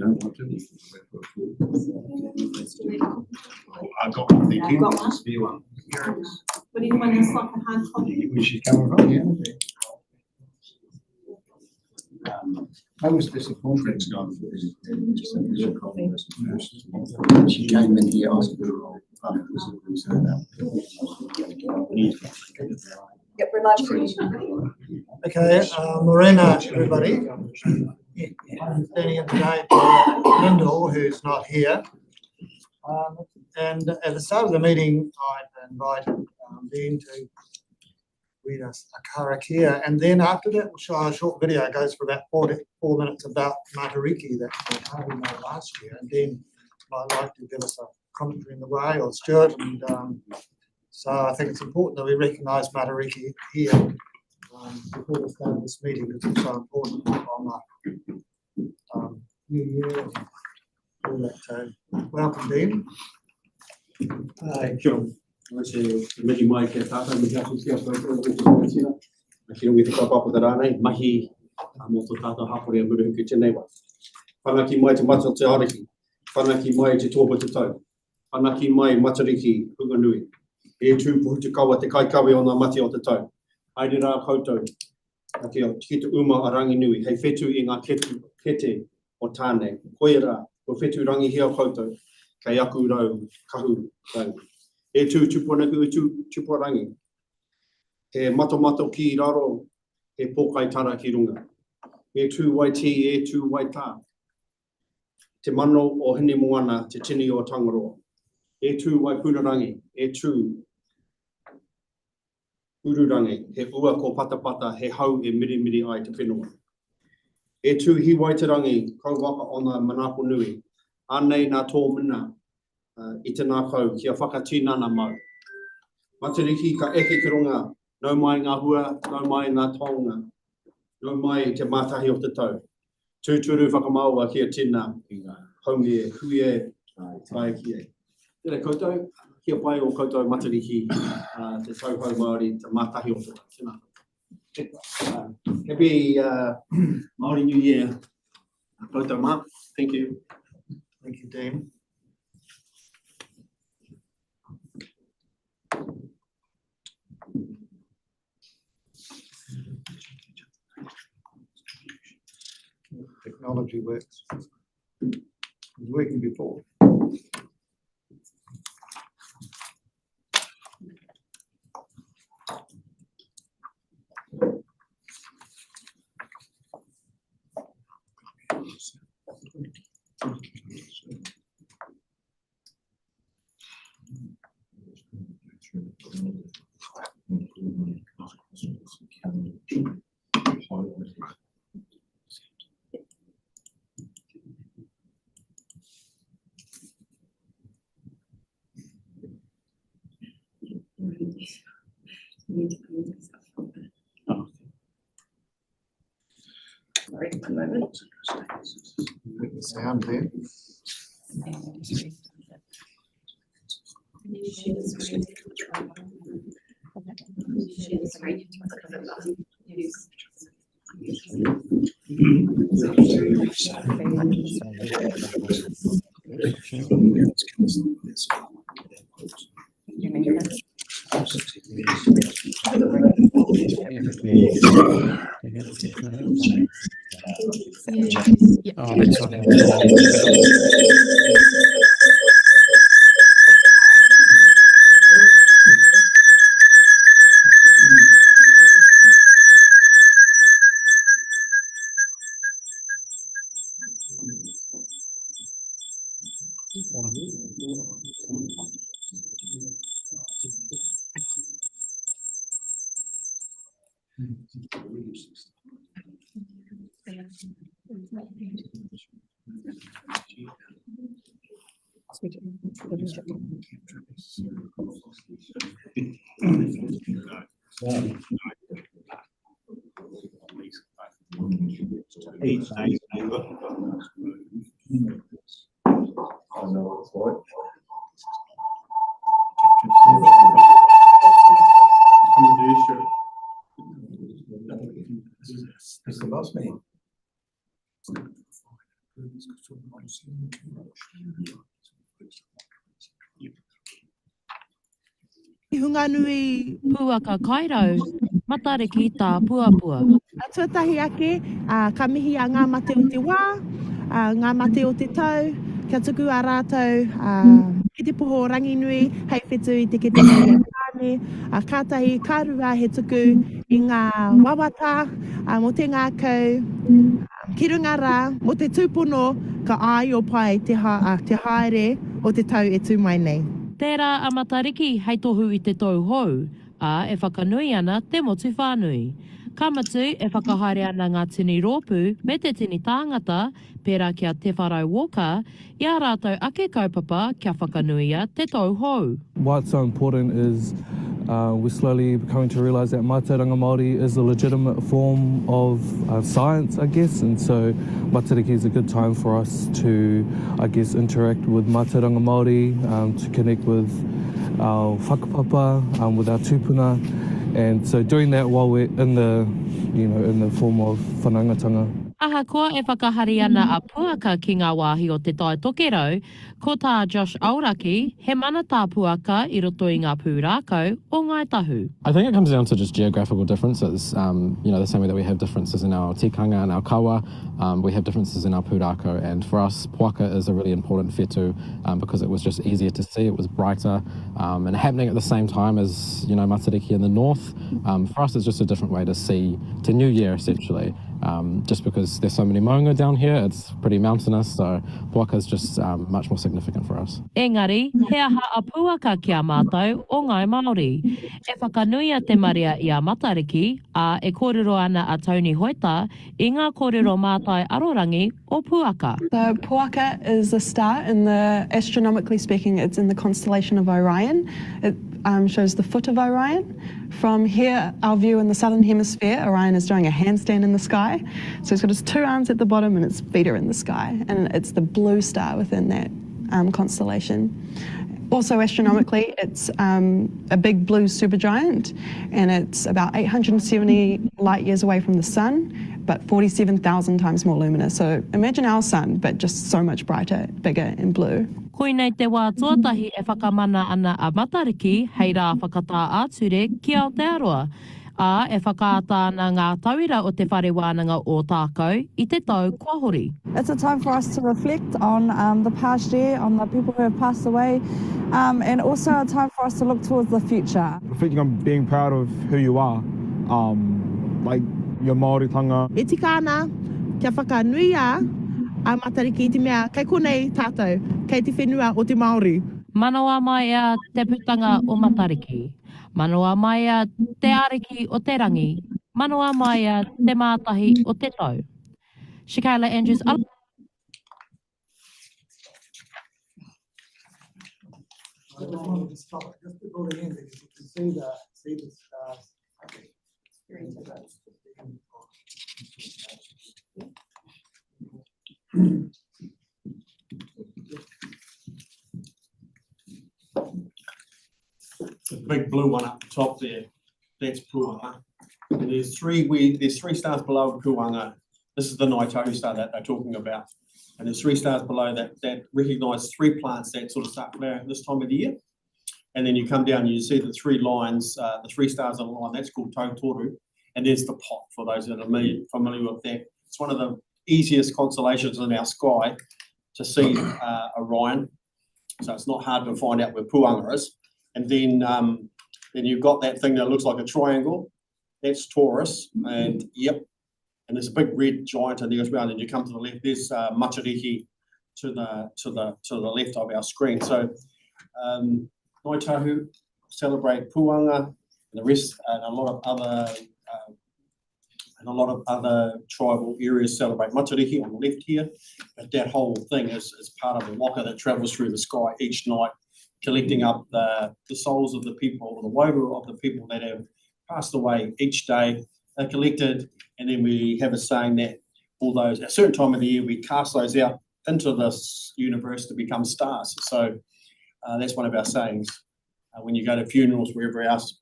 don't want to. I got one thinking. Got one? Must be one. Would anyone else like a hard copy? Where she's coming from, yeah. I was disappointed. She came in here asking for a role. Yep, remind me. Okay, Morena, everybody. I'm standing in today for Lyndall, who's not here. And at the start of the meeting, I'd invited Dean to read us a karakia, and then after that, we'll show a short video. It goes for about 4 minutes about Matariki that we had last year. And Dean might like to give us a commentary in the way, or Stuart. And so I think it's important that we recognise Matariki here before we start this meeting, because it's so important on the New Year and all that. So, welcome, Dean. Kia ora. Megi mai ke tata me kia kia kia kia with the papa that I mahi mo to tata hapori a muru ki tēnei wa. Whanaki mai te mata te ariki. Whanaki mai te tōpa te tau. Whanaki mai Matariki Punganui. E tūpuhu te kawa te kaikawe o ngā mati o te tau. Haere rā koutou. Kia te uma a rangi nui. Hei whetu I ngā kete o tāne. Koe rā. Ko whetu rangi hea o koutou. Kei aku rau kahu rangi. E tūpunaku tūpurangi. He mato ki raro. He pōkai tara ki runga. E tū wai ti, e tū wai tā. Te mano o hene moana te tini o Tangaroa. E tū wai punarangi. E tū ururangi. He ua ko patapata. He hau e mirimiri ai te whenua. E tū hiwai te rangi. Kauwaka o ngā manako nui. Anei nā tō mina. I te nā kau, kia whakatīnana mau. Matariki ka eke ki runga, nau mai ngā hua, nau mai ngā taonga, nau mai te mātahi o te tau. Tūturu whakamaua kia tina, haunge, huie, tai kie. Tere koutou, kia pai o koutou Matariki, te tauhau Māori, te mātahi o te tau. Happy Māori New Year. Koutou mā. Thank you. Thank you, Dean. Technology works. It was working before. Sorry, 1 moment. Get the sound there. It's the boss man. I hunga nui Puaka kairau, matariki tā puapua. a tuatahi ake, ka mihi a ngā mate o te wā, ngā mate o te tau, kia tuku a rātou, ki te poho rangi nui, hei whetū i te ketenga i a kāne, kātahi kārua he tuku i ngā wawata, mo te ngākau, ki runga rā, mo te tūpono, ka ai o pai te haere o te tau e tū mai nei. Tērā a matariki hei tohu i te tau hou, a e whakanui ana te motu whānui. Kamatu e whakahaere ana ngā tini rōpū me te tini tāngata, pērā kia te wharau woka, i a rātou ake kaupapa kia whakanui te tau hou. Why it's so important is we're slowly coming to realise that mātauranga Māori is a legitimate form of science, I guess, and so Matariki is a good time for us to, I guess, interact with mātauranga Māori, to connect with our whakapapa, with our tūpuna, and so doing that while we're in the form of whanaungatanga. Ahakoa e whakahari ana a puaka ki ngā wāhi o te tai tokerau, ko tā Josh Auraki, he mana tā puaka I roto I ngā pūrākau o Ngāi Tahu. I think it comes down to just geographical differences. The same way that we have differences in our tikanga and our kawa, we have differences in our pūrākau. And for us, puaka is a really important whetū because it was just easier to see, it was brighter, and happening at the same time as, Matariki in the north. For us, it's just a different way to see Te New Year, essentially. Just because there's so many maunga down here, it's pretty mountainous, so puaka is just much more significant for us. Engari, he aha a puaka ki a mātou o Ngāi Māori. E whakanuia te maria I a Matariki, a e kōrero ana a Tony Hoita, I ngā kōrero mātai arorangi o puaka. So puaka is a star astronomically speaking, it's in the constellation of Orion. It shows the foot of Orion. From here, our view in the southern hemisphere, Orion is doing a handstand in the sky. So it's got his two arms at the bottom and its feet are in the sky. And it's the blue star within that constellation. Also astronomically, it's a big blue supergiant, and it's about 870 light years away from the sun, but 47,000 times more luminous. So imagine our sun, but just so much brighter, bigger and blue. Koinei te wā tuatahi e whakamana ana a Matariki, hei rā whakatā āture ki Aotearoa. A e whakaata ana ngā tauira o te whare wānanga o tākau I te tau kua hori. It's a time for us to reflect on the past year, on the people who have passed away, and also a time for us to look towards the future. Reflecting on being proud of who you are, like your Māoritanga. E tika ana, kia whakanui a Matariki I te mea, kei konei tātou, kei te whenua o te Māori. Manawa mai a te putanga o Matariki. Manawa mai a te ariki o te rangi. Manawa mai a te mātahi o te tau. Shikaila Andrews. I just wanted to stop just before the end because you can see the stars. The big blue one up the top there, that's Puanga. And there's three stars below Puanga. This is the Ngāi Tahu star that they're talking about. And there's 3 stars below that recognise 3 plants that sort of start flowering this time of the year. And then you come down and you see the 3 lines, the 3 stars on a line, that's called Tautoru. And there's the pot, for those that are familiar with that. It's one of the easiest constellations in our sky to see Orion. So it's not hard to find out where Puanga is. And then you've got that thing that looks like a triangle. That's Taurus. And yep. And there's a big red giant in there as well. And you come to the left, there's Matariki to the left of our screen. So Ngāi Tahu celebrate Puanga, and the rest, and a lot of other tribal areas celebrate Matariki on the left here. But that whole thing is part of a waka that travels through the sky each night, collecting up the souls of the people, or the woiru of the people that have passed away each day. They're collected, and then we have a saying that all those, at a certain time of the year, we cast those out into this universe to become stars. So that's one of our sayings. When you go to funerals, wherever else,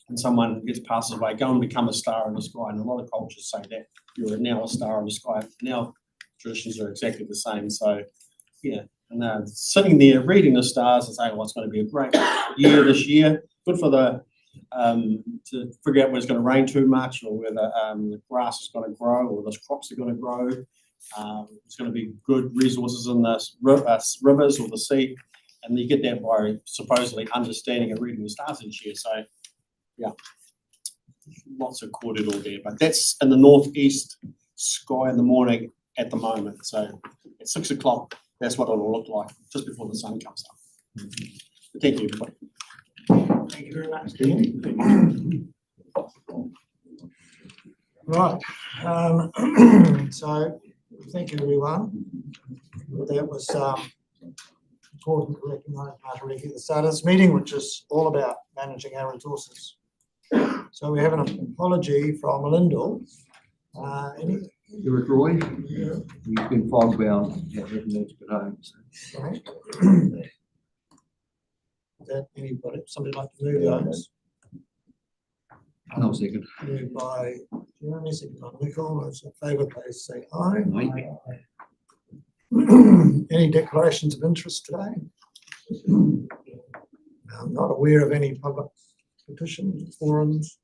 and someone gets passes away, go and become a star in the sky. And a lot of cultures say that you're now a star in the sky. Now, traditions are exactly the same. So, yeah, and sitting there reading the stars and saying, well, it's going to be a great year this year. Good for the to figure out whether it's going to rain too much or whether the grass is going to grow or the crops are going to grow. There's going to be good resources in the rivers or the sea, and you get that by supposedly understanding and reading the stars each year. So, yeah, lots of cordial there, but that's in the northeast sky in the morning at the moment. So at 6 o'clock, that's what it'll look like just before the sun comes up. Thank you, everybody. Thank you very much, Dean. Right, so thank you, everyone. That was important to recognise Matariki at the start of this meeting, which is all about managing our resources. So we have an apology from Lyndall. Eric Roy, he's been fog bound, having to get home. So. Right. Is that anybody, somebody like to move those? No second. Moved by Jeremy, second by Nicole. Those in favour, please say aye. Aye. Any declarations of interest today? I'm not aware of any public petitions, forums.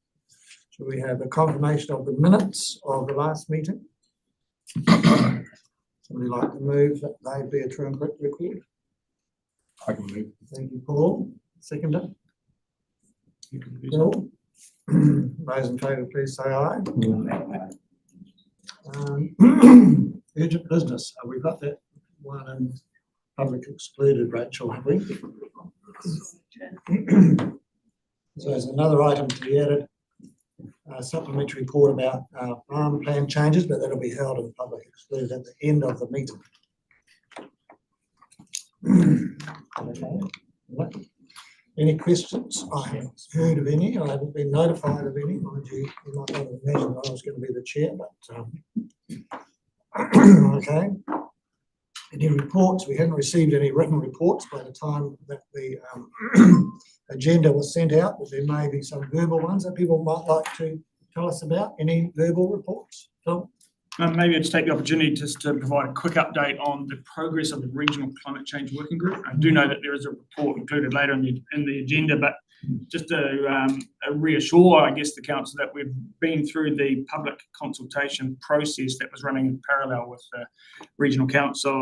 Should we have a confirmation of the minutes of the last meeting? Somebody like to move that they be a true and correct record? I can move. Thank you, Paul. Seconder? Bill? Those in favour, please say aye. Urgent business. We've got that one in public excluded, Rachel, have we? So there's another item to be added, a supplementary report about farm plan changes, but that'll be held in public excluded at the end of the meeting. Okay. Any questions? I haven't heard of any. I haven't been notified of any. Mind you, you might not imagine that I was going to be the chair, but okay. Any reports? We haven't received any written reports by the time that the agenda was sent out, but there may be some verbal ones that people might like to tell us about. Any verbal reports? Phil? Maybe I'd just take the opportunity just to provide a quick update on the progress of the Regional Climate Change Working Group. I do know that there is a report included later in the agenda, but just to reassure, I guess, the council that we've been through the public consultation process that was running in parallel with the Regional Council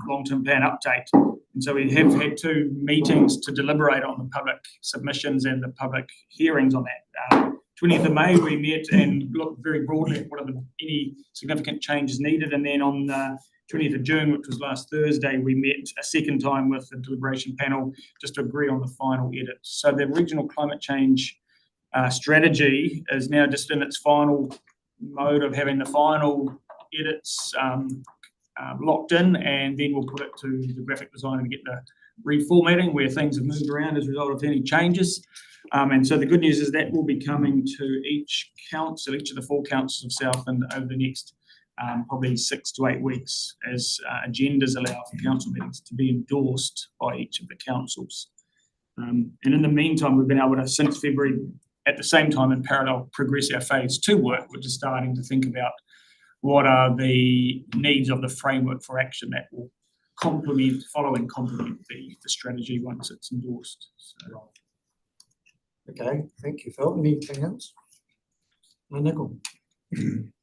long-term plan update. And so we have had 2 meetings to deliberate on the public submissions and the public hearings on that. 20th of May, we met and looked very broadly at what are any significant changes needed. And then on 20th of June, which was last Thursday, we met a second time with the deliberation panel just to agree on the final edits. So the regional climate change strategy is now just in its final mode of having the final edits locked in, and then we'll put it to the graphic designer to get the reformatting where things have moved around as a result of any changes. And so the good news is that will be coming to each council, each of the 4 councils of Southland over the next probably 6 to 8 weeks, as agendas allow for council meetings to be endorsed by each of the councils. And in the meantime, we've been able to, since February, at the same time in parallel, progress our phase 2 work, which is starting to think about what are the needs of the framework for action that will complement the strategy once it's endorsed. So. Okay, thank you, Phil. Anything else? Nicole?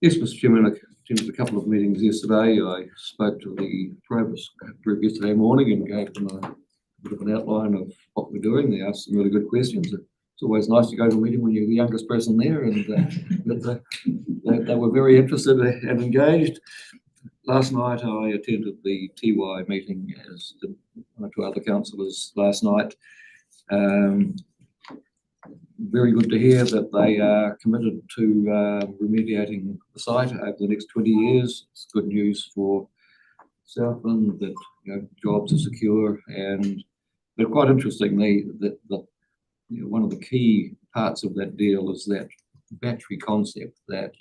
Yes, Mr. Chairman, I attended a couple of meetings yesterday. I spoke to the Probus group yesterday morning and gave them a bit of an outline of what we're doing. They asked some really good questions. It's always nice to go to a meeting when you're the youngest person there, and they were very interested and engaged. Last night I attended the TY meeting, as did 1 or 2 other councillors last night. Very good to hear that they are committed to remediating the site over the next 20 years. It's good news for Southland that jobs are secure, and but quite interestingly that one of the key parts of that deal is that battery concept that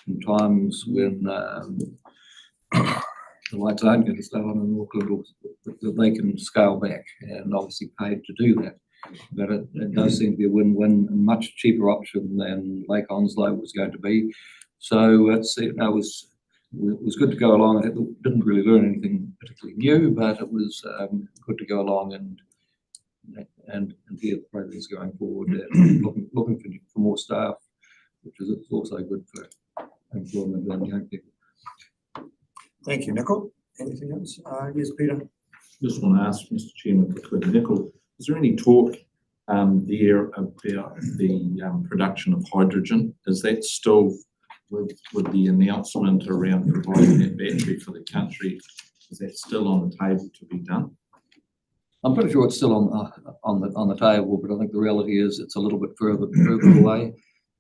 in times when the lights aren't going to stay on in Auckland, that they can scale back, and obviously paid to do that. But it does seem to be a win-win, a much cheaper option than Lake Onslow was going to be. So I was was good to go along. It didn't really learn anything particularly new, but it was good to go along and hear the progress going forward. And looking for more staff, which is also good for employment and young people. Thank you, Nicol. Anything else? Yes, Peter. Just want to ask Mr. Chairman, if I could, Nicol, is there any talk there about the production of hydrogen? Is that still with the announcement around providing that battery for the country? Is that still on the table to be done? I'm pretty sure it's still on the table, but I think the reality is it's a little bit further away.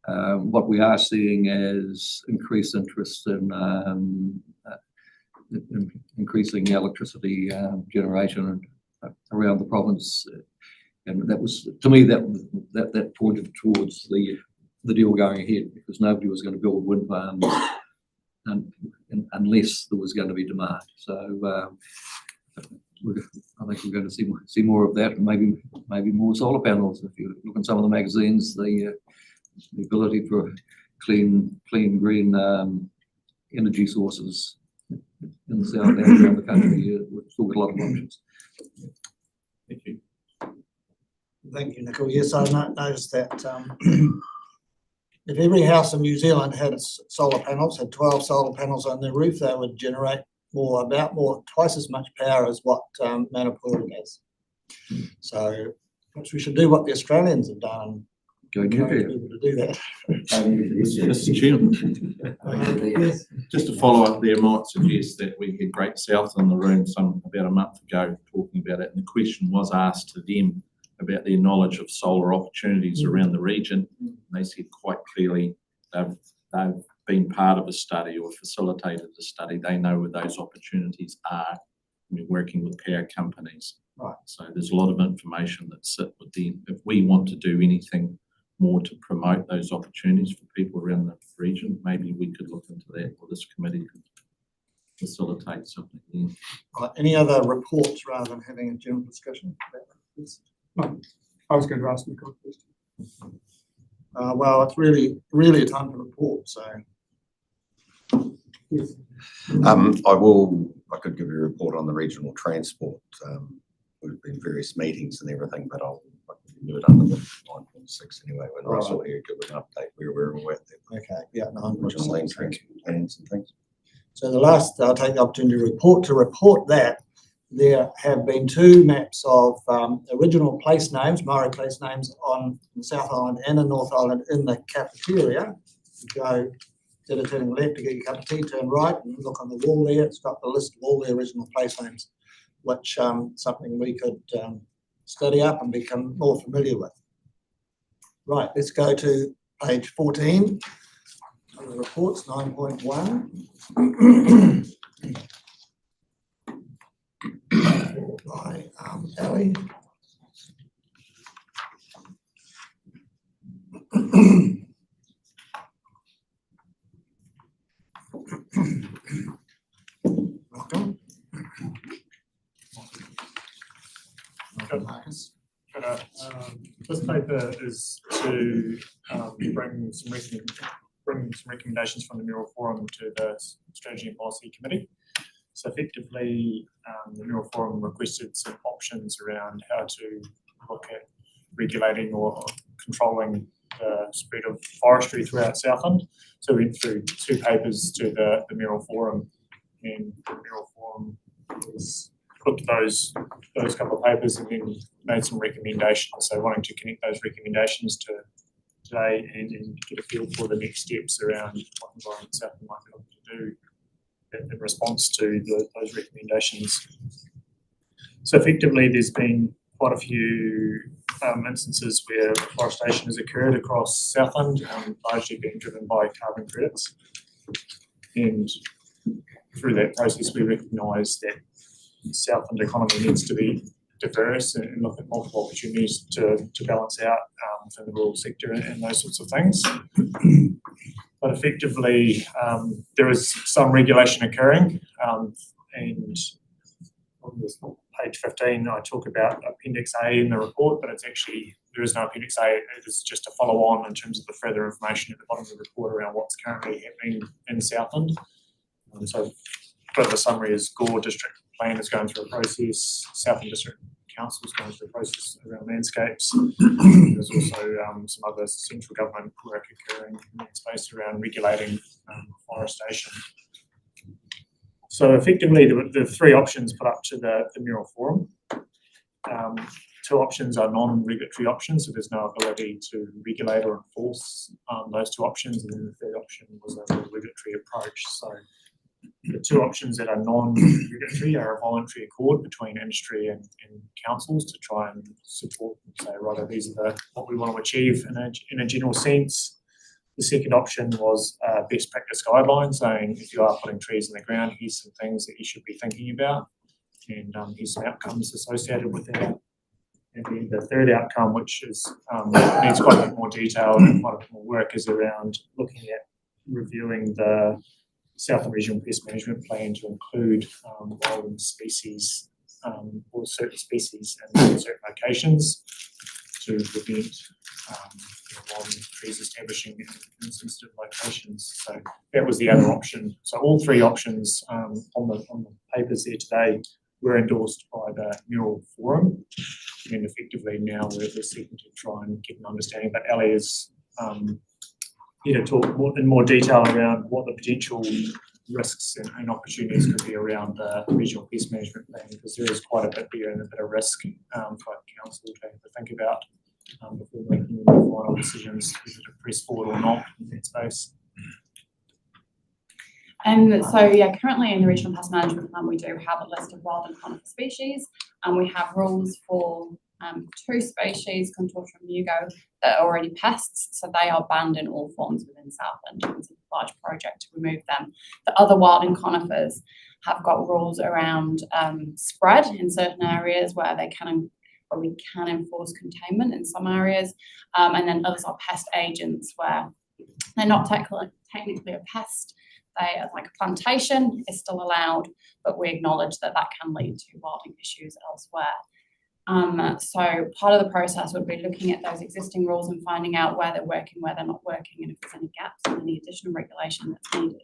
What we are seeing is increased interest in increasing electricity generation around the province, and that was, to me, that pointed towards the deal going ahead, because nobody was going to build wind farms unless there was going to be demand. So I think we're going to see more of that, and maybe more solar panels. If you look in some of the magazines, the ability for clean green energy sources in the south and around the country, we've still got a lot of options. Thank you. Thank you, Nicol. Yes, I noticed that if every house in New Zealand had solar panels, had 12 solar panels on their roof, they would generate twice as much power as what Manapōuri has. So perhaps we should do what the Australians have done. Go nuclear. People to do that. Mr. Chairman, just to follow up there, I might suggest that we had Great South in the room about a month ago talking about it, and the question was asked to them about their knowledge of solar opportunities around the region. And they said quite clearly they've been part of a study or facilitated a study. They know where those opportunities are. We're working with power companies. Right. So there's a lot of information that sit with them. If we want to do anything more to promote those opportunities for people around the region, maybe we could look into that, or this committee could facilitate something there. Right. Any other reports rather than having a general discussion? No, I was going to ask Nicol a question. Well, it's really a time to report. So, yes. I could give you a report on the regional transport. We've been various meetings and everything, but I'll do it under the 9.6 anyway. When I saw here, give an update where we're at there. Okay, yeah, Regional lane transport plans and things. So I'll take the opportunity to report that there have been 2 maps of original place names, Maori place names on the South Island and in North Island in the cafeteria. You go, instead of turning left to get your cup of tea, turn right and look on the wall there. It's got the list of all the original place names, which something we could study up and become more familiar with. Right, let's go to page 14 of the reports, 9.1. By Ali. Welcome. Marcus. This paper is to bring some recommendations from the Mural Forum to the Strategy and Policy Committee. So effectively, the Mural Forum requested some options around how to look at regulating or controlling the spread of forestry throughout Southland. So we went through 2 papers to the Mural Forum, and the Mural Forum looked at those couple of papers and then made some recommendations. So wanting to connect those recommendations to today and get a feel for the next steps around what Environment Southland might be able to do in response to those recommendations. So effectively, there's been quite a few instances where afforestation has occurred across Southland, largely being driven by carbon credits. And through that process, we recognise that the Southland economy needs to be diverse and look at multiple opportunities to balance out within the rural sector and those sorts of things. But effectively, there is some regulation occurring, and on this page 15, I talk about Appendix A in the report, but it's actually, there is no Appendix A, it is just a follow on in terms of the further information at the bottom of the report around what's currently happening in Southland. So bit of a summary is Gore District Plan is going through a process, Southland District Council is going through a process around landscapes. There's also some other central government work occurring in that space around regulating forestation. So effectively, the three options put up to the Mural Forum. Two options are non-regulatory options, so there's no ability to regulate or enforce those two options, and then the third option was a regulatory approach. So the two options that are non-regulatory are a voluntary accord between industry and councils to try and support and say, right, these are what we want to achieve in a general sense. The second option was best practice guidelines, saying if you are putting trees in the ground, here's some things that you should be thinking about, and here's some outcomes associated with that. And then the third outcome, which is needs quite a bit more detail and quite a bit more work, is around looking at reviewing the Southland Regional Pest Management Plan to include wild species or certain species in certain locations to prevent wild trees establishing in sensitive locations. So that was the other option. So all three options on the papers there today were endorsed by the Mural Forum, and effectively now we're seeking to try and get an understanding. But Ali is here to talk in more detail around what the potential risks and opportunities could be around the regional pest management plan, because there is quite a bit there and a bit of risk for council to have to think about before making the final decisions whether to press forward or not in that space. Currently in the Regional Pest Management Plan, we do have a list of wild and conifer species, and we have rules for two species, Contorta mugo, that are already pests, so they are banned in all forms within Southland. It's a large project to remove them. The other wild and conifers have got rules around spread in certain areas where we can enforce containment in some areas, and then others are pest agents where they're not technically a pest. They are like a plantation is still allowed, but we acknowledge that can lead to wilding issues elsewhere. So part of the process would be looking at those existing rules and finding out where they're working, where they're not working, and if there's any gaps and any additional regulation that's needed.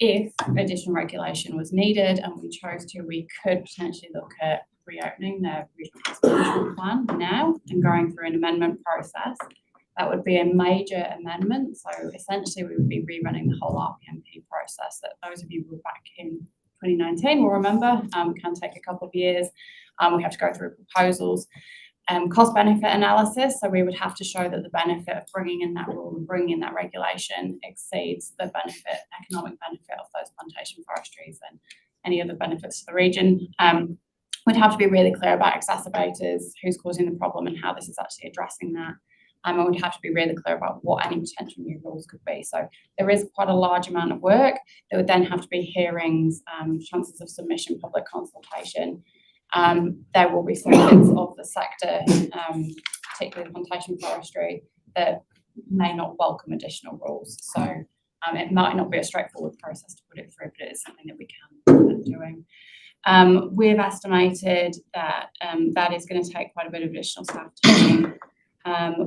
If additional regulation was needed and we chose to, we could potentially look at reopening the Regional Pest Management Plan now and going through an amendment process. That would be a major amendment. So essentially we would be rerunning the whole RPMP process that those of you who were back in 2019 will remember, can take a couple of years. We have to go through proposals, cost benefit analysis. So we would have to show that the benefit of bringing in that rule and bringing in that regulation exceeds the economic benefit of those plantation forestries and any other benefits to the region. We'd have to be really clear about exacerbators, who's causing the problem and how this is actually addressing that. And we'd have to be really clear about what any potential new rules could be. So there is quite a large amount of work. There would then have to be hearings, chances of submission, public consultation. There will be some bits of the sector, particularly plantation forestry, that may not welcome additional rules. So it might not be a straightforward process to put it through, but it is something that we can be doing. We've estimated that that is going to take quite a bit of additional staff time.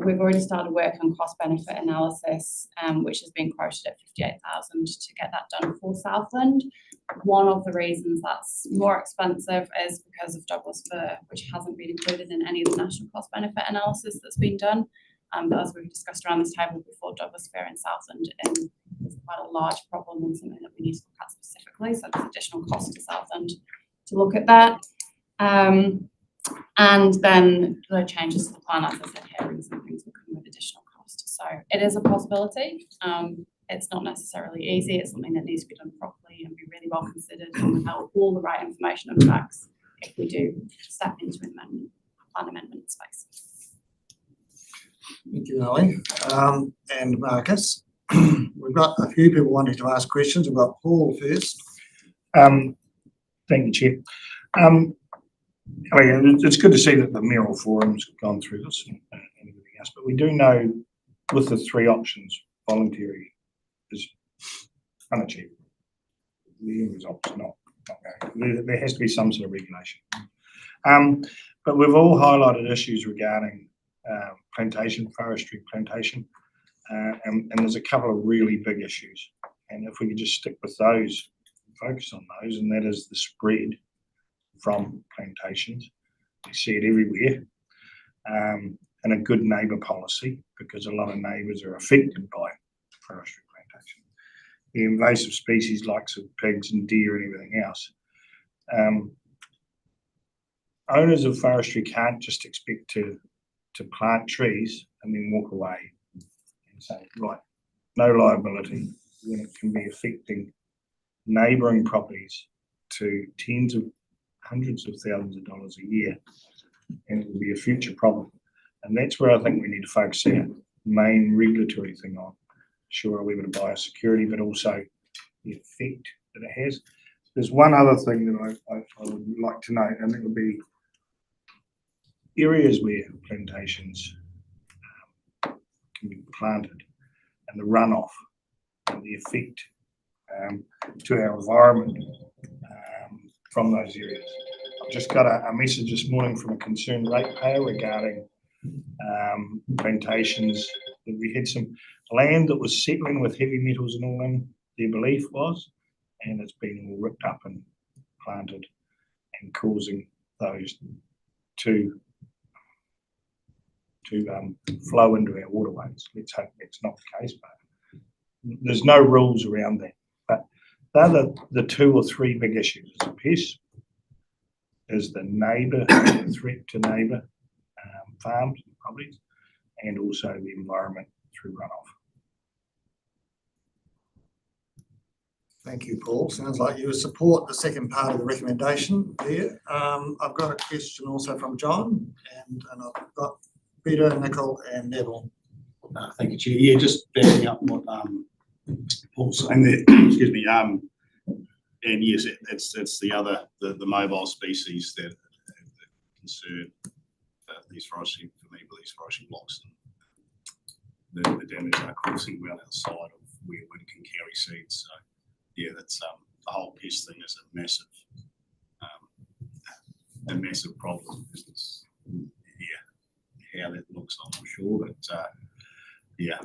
We've already started work on cost benefit analysis, which has been quoted at 58,000 to get that done for Southland. One of the reasons that's more expensive is because of Douglas fir, which hasn't been included in any of the national cost benefit analysis that's been done. But as we've discussed around this table before, Douglas fir in Southland is quite a large problem and something that we need to look at specifically. So there's additional cost to Southland to look at that. And then the changes to the plan, as I said, hearings and things will come with additional cost. So it is a possibility. It's not necessarily easy. It's something that needs to be done properly and be really well considered and have all the right information and facts if we do step into plan amendment space. Thank you, Ali. And Marcus. We've got a few people wanting to ask questions. We've got Paul first. Thank you, Chair. It's good to see that the Mural Forum's gone through this and everything else, but we do know with the three options, voluntary is unachievable. The end result's not going. There has to be some sort of regulation. But we've all highlighted issues regarding forestry plantation, and there's a couple of really big issues. And if we could just stick with those, focus on those, and that is the spread from plantations. You see it everywhere. And a good neighbour policy, because a lot of neighbours are affected by forestry plantation. The invasive species likes of pigs and deer and everything else. Owners of forestry can't just expect to plant trees and then walk away and say, right, no liability, when it can be affecting neighbouring properties to tens of hundreds of thousands of dollars a year, and it will be a future problem. And that's where I think we need to focus our main regulatory thing on. Sure, are we able to biosecurity, but also the effect that it has. There's one other thing that I would like to note, and it would be areas where plantations can be planted and the runoff and the effect to our environment from those areas. I've just got a message this morning from a concerned ratepayer regarding plantations, that we had some land that was settling with heavy metals and all in, their belief was, and it's been all ripped up and planted and causing those to flow into our waterways. Let's hope that's not the case, but there's no rules around that. But they're the 2 or 3 big issues. Is the pest, is the neighbour, the threat to neighbour farms and properties, and also the environment through runoff. Thank you, Paul. Sounds like you support the second part of the recommendation there. I've got a question also from John, and I've got Peter, Nicole, and Neville. Thank you, Chair. Yeah, just backing up what Paul's saying there. Excuse me. And yes, it's the mobile species that concern these forestry blocks and the damage they're causing well outside of where wind can carry seeds. So yeah, that's the whole pest thing is a massive problem. It's, how that looks, I'm not sure, but yeah.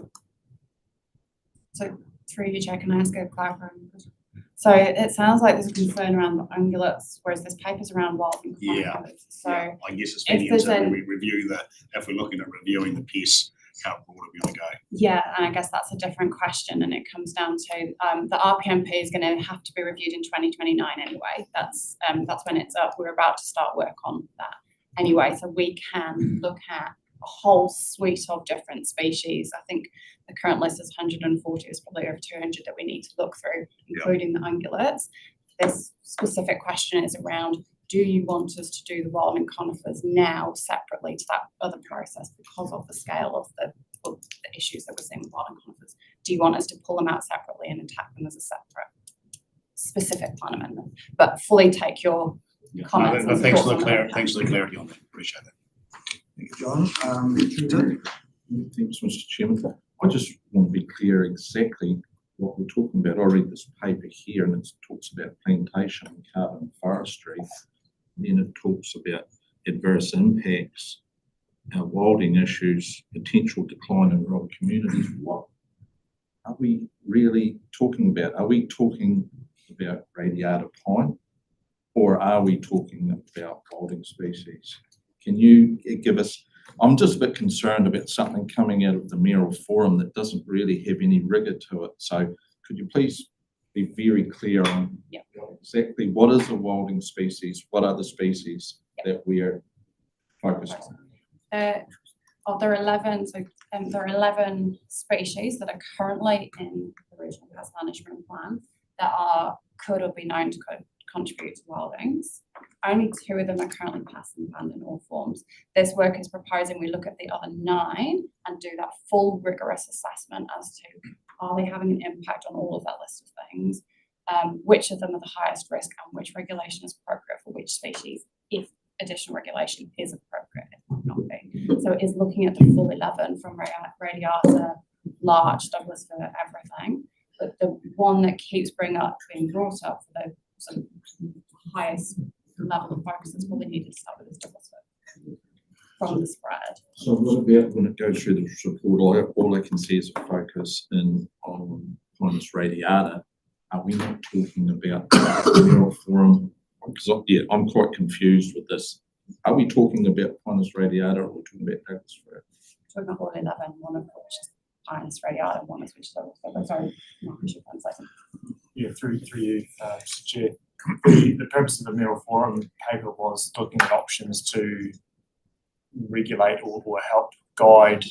So through you, Chair, can I ask a clarifying question? So it sounds like there's a concern around the ungulates, whereas this paper's around wild and conifers. So I guess it's been when we review if we're looking at reviewing the pests, how broad are we going to go? Yeah, and I guess that's a different question, and it comes down to the RPMP is going to have to be reviewed in 2029 anyway. That's when it's up. We're about to start work on that anyway, so we can look at a whole suite of different species. I think the current list is 140. There's probably over 200 that we need to look through, including the ungulates. This specific question is around, do you want us to do the wild and conifers now separately to that other process because of the scale of the issues that we're seeing with wild and conifers? Do you want us to pull them out separately and attack them as a separate specific plan amendment? But fully take your comments. No, thanks for the clarity on that. Appreciate that. Thank you, John. Peter? Thanks, Mr. Chairman. I just want to be clear exactly what we're talking about. I read this paper here and it talks about plantation and carbon forestry. Then it talks about adverse impacts, wilding issues, potential decline in rural communities. What are we really talking about? Are we talking about radiata pine, or are we talking about wilding species? Can you give us, I'm just a bit concerned about something coming out of the mayoral forum that doesn't really have any rigour to it. So could you please be very clear on exactly what is a wilding species, what are the species that we are focused on? There are 11. So there are 11 species that are currently in the regional pest management plan that could or be known to contribute to wildings. Only 2 of them are currently pest and banned in all forms. This work is proposing we look at the other 9 and do that full rigorous assessment as to, are they having an impact on all of that list of things? Which of them are the highest risk and which regulation is appropriate for which species, if additional regulation is appropriate, it might not be. So it is looking at the full 11 from radiata, larch, Douglas fir, everything. But the one that keeps being brought up for the sort of highest level of focus that's probably needed to start with is Douglas fir from the spread. So what about when it goes through the report, all I can see is a focus on Pinus radiata, are we not talking about the Mineral Forum? Because yeah, I'm quite confused with this. Are we talking about Pinus radiata or talking about Douglas fir? Talking about all 11, one of which is Pinus radiata, one is which is sorry, Yeah, through you, Mr. Chair. The purpose of the Mineral Forum paper was looking at options to regulate or help guide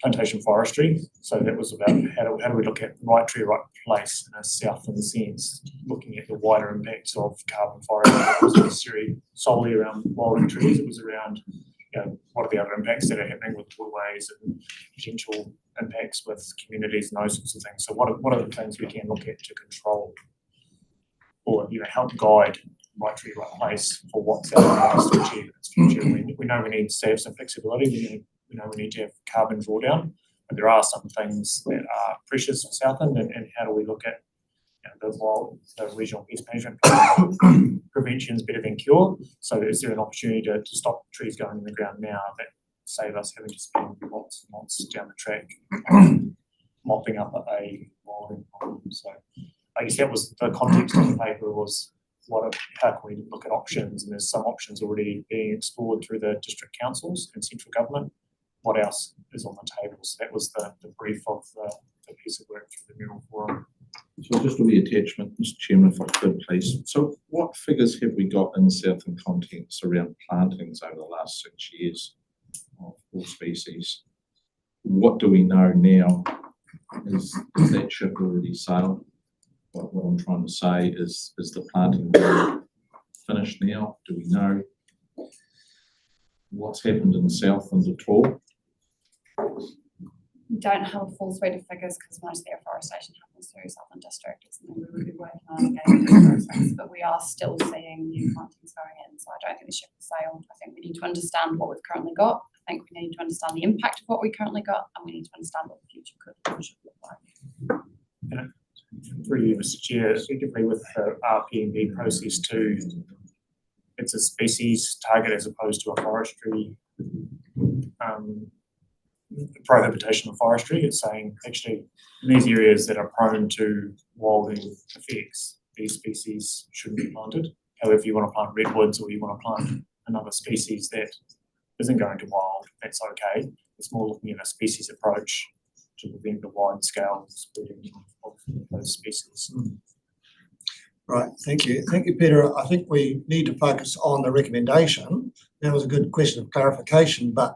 plantation forestry. So that was about how do we look at right tree, right place in a southern sense, looking at the wider impacts of carbon forestry. It wasn't necessarily solely around wilding trees, it was around what are the other impacts that are happening with waterways and potential impacts with communities and those sorts of things. So what are the things we can look at to control or help guide right tree, right place for what's out there to achieve its future. We know we need to have some flexibility. We know we need to have carbon drawdown, but there are some things that are precious for Southland, and how do we look at the regional pest management plan? Prevention is better than cure. So is there an opportunity to stop trees going in the ground now that save us having to spend lots and lots down the track mopping up a wilding problem? So I guess that was the context of the paper, was how can we look at options, and there's some options already being explored through the district councils and central government. What else is on the table? So that was the brief of the piece of work through the Mineral Forum. So just a wee attachment, Mr. Chairman, if I could please. So what figures have we got in the Southland Contents around plantings over the last 6 years of all species? What do we know now? Is that ship already sailed? What I'm trying to say is the planting finished now? Do we know what's happened in Southland at all? We don't have a full suite of figures because most of the afforestation happens through Southern District. It's something we would be working on again in the process, but we are still seeing new plantings going in. So I don't think the ship has sailed. I think we need to understand what we've currently got. I think we need to understand the impact of what we currently got, and we need to understand what the future could and should look like. Through you, Mr. Chair, effectively with the RPMB process too, it's a species target as opposed to a forestry prohibition of forestry. It's saying actually in these areas that are prone to wilding effects, these species shouldn't be planted. However, if you want to plant redwoods or you want to plant another species that isn't going to wild, that's okay. It's more looking at a species approach to prevent the wide scale spreading of those species. Right, thank you. Thank you, Peter. I think we need to focus on the recommendation. That was a good question of clarification, but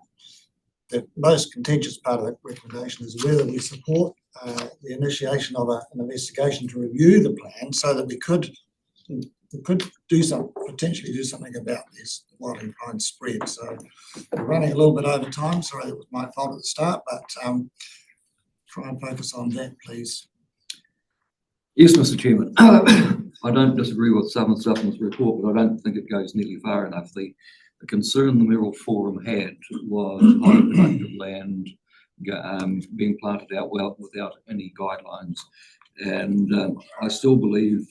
the most contentious part of the recommendation is whether we support the initiation of an investigation to review the plan so that we could potentially do something about this wilding pine spread. So we're running a little bit over time. Sorry, that was my fault at the start, but try and focus on that, please. Yes, Mr. Chairman. I don't disagree with some of Southland's report, but I don't think it goes nearly far enough. The concern the Mineral Forum had was high productive land being planted out well without any guidelines. And I still believe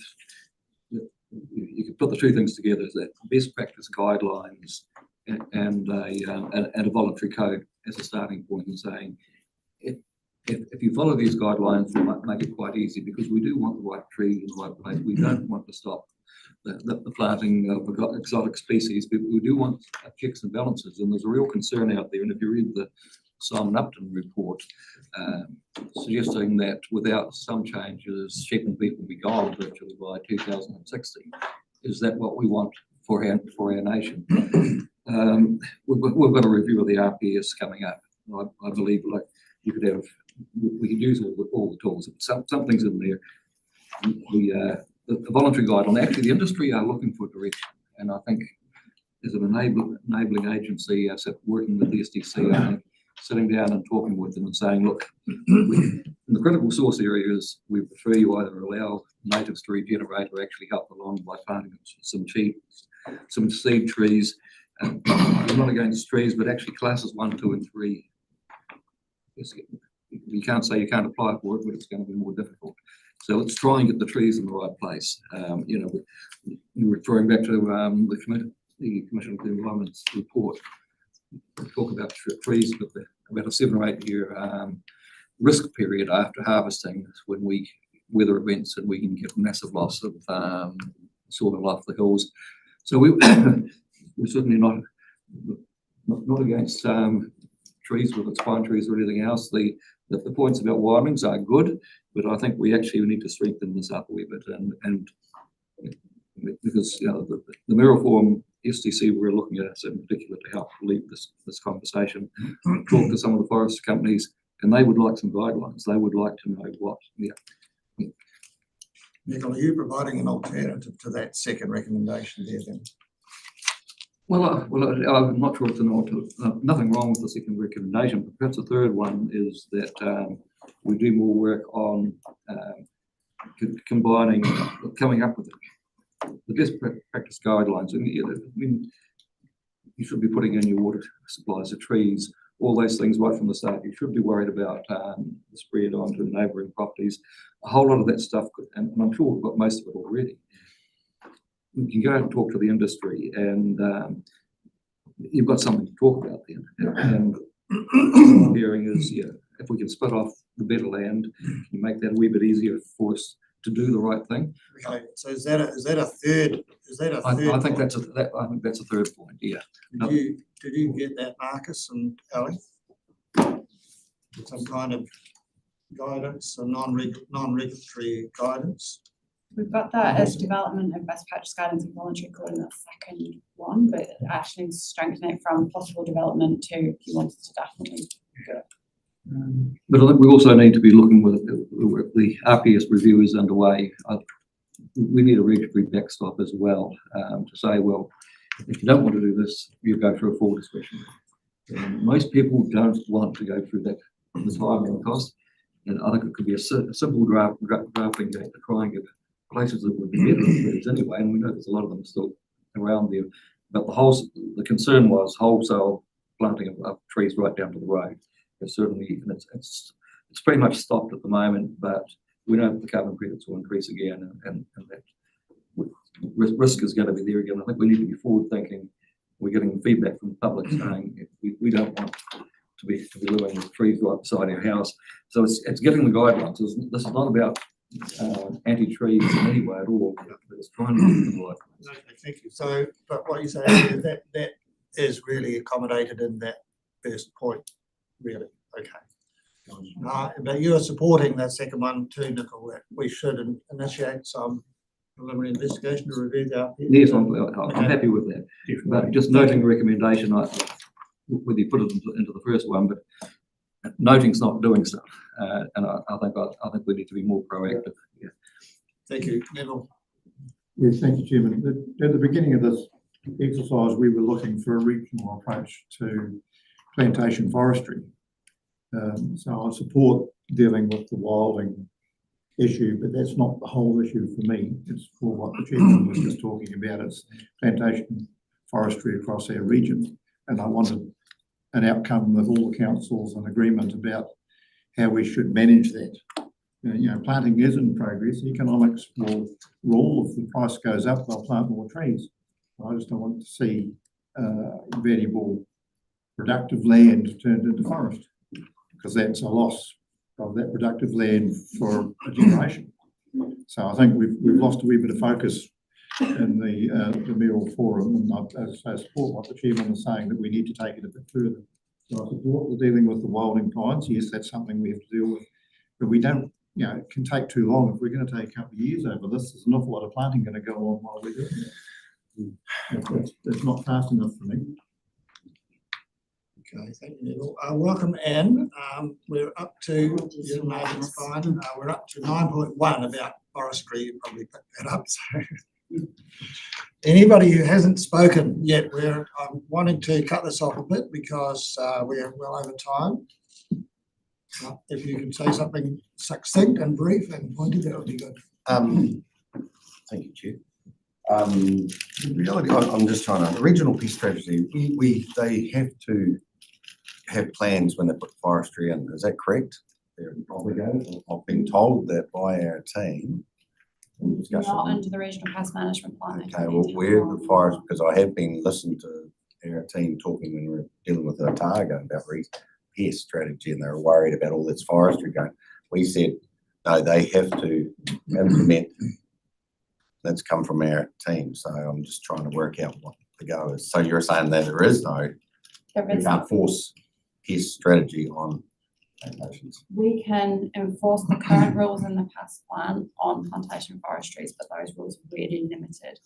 that you can put the two things together, is that best practice guidelines and a voluntary code as a starting point, and saying, if you follow these guidelines, we might make it quite easy, because we do want the right tree in the right place. We don't want to stop the planting of exotic species, but we do want checks and balances. And there's a real concern out there. And if you read the Simon Upton report, suggesting that without some changes, sheep and beef will be gone virtually by 2060. Is that what we want for our nation? We've got a review of the RPS coming up. I believe we could use all the tools. Something's in there. The voluntary guideline, actually the industry are looking for direction, and I think as an enabling agency, working with the SDC, I think sitting down and talking with them and saying, look, in the critical source areas, we prefer you either allow natives to regenerate or actually help along by planting some seed trees. I'm not against trees, but actually classes 1, 2, and 3. You can't say you can't apply for it, but it's going to be more difficult. So let's try and get the trees in the right place. Referring back to the Commission for the Environment's report, we talk about trees with about a 7 or 8 year risk period after harvesting when weather events and we can get massive loss of soil off the hills. So we're certainly not against trees, whether it's pine trees or anything else. The points about wildlings are good, but I think we actually need to strengthen this up a wee bit and because the Meriform STC we're looking at in particular to help lead this conversation, talk to some of the forest companies, and they would like some guidelines. They would like to know what. Nicola, are you providing an alternative to that second recommendation there then? Well, I'm not sure it's an alternative. Nothing wrong with the second recommendation, but perhaps the third one is that we do more work on coming up with the best practice guidelines. And you should be putting in your water supplies of trees, all those things right from the start. You should be worried about the spread onto neighbouring properties. A whole lot of that stuff, and I'm sure we've got most of it already. We can go out and talk to the industry, and you've got something to talk about then. And what I'm hearing is, if we can split off the better land and make that a wee bit easier for us to do the right thing. Okay, so is that a third? I think that's a third point. Yeah. Did you get that, Marcus and Ali? Some kind of guidance, a non-regulatory guidance? We've got that as development of best practice guidance and voluntary code in that second one, but actually strengthen it from possible development to if you wanted to definitely go. But I think we also need to be looking with the RPS review is underway. We need a regulatory backstop as well to say, well, if you don't want to do this, you go through a full discretion. Most people don't want to go through that, the time and the cost. And I think it could be a simple drafting gate to try and get places that would be better than trees anyway. And we know there's a lot of them still around there. But the concern was wholesale planting of trees right down to the road. Certainly, and it's pretty much stopped at the moment, but we know the carbon credits will increase again, and that risk is going to be there again. I think we need to be forward thinking. We're getting feedback from the public saying we don't want to be living with trees right beside our house. So it's getting the guidelines. This is not about anti-trees in any way at all, but it's trying to get the guidelines. Okay, thank you. So, but what you say is that is really accommodated in that first point. Really, okay. But you are supporting that second one too, Nicole, that we should initiate some preliminary investigation to review that. Yes, I'm happy with that. But just noting the recommendation, whether you put it into the first one, but noting's not doing stuff, and I think we need to be more proactive. Yeah. Thank you, Neville. Yes, thank you, Chairman. At the beginning of this exercise, we were looking for a regional approach to plantation forestry. So I support dealing with the wilding issue, but that's not the whole issue for me. It's for what the Chairman was just talking about. It's plantation forestry across our region. And I wanted an outcome with all the councils and agreement about how we should manage that. Planting is in progress. Economics will rule. If the price goes up, they'll plant more trees. I just don't want to see valuable productive land turned into forest, because that's a loss of that productive land for a generation. So I think we've lost a wee bit of focus in the Mayoral Forum, and I support what the Chairman is saying, that we need to take it a bit further. So I support the dealing with the wilding pines. Yes, that's something we have to deal with, but we don't, it can take too long. If we're going to take a couple of years over this, there's an awful lot of planting going to go on while we're doing it. It's not fast enough for me. Okay, thank you, Neville. Welcome, Anne. We're up to, fine. We're up to 9.1 about forestry. You probably picked that up. So anybody who hasn't spoken yet, I'm wanting to cut this off a bit because we're well over time. If you can say something succinct and brief and pointed, that would be good. Thank you, Chair. In reality, I'm just trying to, the regional peace strategy, they have to have plans when they put forestry in. Is that correct? They're obligated. I've been told that by our team. Not under the regional pest management plan. Okay, well, where the forest, because I have been listening to our team talking when we were dealing with Otago about pest strategy and they were worried about all this forestry going. We said, no, they have to implement. That's come from our team. So I'm just trying to work out what the go is. So you're saying that there is no, we can't force pest strategy on plantations. We can enforce the current rules in the past plan on plantation forestries, but those rules are really limited.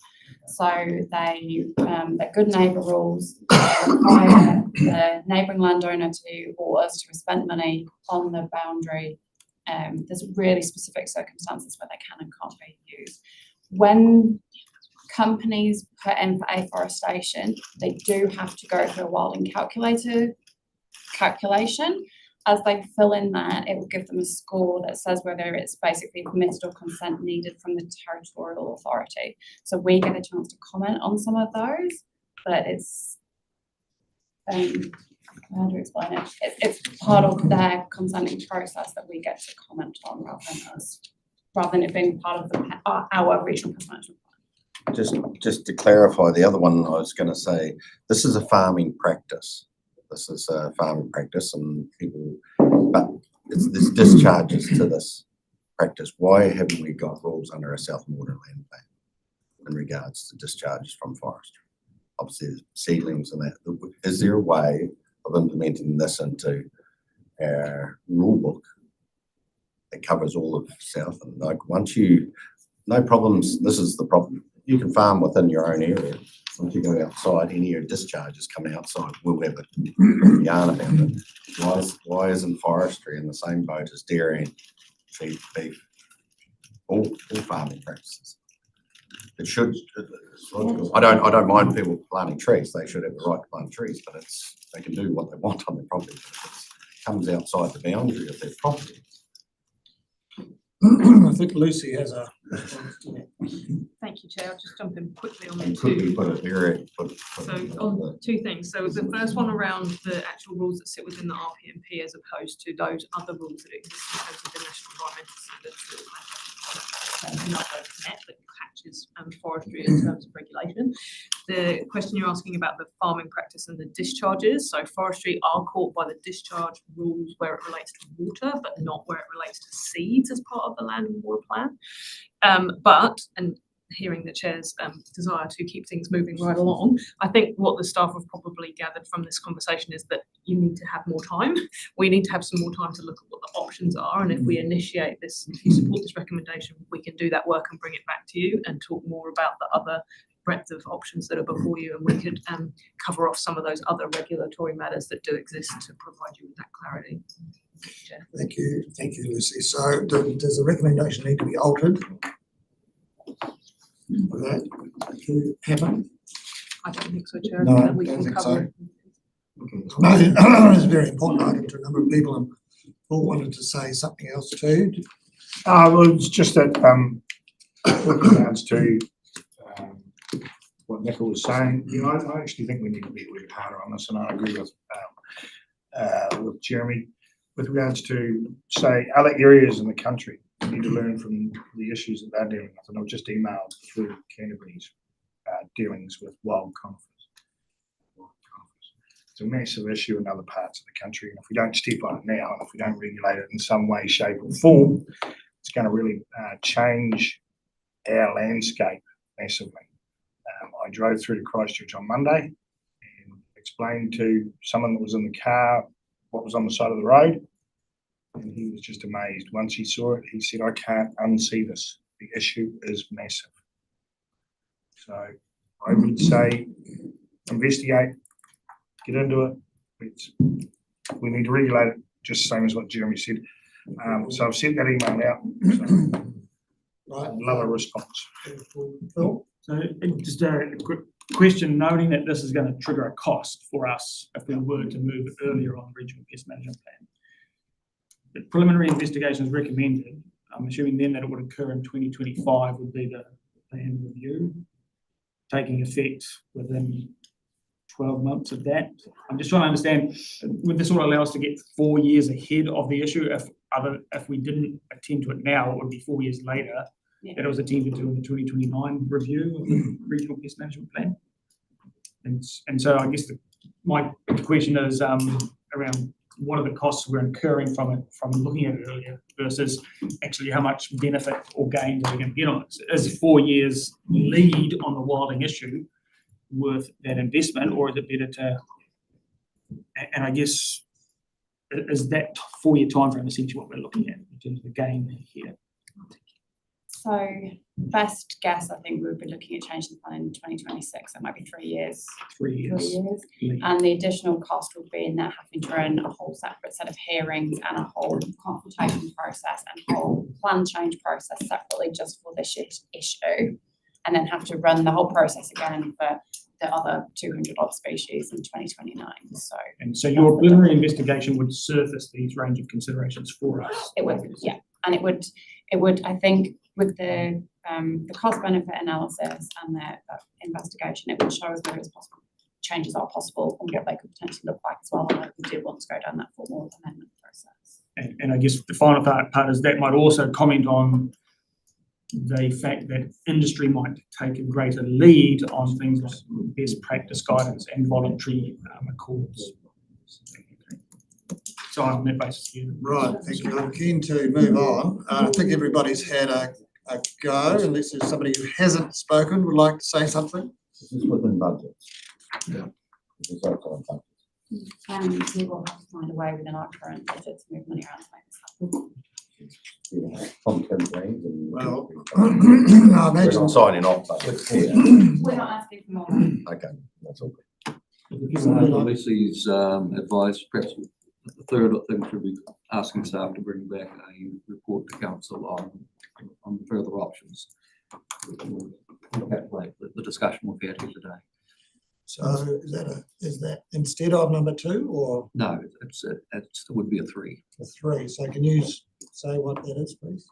So they're good neighbour rules, require the neighbouring landowner or us to spend money on the boundary. There's really specific circumstances where they can and can't be used. When companies put in for afforestation, they do have to go through a wilding calculation. As they fill in that, it will give them a score that says whether it's basically permitted or consent needed from the territorial authority. So we get a chance to comment on some of those, but it's, how do you explain it? It's part of their consenting process that we get to comment on rather than it being part of our regional pest management plan. Just to clarify, the other one I was going to say, this is a farming practice. This is a farming practice and people, but there's discharges to this practice. Why haven't we got rules under our South Morden land plan in regards to discharges from forestry? Obviously, there's seedlings and that. Is there a way of implementing this into our rule book that covers all of South? And like no problems, this is the problem. You can farm within your own area. Once you go outside, any of your discharges coming outside, we'll have a yarn about it. Why isn't forestry in the same boat as dairy and sheep, beef, all farming practices? It should. I don't mind people planting trees. They should have the right to plant trees, but they can do what they want on their property. If it comes outside the boundary of their property. I think Lucy has a response to that. Thank you, Chair. I'll just jump in quickly on And the could we two. put it there? So on two things. So the first one around the actual rules that sit within the RPMP as opposed to those other rules that exist in terms of the National Environmental Standards that catches forestry in terms of regulation. The question you're asking about the farming practice and the discharges. So forestry are caught by the discharge rules where it relates to water, but not where it relates to seeds as part of the land and water plan. And hearing the chair's desire to keep things moving right along, I think what the staff have probably gathered from this conversation is that you need to have more time. We need to have some more time to look at what the options are, and if we initiate this, if you support this recommendation, we can do that work and bring it back to you and talk more about the other breadth of options that are before you, and we could cover off some of those other regulatory matters that do exist to provide you with that clarity. Chair. Thank you, Lucy. So does the recommendation need to be altered? For that to happen? I don't think so, Chair. No, I think we don't can think cover so. No, it's a very important item to a number of people, and Paul wanted to say something else too. Well, it's just that with regards to what Nicola was saying, I actually think we need to be a little harder on this, and I agree with Jeremy with regards to, say, other areas in the country. We need to learn from the issues that they're dealing with, and I've just emailed through Canterbury's dealings with wild conifers. It's a massive issue in other parts of the country, and if we don't step on it now, and if we don't regulate it in some way, shape, or form, it's going to really change our landscape massively. I drove through to Christchurch on Monday and explained to someone that was in the car what was on the side of the road, and he was just amazed. Once he saw it, he said, I can't unsee this. The issue is massive. So I would say investigate, get into it. We need to regulate it, just the same as what Jeremy said. So I've sent that email out. So I'd love a response. Phil? So just a quick question, noting that this is going to trigger a cost for us if we were to move earlier on the regional pest management plan. The preliminary investigation is recommended. I'm assuming then that it would occur in 2025 would be the plan review, taking effect within 12 months of that. I'm just trying to understand, would this all allow us to get 4 years ahead of the issue? If we didn't attend to it now, it would be 4 years later that it was attended to in the 2029 review of the regional pest management plan. And so I guess my question is around what are the costs we're incurring from it, from looking at it earlier versus actually how much benefit or gain are we going to get on it? Is 4 years lead on the wilding issue worth that investment, or is it better to, and I guess, is that 4-year timeframe essentially what we're looking at in terms of the gain here? So best guess, I think we would be looking at changing the plan in 2026. It might be 3 years. 3 years. 3 years. And the additional cost would be in there having to run a whole separate set of hearings and a whole consultation process and whole plan change process separately just for this issue, and then have to run the whole process again for the other 200 odd species in 2029. So your preliminary investigation would surface these range of considerations for us. It would, yeah, and it would, I think, with the cost benefit analysis and the investigation, it would show us whether it's possible, changes are possible, and what they could potentially look like as well. And if we do want to go down that formal amendment process. And I guess the final part is that might also comment on the fact that industry might take a greater lead on things like best practice guidance and voluntary accords. So on that basis here. Right, thank you. I'm keen to move on. I think everybody's had a go, unless there's somebody who hasn't spoken, would like to say something. This is within budget. Yeah. This is outside budget. We will have to find a way within our current budget to move money around to make this happen. Well, I We're imagine. not signing off, but yeah. We're not asking for more money. Okay, that's all good. Leslie's advice, perhaps the third thing should be asking staff to bring back a report to council on further options. The discussion we've had here today. So is that instead of number 2 or No, it would be a 3. a 3? So can you say what that is, please?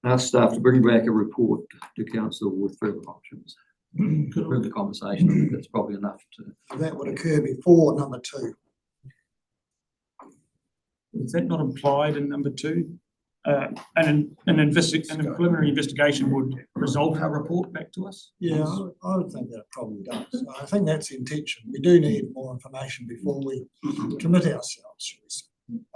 Ask staff to bring back a report to council with further options. Further conversation, I think that's probably enough to. That would occur before number 2. Is that not implied in number 2? And a preliminary investigation would result in a report back to us? Yeah, I would think that it probably does. I think that's the intention. We do need more information before we commit ourselves, shall we say.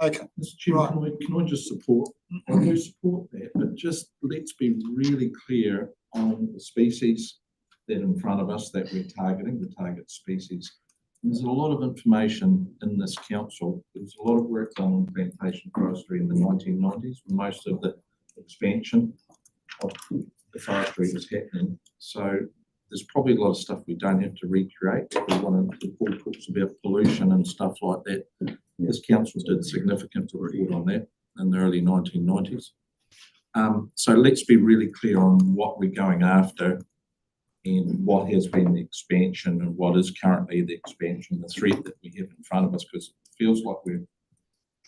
Okay. Mr. Chairman, can I just support? I do support that, but just let's be really clear on the species that in front of us that we're targeting, the target species. And there's a lot of information in this council. There was a lot of work done on plantation forestry in the 1990s, when most of the expansion of the forestry was happening. So there's probably a lot of stuff we don't have to recreate. If we want to, Paul talks about pollution and stuff like that. This council did significant report on that in the early 1990s. So let's be really clear on what we're going after and what has been the expansion and what is currently the expansion, the threat that we have in front of us, because it feels like we're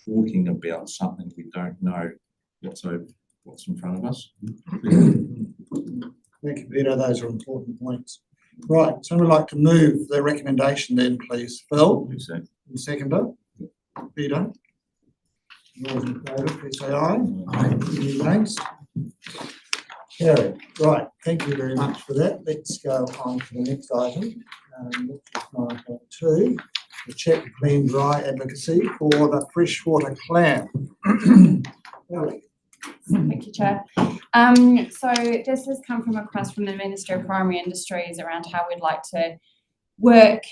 talking about something we don't know what's in front of us. Thank you, Peter. Those are important points. Right, someone would like to move the recommendation then, please. Phil? Seconder? Peter? Those in favour, please say aye. Aye. Any against? Carried. Right, thank you very much for that. Let's go on to the next item. Which is 9.2, the check clean dry advocacy for the freshwater clam. Ellie. Thank you, Chair. So this has come from a request from the Ministry of Primary Industries around how we'd like to work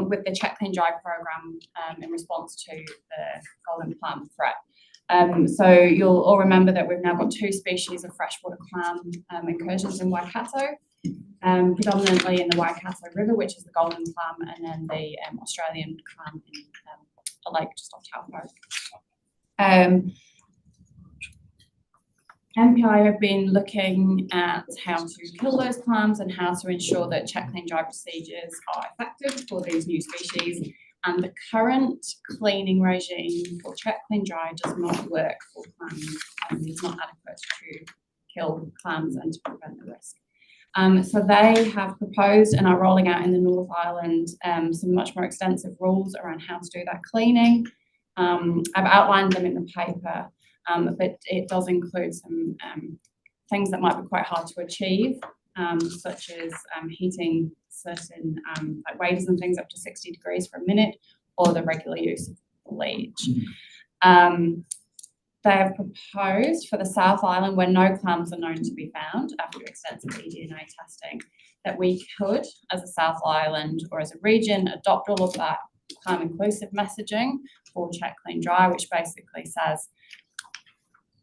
with the Check Clean Dry programme in response to the golden clam threat. So you'll all remember that we've now got 2 species of freshwater clam incursions in Waikato, predominantly in the Waikato River, which is the golden clam, and then the Australian clam in a lake just off Taupo. MPI have been looking at how to kill those clams and how to ensure that check clean dry procedures are effective for these new species. And the current cleaning regime for check clean dry does not work for clams and is not adequate to kill clams and to prevent the risk. So they have proposed and are rolling out in the North Island some much more extensive rules around how to do that cleaning. I've outlined them in the paper. But it does include some things that might be quite hard to achieve, such as heating certain like waders and things up to 60 degrees for a minute, or the regular use of bleach. They have proposed for the South Island, where no clams are known to be found after extensive eDNA testing, that we could, as a South Island or as a region, adopt all of that clam inclusive messaging for Check Clean Dry, which basically says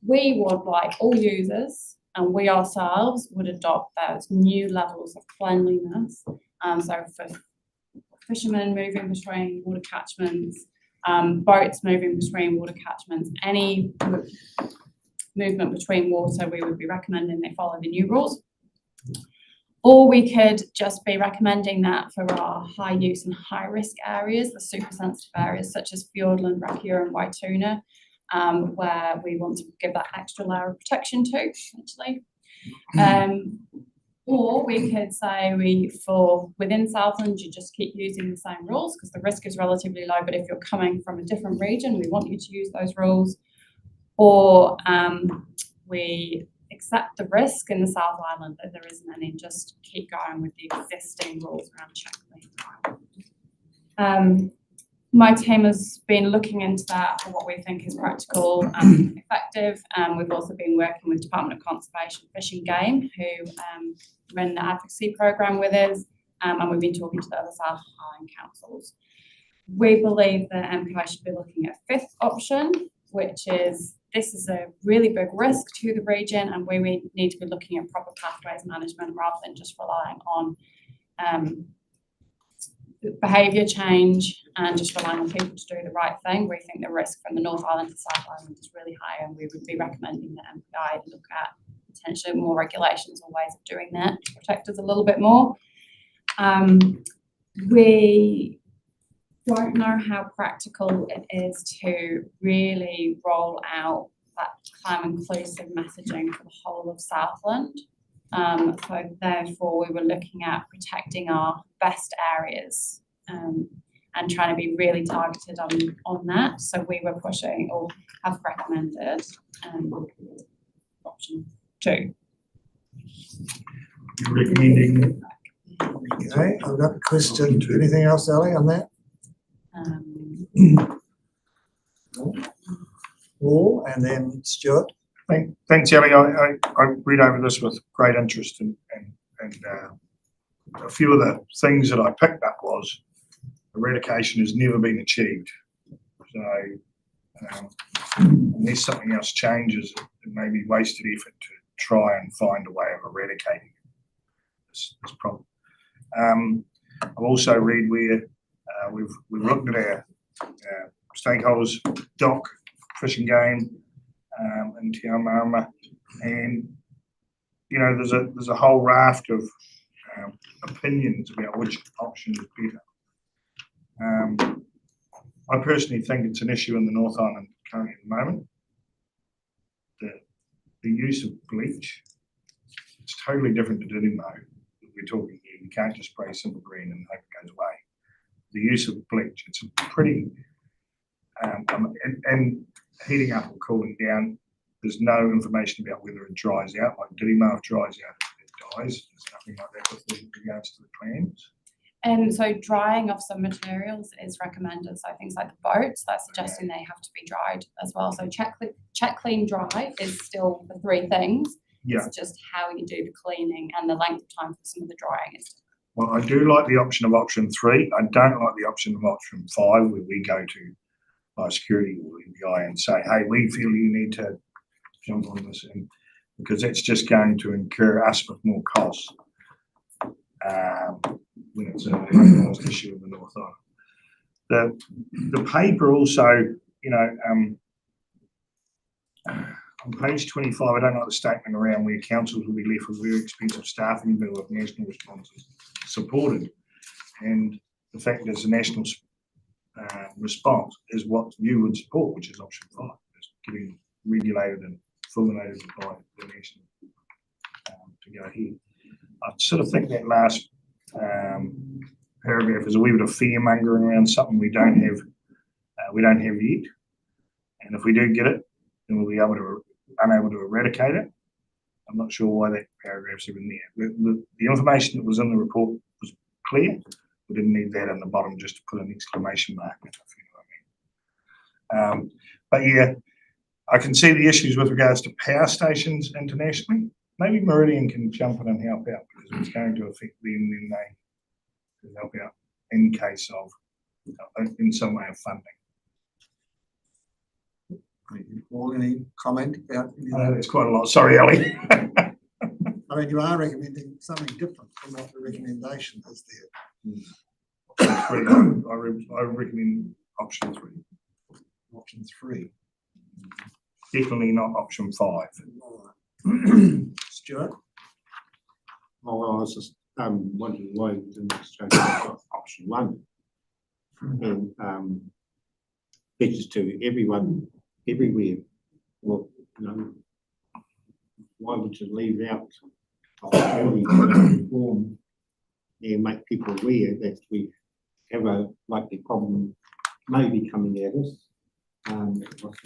we would like all users and we ourselves would adopt those new levels of cleanliness. So for fishermen moving between water catchments, boats moving between water catchments, any movement between water, we would be recommending they follow the new rules. Or we could just be recommending that for our high use and high risk areas, the super sensitive areas such as Fiordland, Rakura and Waituna, where we want to give that extra layer of protection to, essentially. Or we could say within Southland, you just keep using the same rules because the risk is relatively low, but if you're coming from a different region, we want you to use those rules. Or we accept the risk in the South Island that there isn't any, just keep going with the existing rules around Check Clean Dry. My team has been looking into that for what we think is practical and effective. We've also been working with Department of Conservation, Fish and Game, who run the advocacy program with us, and we've been talking to the other South Island councils. We believe that MPI should be looking at a fifth option, which is this is a really big risk to the region, and we need to be looking at proper pathways management rather than just relying on behaviour change and just relying on people to do the right thing. We think the risk from the North Island to South Island is really high, and we would be recommending that MPI look at potentially more regulations or ways of doing that to protect us a little bit more. We don't know how practical it is to really roll out that clam inclusive messaging for the whole of Southland. So therefore we were looking at protecting our best areas and trying to be really targeted on that. So we were pushing or have recommended option 2. You're recommending. Okay, I've got a question. Anything else, Ali, on that? Paul and then Stuart. Thanks, Ellie. I read over this with great interest, and a few of the things that I picked up was eradication has never been achieved. So unless something else changes, it may be wasted effort to try and find a way of eradicating this problem. I've also read where we've looked at our stakeholders, DOC, Fish and Game, in Te Amarama, and you know there's a whole raft of opinions about which option is better. I personally think it's an issue in the North Island currently at the moment. The use of bleach, it's totally different to Dirty-Mo. We're talking here, you can't just spray simple green and hope it goes away. The use of bleach, it's a pretty, and heating up or cooling down, there's no information about whether it dries out. Like Dirty-Mo, if it dries out, it dies. There's nothing like that with regards to the clams. And so drying of some materials is recommended. So things like the boats, they're suggesting they have to be dried as well. So check, clean, dry is still the 3 things. Yeah. It's just how you do the cleaning and the length of time for some of the drying is. Well, I do like the option of option 3. I don't like the option of option 5, where we go to biosecurity or EBI and say, hey, we feel you need to jump on this, and because that's just going to incur us with more costs when it's a localised issue in the North Island. The paper also, you know, on page 25, I don't like the statement around where councils will be left with very expensive staffing bill if national responses supported, and the fact that it's a national response is what you would support, which is option 5, is getting regulated and formulated by the national to go ahead. I sort of think that last paragraph is a wee bit of fear mongering around something we don't have yet, and if we do get it, then we'll be unable to eradicate it. I'm not sure why that paragraph's even there. The information that was in the report was clear. We didn't need that in the bottom just to put an exclamation mark, if you know But yeah, I can see the issues with regards to power stations internationally. Maybe Meridian can jump in and help out because it's going to affect them, then they can help out in case of, in some way of funding. Paul, any comment about? I know there's quite a lot. Sorry, Ali. I mean, you are recommending something different from what the recommendation is there. Option 3. I recommend option 3. Option 3. Definitely not option 5. Stuart? Oh, well, I was just wondering why we didn't exchange option 1. And pictures to everyone, everywhere. Well, you know, why would you leave out reform and make people aware that we have a likely problem maybe coming at us? I suppose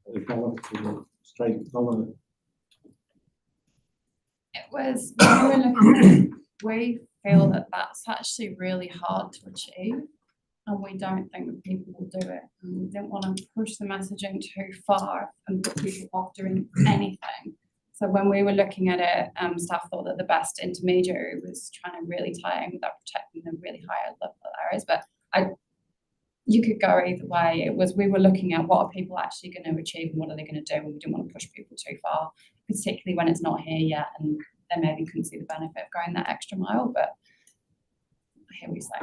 it's a dollar to the straight dollar. It was, when we were looking, we feel that that's actually really hard to achieve, and we don't think that people will do it. And we didn't want to push the messaging too far and put people off doing anything. So when we were looking at it, staff thought that the best intermediary was trying to really tie in without protecting the really high level areas. But you could go either way. It was, we were looking at what are people actually going to achieve and what are they going to do, and we didn't want to push people too far, particularly when it's not here yet and they maybe couldn't see the benefit of going that extra mile. But here we say.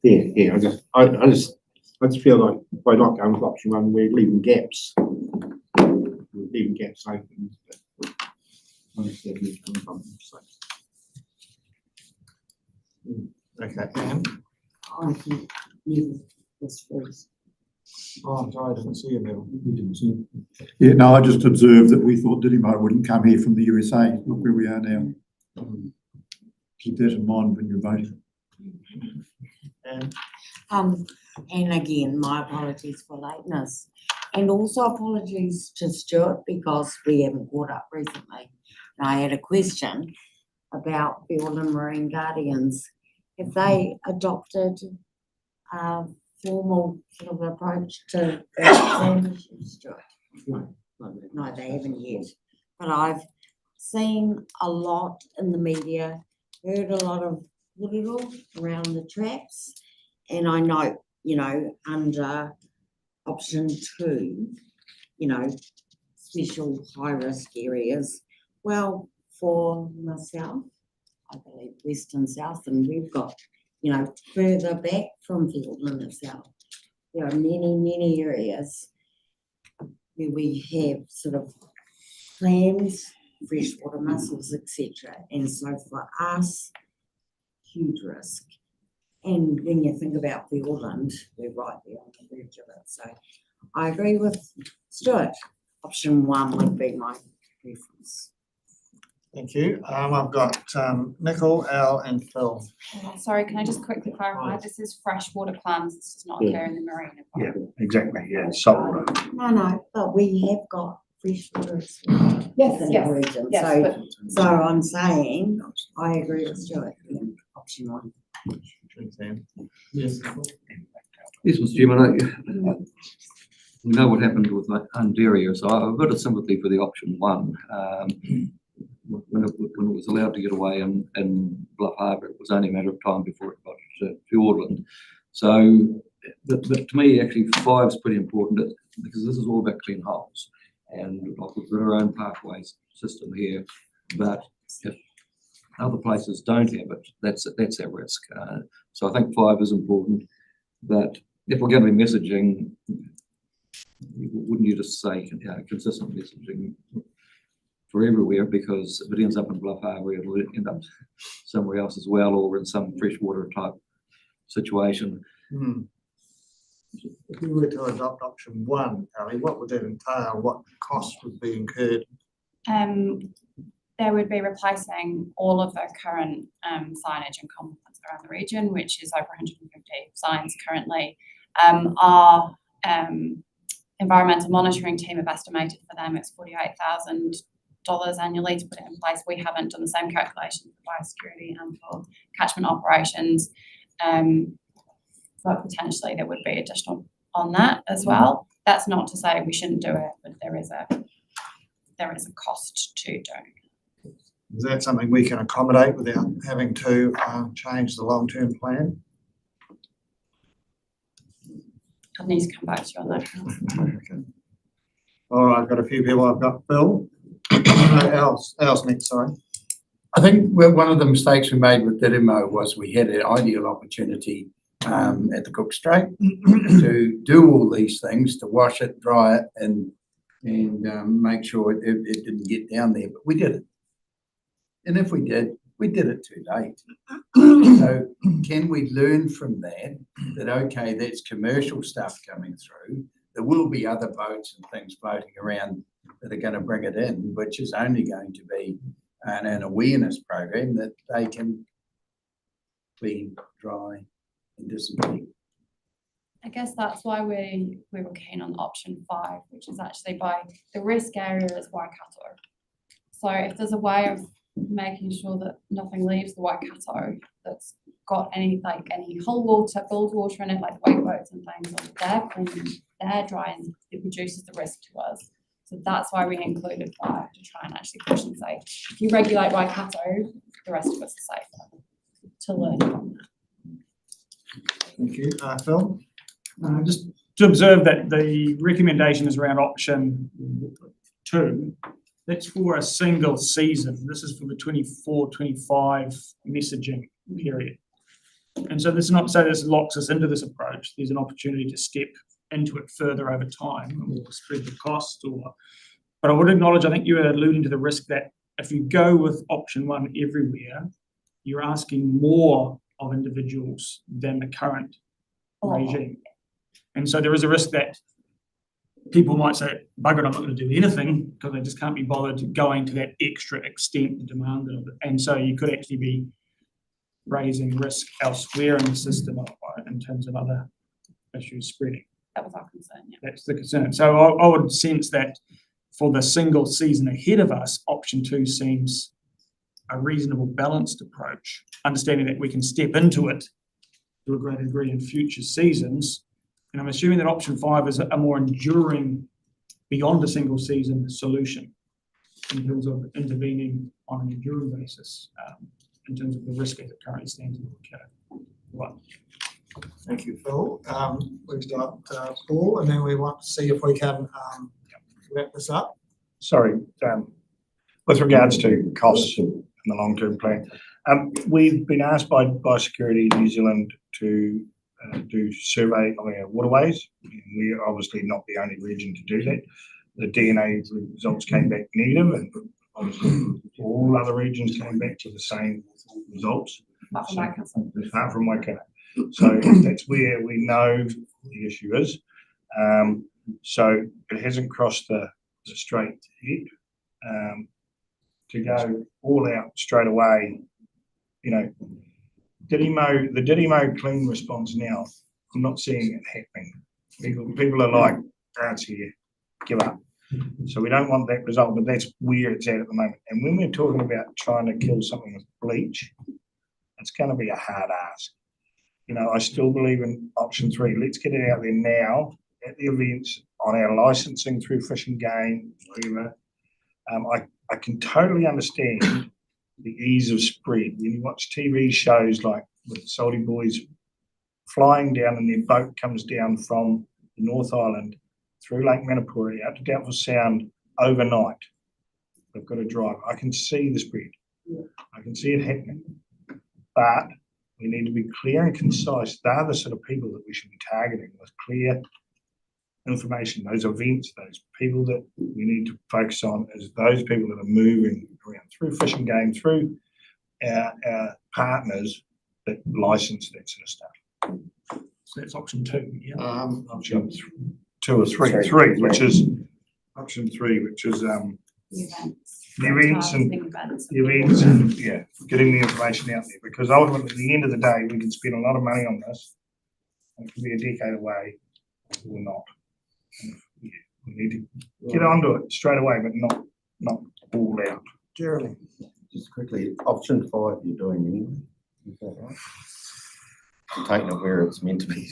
Yeah. I just feel like by not going with option 1, we're leaving gaps. We're leaving gaps open. Okay, Anne? I think you was first. Oh, I'm sorry, I didn't see you, Neville. You didn't see it. Yeah, no, I just observed that we thought Didimo wouldn't come here from the USA. Look where we are now. Keep that in mind when you're voting. And again, my apologies for lateness. And also apologies to Stuart because we haven't caught up recently. And I had a question about Fiordland Marine Guardians. Have they adopted a formal sort of approach to Stuart? No, they haven't yet. But I've seen a lot in the media, heard a lot of little around the traps, and I know, you know, under option 2, you know, special high risk areas. Well, for myself, I believe Western South, and we've got, you know, further back from Fiordland itself, there are many areas where we have sort of clams, freshwater mussels, etc. And so for us, huge risk. And when you think about Fiordland, we're right there on the verge of it. So I agree with Stuart. Option 1 would be my preference. Thank you. I've got Nicole, Al and Phil. Sorry, can I just quickly clarify? This is freshwater clams. This does not occur in the marine environment. Yeah, exactly. Yeah, saltwater. No, but we have got freshwater as well. Yes, in the yes, region. yes, So I'm saying I agree with Stuart. Yeah, option 1. Yes. Yes, Mr. Chairman, we know what happened with Undaria, so I've got a sympathy for the option 1. When it was allowed to get away in Bluff Harbour, it was only a matter of time before it got to Fiordland. So, but to me, actually, 5 is pretty important because this is all about clean holes, and we've got our own pathways system here. But if other places don't have it, that's at risk. So I think 5 is important. But if we're going to be messaging, wouldn't you just say consistent messaging for everywhere? Because if it ends up in Bluff Harbour, it'll end up somewhere else as well, or in some freshwater type situation. If you were to adopt option 1, Ali, what would that entail? What costs would be incurred? They would be replacing all of the current signage and components around the region, which is over 150 signs currently. Our environmental monitoring team have estimated for them it's $48,000 annually to put it in place. We haven't done the same calculation for biosecurity and for catchment operations. So potentially there would be additional on that as well. That's not to say we shouldn't do it, but there is a cost to doing. Is that something we can accommodate without having to change the long-term plan? I need to come back to you on that. Okay. All right, I've got a few people. I've got Bill. Else next, sorry. I think one of the mistakes we made with Dirimo was we had an ideal opportunity at the Cook Strait to do all these things, to wash it, dry it, and make sure it didn't get down there. But we did it. And if we did it too late. So can we learn from that, okay, that's commercial stuff coming through. There will be other boats and things floating around that are going to bring it in, which is only going to be an awareness program that they can clean, dry, and disappear. I guess that's why we were keen on option 5, which is actually by the risk area is Waikato. So if there's a way of making sure that nothing leaves the Waikato that's got any whole water, build water in it, like wake boats and things, or they're clean, they're dry, and it reduces the risk to us. So that's why we included 5 to try and actually push and say, if you regulate Waikato, the rest of us are safer to learn from that. Thank you. Phil? Just to observe that the recommendation is around option 2. That's for a single season. This is for the 24-25 messaging period. And so this is not to say this locks us into this approach. There's an opportunity to step into it further over time or spread the cost but I would acknowledge, I think you were alluding to the risk that if you go with option 1 everywhere, you're asking more of individuals than the current regime. And so there is a risk that people might say, bugger it, I'm not going to do anything because they just can't be bothered going to that extra extent and demand of it. And so you could actually be raising risk elsewhere in the system in terms of other issues spreading. That was our concern, yeah. That's the concern. So I would sense that for the single season ahead of us, option 2 seems a reasonable balanced approach, understanding that we can step into it to a greater degree in future seasons. And I'm assuming that option 5 is a more enduring, beyond a single season solution in terms of intervening on an enduring basis, in terms of the risk as it currently stands in the code. Right. Thank you, Phil. We've got Paul, and then we want to see if we can wrap this up. Sorry, with regards to costs in the long-term plan, we've been asked by Security New Zealand to do survey of our waterways. We are obviously not the only region to do that. The DNA results came back negative, and obviously all other regions came back to the same results. Apart from Waikato. So that's where we know the issue is. So it hasn't crossed the strait yet. To go all out straight away, the Dirimo clean response now, I'm not seeing it happening. People are like, it's here, give up. So we don't want that result, but that's where it's at the moment. And when we're talking about trying to kill something with bleach, it's going to be a hard ask. I still believe in option 3. Let's get it out there now at the events, on our licensing through Fish and Game, whatever. I can totally understand the ease of spread. When you watch TV shows like with the Salty Boys flying down and their boat comes down from the North Island through Lake Manapuri out to Doubtful Sound overnight. They've got to drive. I can see the spread. I can see it happening. But we need to be clear and concise. They're the sort of people that we should be targeting with clear information. Those events, those people that we need to focus on is those people that are moving around through Fish and Game, through our partners that license that sort of stuff. So that's option 2, yeah? Option 2 or 3. 3, which is option 3, which is the events and getting the information out there, because ultimately at the end of the day we can spend a lot of money on this and it could be a decade away or not. And we need to get onto it straight away, but not all out. Jeremy, just quickly, option 5 you're doing anyway, is that right? Taking it where it's meant to be,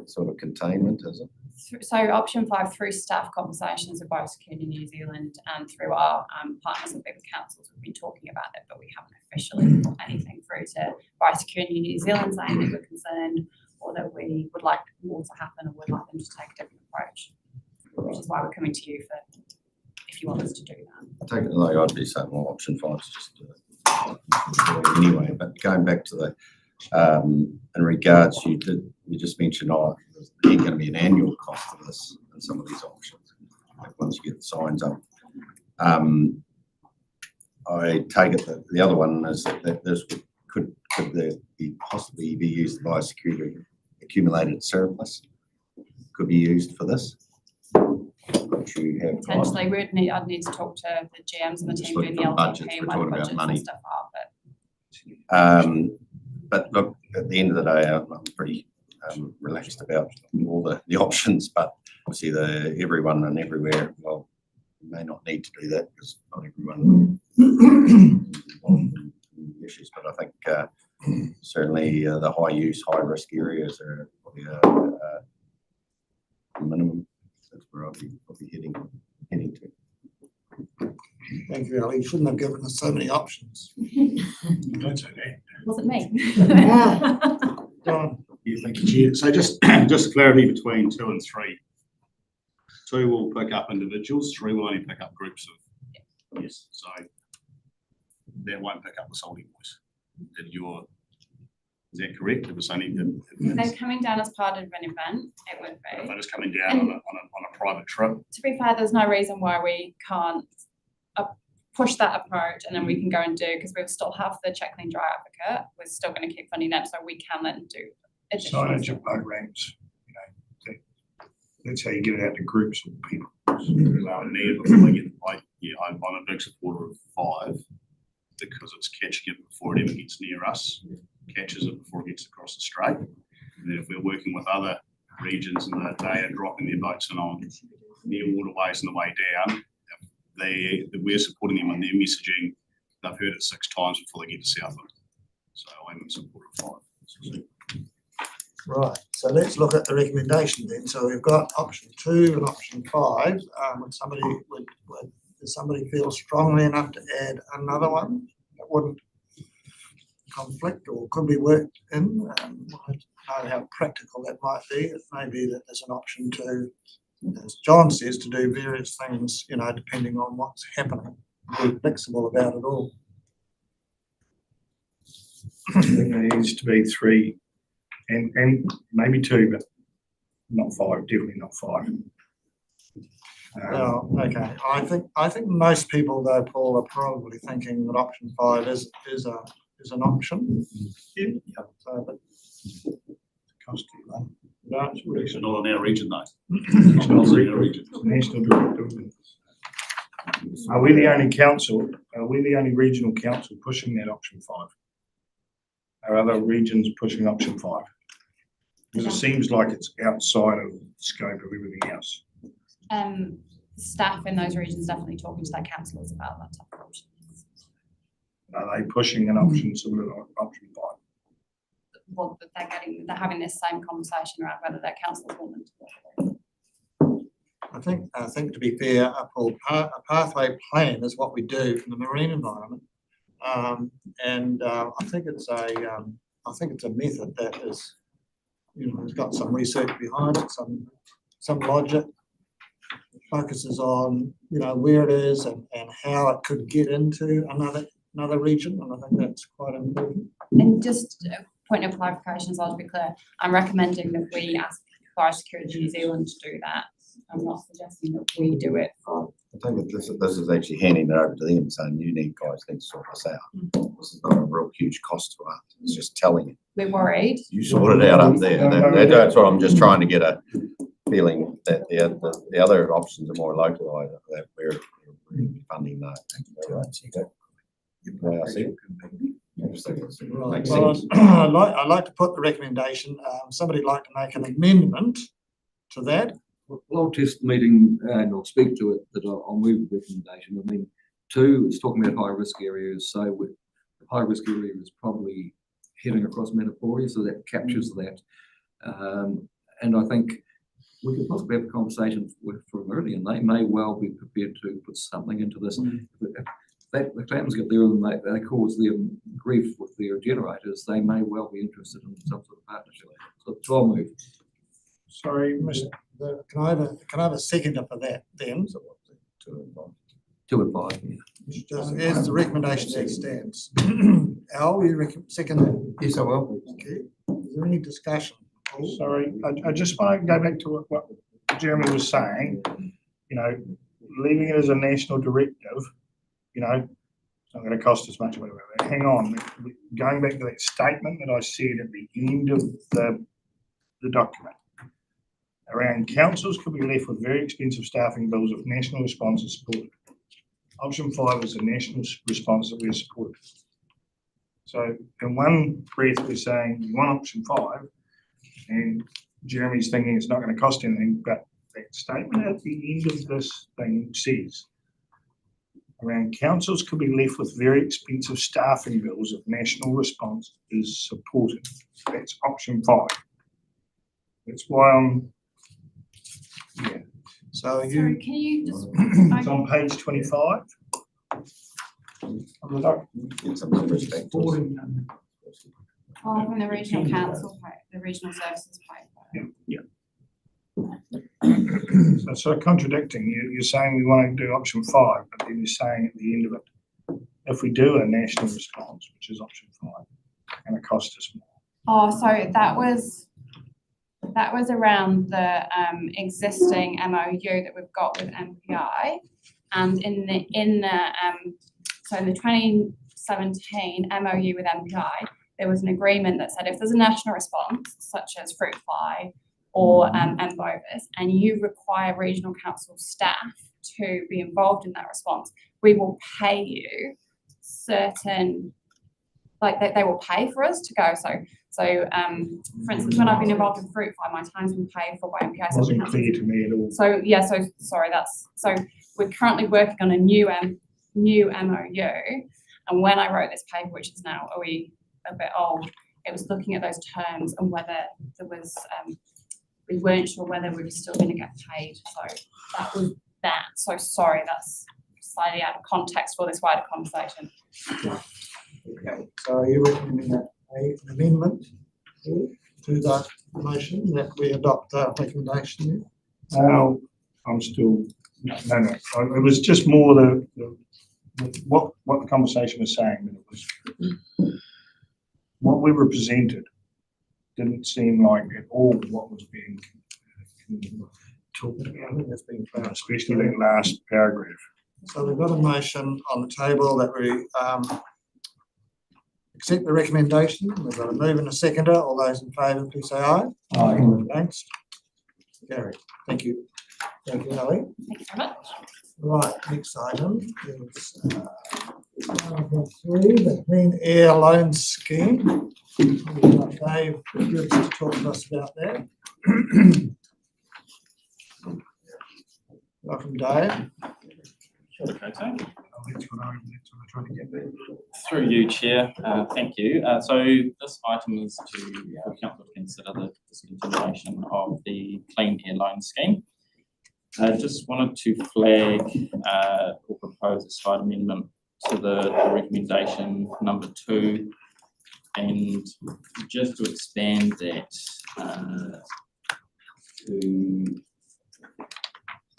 sort of containment, is it? So option 5, through staff conversations with Biosecurity New Zealand and through our partners and bigger councils, we've been talking about it, but we haven't officially put anything through to Biosecurity New Zealand saying that we're concerned or that we would like more to happen or would like them to take a different approach, which is why we're coming to you for if you want us to do that. I take it like I'd be saying, well, option 5 is just anyway, but going back to the in regards, you just mentioned, there's going to be an annual cost of this and some of these options, like once you get the signs up. I take it that the other one is that this could there be possibly be used by security accumulated surplus could be used for this. Potentially, I'd need to talk to the GMs and the team doing the LVP and where the budgets and stuff are. But look, at the end of the day, I'm pretty relaxed about all the options, but obviously everyone and everywhere, well, you may not need to do that because not everyone involved in the issues, but I think certainly the high use, high risk areas are probably a minimum. That's where I'll be heading to. Thank you, Ali. You shouldn't have given us so many options. That's okay. Wasn't me. John. Yeah, thank you, Chair. So just clarity between 2 and 3. 2 will pick up individuals, 3 will only pick up groups of yes. So that won't pick up the Salty Boys. Is that correct? It was only if they're coming down as part of an event, it would be. If they're just coming down on a private trip. To be fair, there's no reason why we can't push that approach and then we can go and do, because we'll still have the Check Clean Dry advocate. We're still going to keep funding them, so we can let them do additional Signage of programs, that's how you get it out to groups of people. Before they get, I'm a big supporter of 5 because it's catching it before it even gets near us, catches it before it gets across the strait. And then if we're working with other regions and they are dropping their boats in on near waterways on the way down, we're supporting them on their messaging. They've heard it 6 times before they get to Southland. So I'm in support of 5. Right, so let's look at the recommendation then. So we've got option 2 and option 5. Does somebody feel strongly enough to add another one that wouldn't conflict or could be worked in? I don't know how practical that might be. It may be that there's an option to, as John says, to do various things, depending on what's happening. Be flexible about it all. I think there needs to be 3 and maybe 2, but not 5, definitely not 5. Well, okay. I think most people though, Paul, are probably thinking that option 5 is an option. Yeah. So, but cost too low. No, It's not in our region though. It's not in our region. It's national director. Are we the only council? Are we the only regional council pushing that option 5? Are other regions pushing option 5? Because it seems like it's outside of the scope of everything else. Staff in those regions definitely talking to their councillors about that type of option. Are they pushing an option similar to option 5? Well, they're having this same conversation around whether their councillors want them to work. I think to be fair, Paul, a pathway plan is what we do in the marine environment, and I think it's a method that is, has got some research behind it, some logic. It focuses on where it is and how it could get into another region, and I think that's quite important. And just a point of clarification, so I'll be clear, I'm recommending that we ask Biosecurity New Zealand to do that. I'm not suggesting that we do it for. I think that this is actually handing it over to them, saying you need to sort this out. This is not a real huge cost to us. It's just telling you. We're worried. You sort it out up there. That's what I'm just trying to get a feeling that the other options are more localised, that we're funding that. Well, I see. Makes Well, sense. I'd like to put the recommendation. Somebody'd like to make an amendment to that. Well, I'll test the meeting and I'll speak to it, that I'll move the recommendation. I mean, 2 is talking about high risk areas. So the high risk area is probably heading across Manapouri, so that captures that. And I think we could possibly have a conversation with Meridian. They may well be prepared to put something into this. If the Clantons get there and they cause them grief with their generators, they may well be interested in some sort of partnership. So it's all move. Sorry, Mr. Can I have a seconder for that then? 2 and 5, yeah. Here's the recommendation as it stands. Al, you second that? Yes, I will. Okay. Is there any discussion? Sorry, I just want to go back to what Jeremy was saying. You know, leaving it as a national directive, you know, it's not going to cost us much, whatever. Hang on, going back to that statement that I said at the end of the document. Around councils could be left with very expensive staffing bills if national response is supported. Option 5 is a national response that we are supporting. So in one breath, we're saying we want option 5, and Jeremy's thinking it's not going to cost anything, but that statement at the end of this thing says, around councils could be left with very expensive staffing bills if national response is supported. That's option 5. That's why I'm, yeah. So you, Sorry, can you just? it's on page 25. Of the doc. Oh, from the regional council, the regional services pipe. Yeah. So sort of contradicting, you're saying we want to do option 5, but then you're saying at the end of it, if we do a national response, which is option 5, and it costs us more. Oh, so that was around the existing MOU that we've got with MPI, and in the 2017 MOU with MPI, there was an agreement that said if there's a national response, such as fruit fly or Bovis, and you require regional council staff to be involved in that response, we will pay you certain, like they will pay for us to go. So for instance, when I've been involved in fruit fly, my time's been paid for by MPI. Wasn't clear to me at all. So yeah, so sorry, so we're currently working on a new MOU, and when I wrote this paper, which is now a bit old, it was looking at those terms and whether there was we weren't sure whether we were still going to get paid. So that was that. So sorry, that's slightly out of context for this wider conversation. Okay. So are you recommending that an amendment to that motion that we adopt the recommendation? No, I'm still no. It was just more what the conversation was saying. That it was what we were presented didn't seem like at all what was being talked about. That's being found, especially that last paragraph. So we've got a motion on the table that we accept the recommendation. We've got a move and a seconder. All those in favour, please say aye. Aye. Against? Carried. Thank you. Thank you, Ali. Thank you very much. Right, next item is number 3, the Clean Air Loan Scheme. We've got Dave Gibbs to talk to us about that. Welcome, Dave. Through you, Chair. Thank you. So this item is for Council to consider the discontinuation of the Clean Air Loan Scheme. I just wanted to flag or propose a slight amendment to the recommendation number 2, and just to expand that to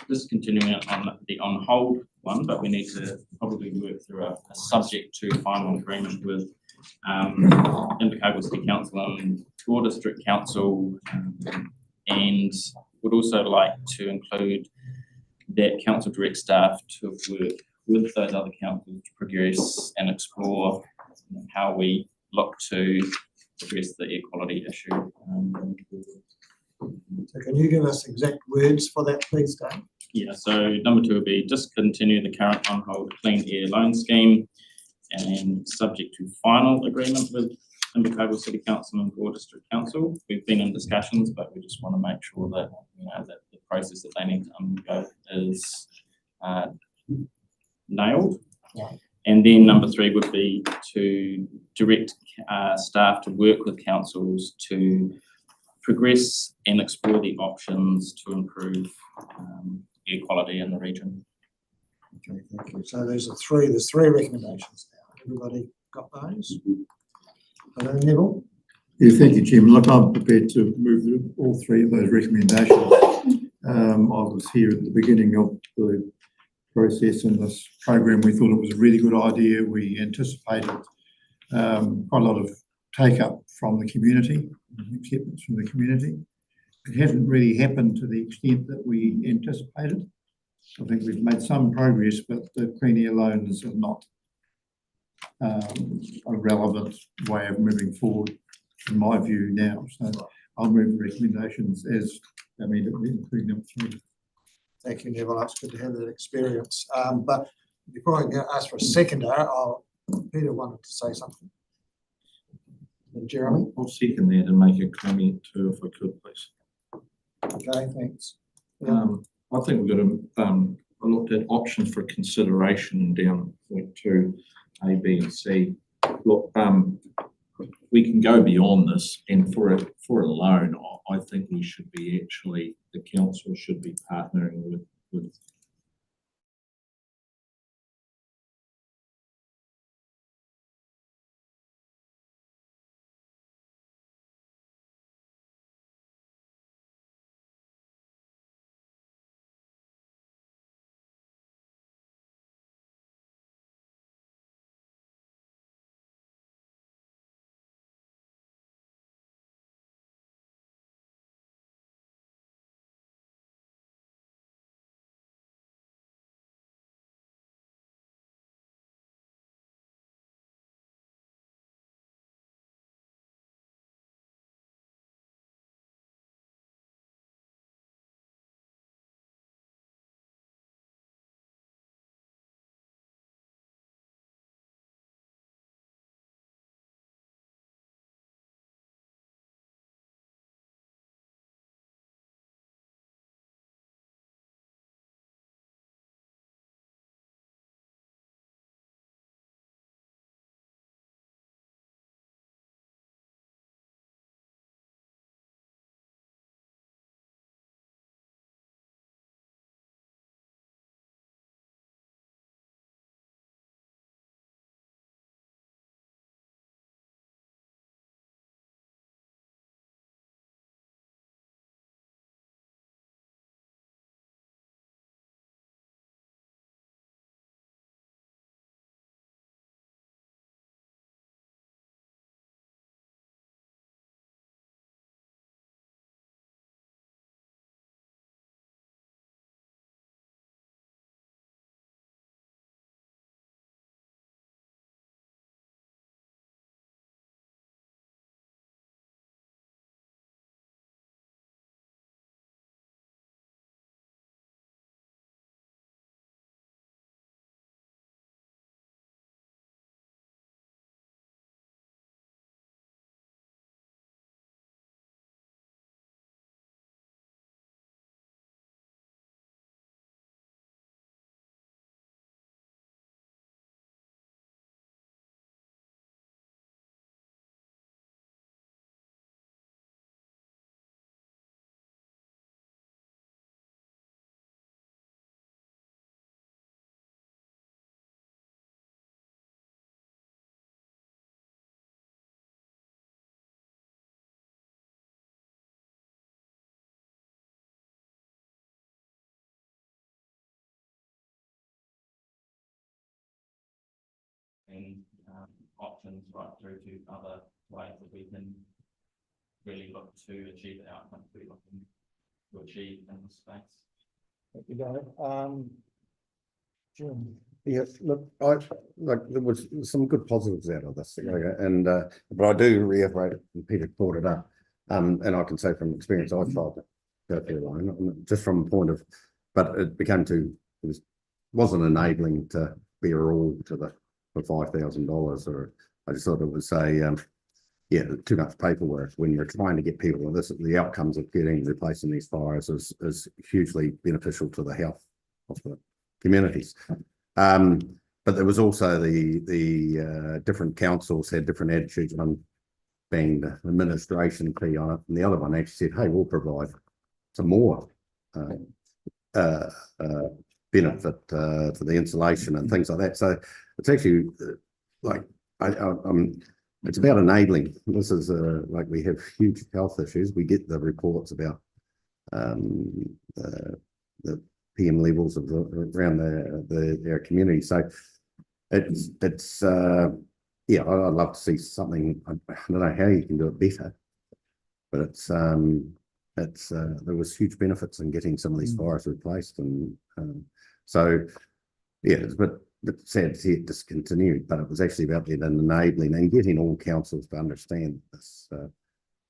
discontinuing it on the on hold one, but we need to probably work through a subject to final agreement with Invercargill City Council and Tour District Council, and would also like to include that council direct staff to work with those other councils to progress and explore how we look to address the air quality issue. So can you give us exact words for that, please, Dave? Yeah, so number 2 would be discontinue the current on hold Clean Air Loan Scheme, and subject to final agreement with Invercargill City Council and Gore District Council. We've been in discussions, but we just want to make sure that that the process that they need to undergo is nailed. Yeah. And then number 3 would be to direct staff to work with councils to progress and explore the options to improve air quality in the region. Okay, thank you. So there's three recommendations now. Everybody got those? Hello, Neville? Yeah, thank you, Chairman. Look, I'm prepared to move all three of those recommendations. I was here at the beginning of the process in this program. We thought it was a really good idea. We anticipated quite a lot of take-up from the community, acceptance from the community. It hasn't really happened to the extent that we anticipated. I think we've made some progress, but the clean air loans are not a relevant way of moving forward, in my view now. So I'll move the recommendations as immediately, including number 3. Thank you, Neville. That's good to have that experience. But before I ask for a seconder, Peter wanted to say something. Jeremy? I'll second that and make a comment too, if I could, please. Okay, thanks. I think we've got to, I looked at options for consideration down point 2, A, B, and C. Look, we can go beyond this, and for a loan, I think we should be the council should be partnering with options right through to other ways that we can really look to achieve the outcomes we're looking to achieve in this space. Thank you, David. Jim? Yeah, look, there was some good positives out of this, and but I do reiterate, and Peter brought it up, and I can say from experience, I tried to go through line, just from a point of, but it wasn't enabling to bear all to the for $5,000, or I just thought it was too much paperwork when you're trying to get people. The outcomes of replacing these fires is hugely beneficial to the health of the communities. But there was also the different councils had different attitudes on banged the administration fee on it, and the other one actually said, hey, we'll provide some more benefit for the insulation and things like that. So it's actually like it's about enabling. This is like we have huge health issues. We get the reports about the PM levels of around our community. So it's yeah, I'd love to see something. I don't know how you can do it better, but it's there was huge benefits in getting some of these fires replaced, and so yeah, it's a bit sad to see it discontinued, but it was actually about the enabling and getting all councils to understand this.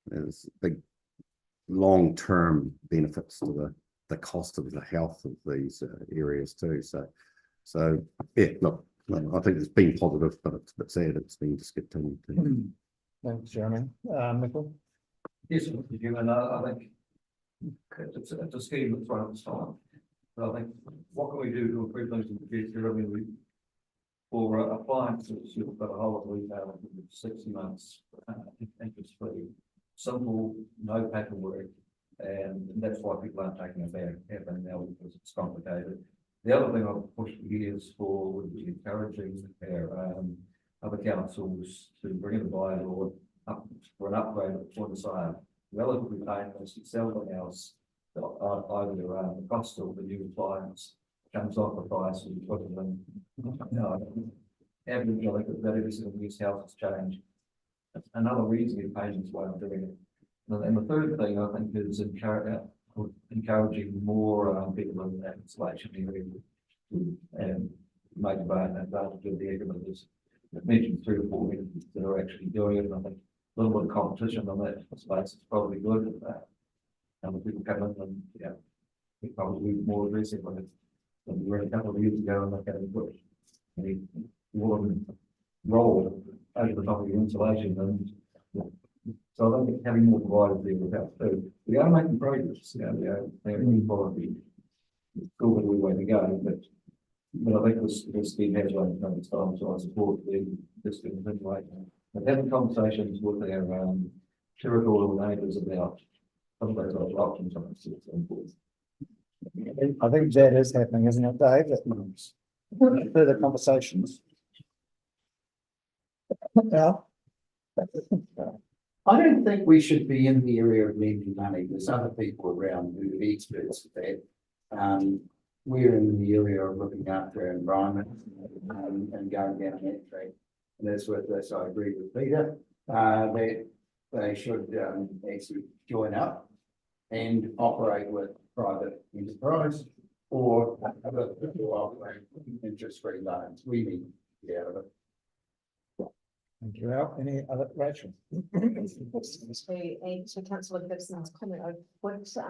There's big long-term benefits to the cost of the health of these areas too. So yeah, look, I think it's been positive, but it's a bit sad it's been discontinued. Thanks, Jeremy. Michael? Yes, Mr. Chairman, I think it's a scheme that's right at the start. But I think what can we do to improve things in the future? I mean, for appliances, you've got a whole of retail with 60 months interest free, simple, no paperwork, and that's why people aren't taking it back now because it's complicated. The other thing I've pushed for years for would be encouraging our other councils to bring in a bylaw up for an upgrade at the point of sale, relatively painless, you sell the house, either the cost of the new appliance comes off the price and you put it in. Average, I think that every single new house has changed. That's another reasonably painless way of doing it. And the third thing I think is encouraging more people in that installation area and make advantage of the economics. I've mentioned 3 or 4 entities that are actually doing it, and I think a little bit of competition on that space is probably good. And the people come in and we probably more aggressive on it than we were a couple of years ago, and they're going to put any woolen roll over the top of your insulation. And so I think having more providers there would help too. We are making progress, we are quality. It's still a way to go, but I think this scheme has run its time, so I support this continuation. But having conversations with our territorial neighbours about some of those other options on this is important. I think that is happening, isn't it, Dave? Further conversations. Yeah. I don't think we should be in the area of lending money. There's other people around who are experts at that. We're in the area of looking after our environment and going down that track. And that's what this, I agree with Peter, that they should actually join up and operate with private enterprise or operate interest-free loans. We need to get out of it. Thank you, Al. Any other, Rachel? To Councillor Gibson's comment, I would like to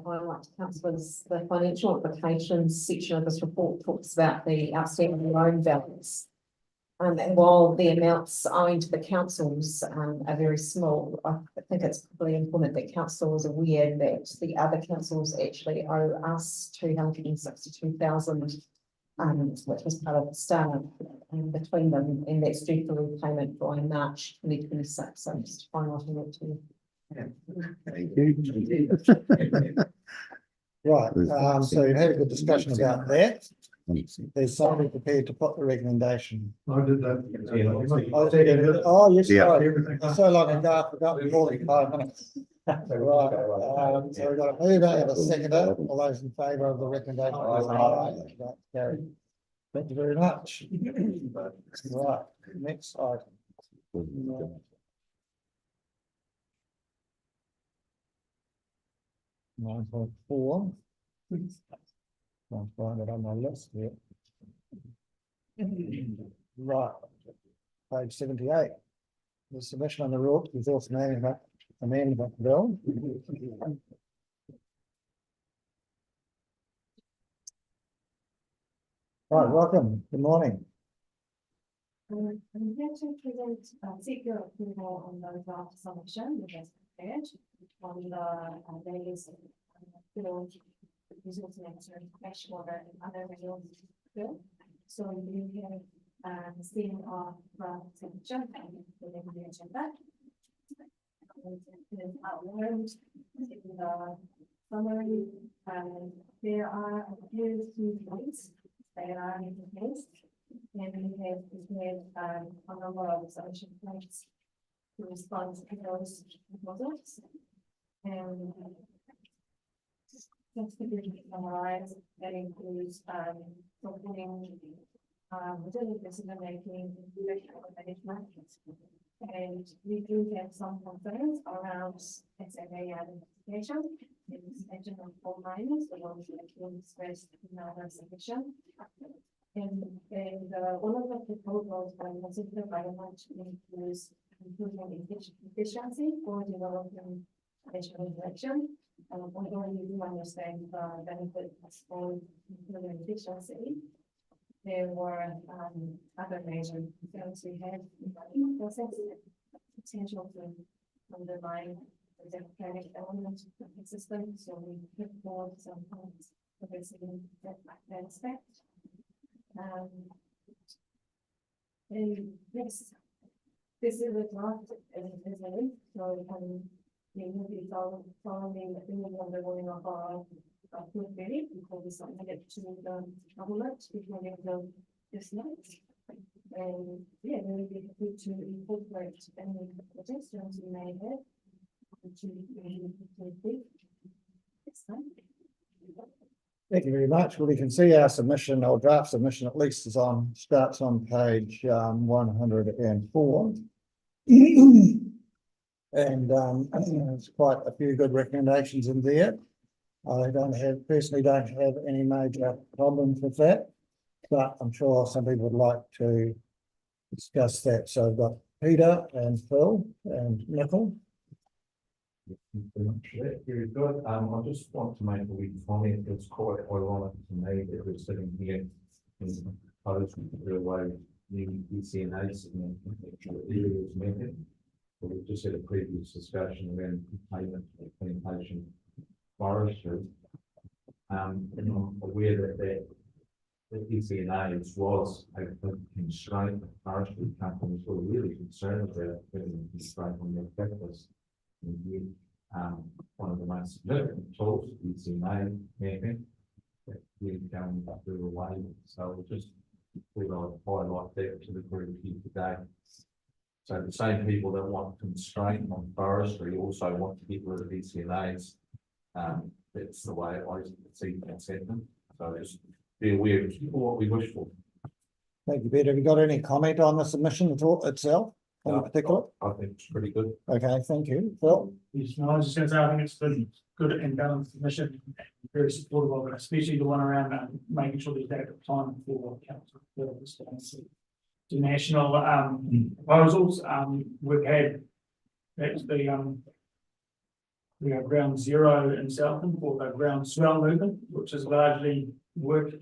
highlight to councillors the financial implications section of this report talks about the outstanding loan balance. And while the amounts owing to the councils are very small, I think it's probably important that council is aware that the other councils actually owe us 262,000. Which was part of the start between them, and that's due for repayment by March 2026. So just highlighting that to you. Thank you. Right, so you had a good discussion about that. There's somebody prepared to put the recommendation. I did that. Oh, yes, Yeah. right. So long ago, I forgot more than 5 minutes. Right, so we've got a mover and a seconder. All those in favour of the recommendation? Aye. Carried. Thank you very much. Right, next item. 9.4. I'll find it on my list here. Right, page 78. The submission on the resource management amendment bill. Right, welcome. Good morning. I'm here to present seek your approval on the draft submission which is prepared on the latest bill resource management information order and other renewals bill. So you have seen our draft submission and the agenda. and it is outlined in the summary, and there are a few key points that are in place. And we have prepared a number of solution points to respond to those proposals. And just to summarize, that includes supporting within decision making, management. And we do have some concerns around SMA identification. It's mentioned on 4 minus, the ones that we expressed in our submission. And one of the proposals by the government includes improving efficiency for developing national direction. Although we do understand the benefits for improving efficiency, there were other major concerns we had in the process, potential to undermine the democratic element of the system. So we put forward some points addressing that aspect. And this is a draft as well, so we will be following the undergoing of our committee before we submit it to the government before we go this night. And yeah, we will be happy to incorporate any suggestions we may have to this time. Thank you very much. Well, we can see our submission, our draft submission at least starts on page 104. And there's quite a few good recommendations in there. I personally don't have any major problems with that, but I'm sure some people would like to discuss that. So I've got Peter and Phil and Nicole. Very good. I just want to make a wee comment. It's quite ironic to me that we're sitting here in proposed way the ECNA areas method. But we've just had a previous discussion around payment of plantation forestry. And I'm aware that the ECNA was a constraint that forestry companies were really concerned about putting a constraint on their practice. And one of the most significant tools is ECNA mapping that we're going through away. So we'll just highlight that to the group here today. So the same people that want constraint on forestry also want to get rid of ECNAs. That's the way I see things happen. So just be aware of what we wish for. Thank you, Peter. Have you got any comment on the submission at all itself? In particular? I think it's pretty good. Okay, thank you. Phil? Yes, no, I was just going to say, I think it's been good and balanced submission, very supportive of it, especially the one around making sure there's adequate time for council to national proposals. We've had we have ground zero in Southland for the ground swell movement, which is largely has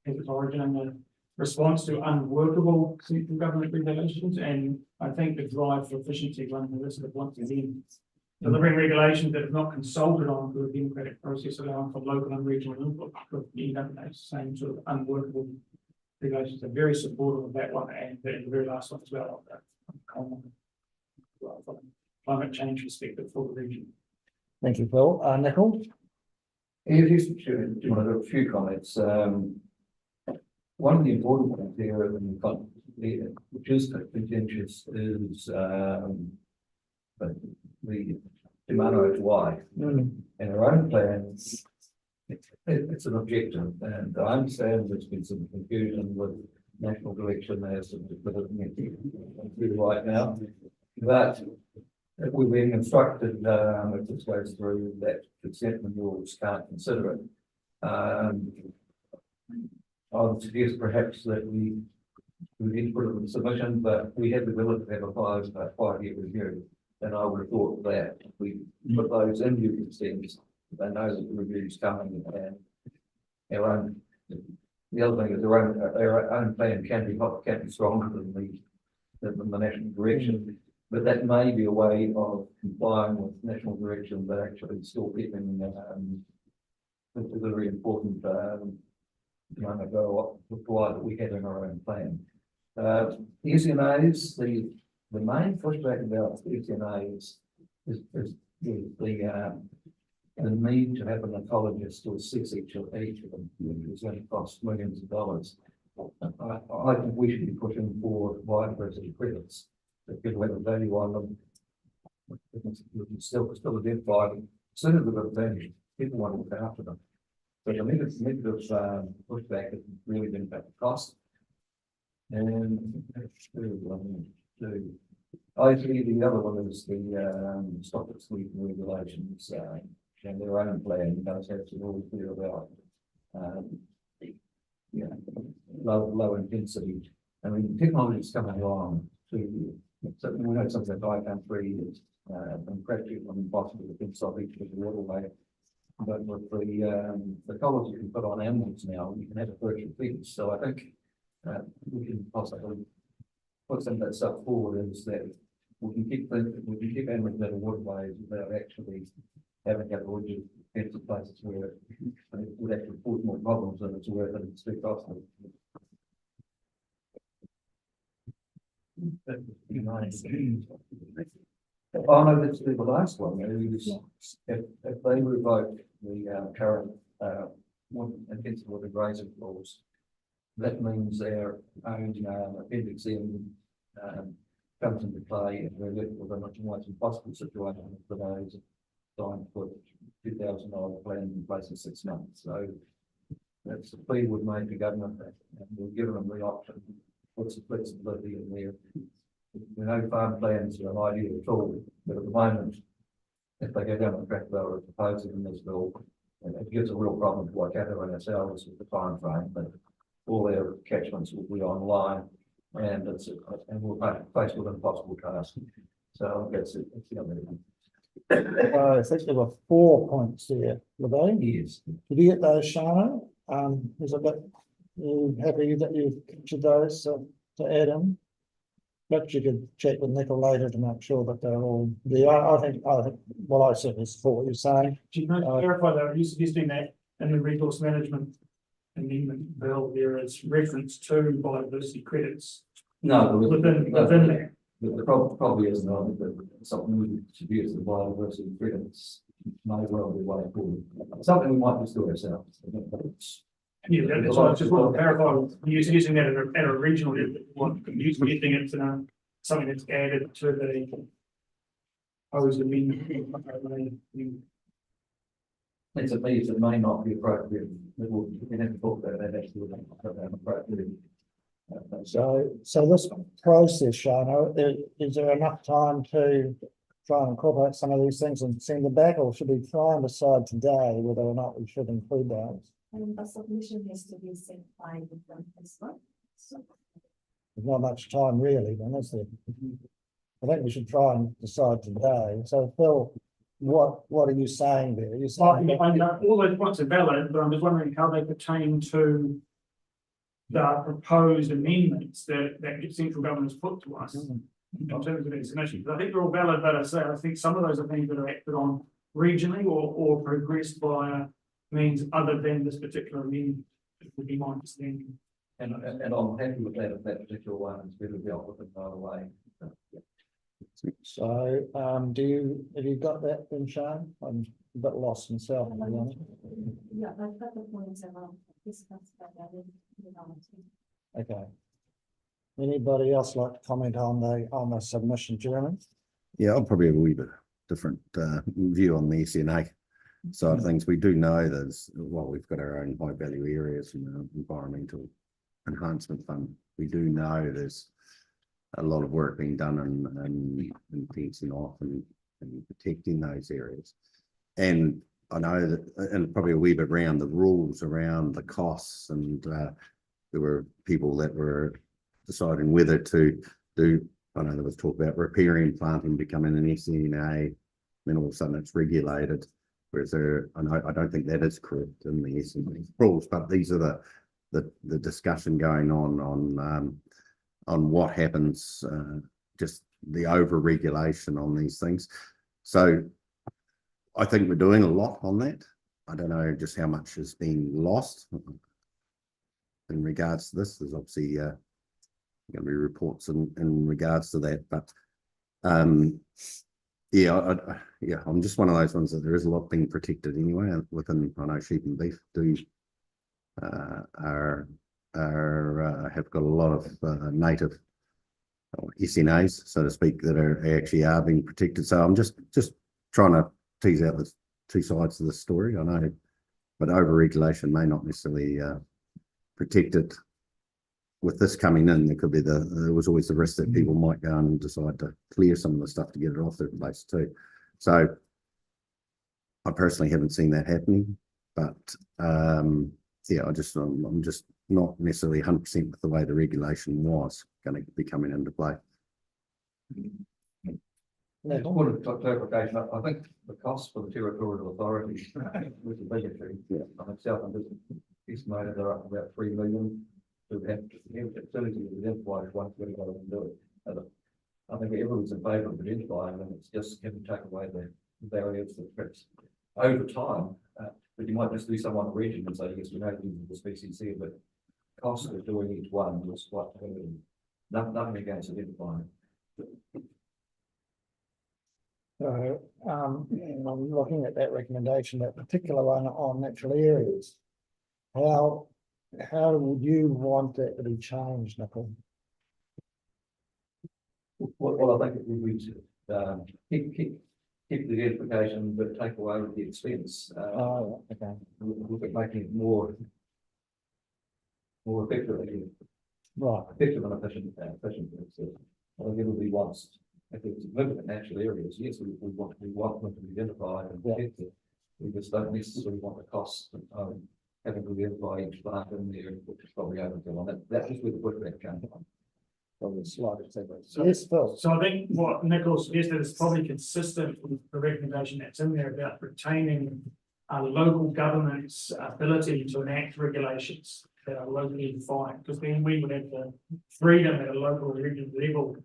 its origin in the response to unworkable central government regulations, and I think the drive for efficiency running the risk of once again delivering regulations that have not consulted on through a democratic process, allowing for local and regional input, could end up in that same sort of unworkable regulations. Are very supportive of that one, and the very last one as well, from a climate change perspective for the region. Thank you, Phil. Nicole? Yeah, just a few comments. One of the important things here, which is contentious, is the Timano Wai. And our own plan, it's an objective, and I understand there's been some confusion with national direction as of right now, but we're being instructed, if this goes through, that consent renewals can't consider it. I would suggest perhaps that we did put it in submission, but we have the ability to have a 5-year review. And I would have thought that if we put those in new consents, they know that the review is coming, and our own. The other thing is our own plan can be stronger than the national direction, but that may be a way of complying with national direction, but actually still keeping the very important reply that we had in our own plan. ECNAs, the main pushback about ECNAs is the need to have an ecologist to assess each of them, which is going to cost millions of dollars. I think we should be pushing for biodiversity credits that give a value on them. We can still identify them. As soon as we've got value, people want to look after them. So the negative pushback has really been about the cost. And I see the other one is the stop exclusion regulations, and their own plan does have to always be about low intensity. I mean, technology is coming along to, so we know something like country is practically impossible to fence off each of the waterway. But with the collars you can put on animals now, you can have a virtual fence. So I think we can possibly put some of that stuff forward, is that we can keep animals out of waterways without actually having to have rigid fence in places where it would actually cause more problems than it's worth, and it's too costly. Oh no, that's the last one. If they revoke the current intensive water grazing laws, that means their own appendix M comes into play, and we're left with a much more impossible situation for those trying to put $2,000 plan in place in 6 months. So that's the plea we've made to government, and we've given them the option, put some flexibility in there. We know farm plans are an idea at all, but at the moment, if they go down the track they were proposing in this bill, it gives a real problem to Waikato and ourselves with the time frame, but all their catchments will be online, and we're faced with an impossible task. So that's it. That's the other thing. I think there were 4 points there, Levine. Yes. Did you get those, Shana? Is it that you happy that you captured those to add in? But you could check with Nicole later to make sure that they're all there. I think, well, I certainly support what you're saying. Do you know, to clarify that, are you suggesting that in the resource management amendment bill, there is reference to biodiversity credits? No, within that. The problem probably isn't on that something we should use the biodiversity credits may well be way forward. Something we might just do ourselves. Yeah, that's why I just want to clarify, using that at a regional level, using it to something that's added to the proposed amendment. It's a piece that may not be appropriate. We can have to talk about that actually. Appropriate. So this process, Shana, is there enough time to try and incorporate some of these things and send them back, or should we try and decide today whether or not we should include those? A submission has to be sent by the this one. So There's not much time really, then, is there? I think we should try and decide today. So Phil, what are you saying there? You're saying I know all those points are valid, but I'm just wondering how they pertain to the proposed amendments that central government's put to us in terms of examination. I think they're all valid, but I think some of those are things that are acted on regionally or progressed by means other than this particular amendment. It would be my understanding. And I'm happy with that if that particular one is better dealt with in another way. so. Have you got that then, Shane? I'm a bit lost myself, to be honest. yeah, I've got the points around discussed by that. Okay. Anybody else like to comment on the submission, Jeremy? Yeah, I'll probably have a wee bit different view on the SNA side of things. We do know we've got our own high value areas in the Environmental Enhancement Fund. We do know there's a lot of work being done in fencing off and protecting those areas. And I know that, and probably a wee bit around the rules around the costs, and there were people that were deciding whether to do, I know there was talk about riparian planting becoming an SNA, then all of a sudden it's regulated, whereas I don't think that is correct in the SNA rules, but these are the discussion going on what happens, just the over-regulation on these things. So I think we're doing a lot on that. I don't know just how much has been lost in regards to this. There's obviously going to be reports in regards to that, but Yeah, yeah, I'm just one of those ones that there is a lot being protected anyway within, I know sheep and beef do have got a lot of native SNAs, so to speak, that actually are being protected. So I'm just trying to tease out the two sides of the story. I know, but over-regulation may not necessarily protect it. With this coming in, there could be there was always the risk that people might go and decide to clear some of the stuff to get it off their place too. So I personally haven't seen that happening, but yeah, I'm just not necessarily 100% with the way the regulation was going to be coming into play. Just wanted clarification. I think the cost for the territorial authority was a big issue. Yeah. I think Southland is estimated they're up about 3 million. To have facilities identified once we go and do it. And I think everyone's in favour of identifying, and it's just can take away the barriers that perhaps over time. But you might just do some on a region and say, yes, we know the species here, but cost of doing each one was quite limited. Nothing against identifying. So, I'm looking at that recommendation, that particular one on natural areas. How would you want that to be changed, Nicole? Well, I think it would be keep the identification, but take away the expense. Okay. Look at making it more effective, right? Effective and efficient. So I think everybody wants, if it's limited natural areas, yes, we want them to be identified and protected. We just don't necessarily want the cost of having to identify each plant in there, which is probably overkill on it. That's just where the pushback comes from. Yes, Phil. So I think what Nicole suggested is probably consistent with the recommendation that's in there about retaining local government's ability to enact regulations that are locally defined, because then we would have the freedom at a local or regional level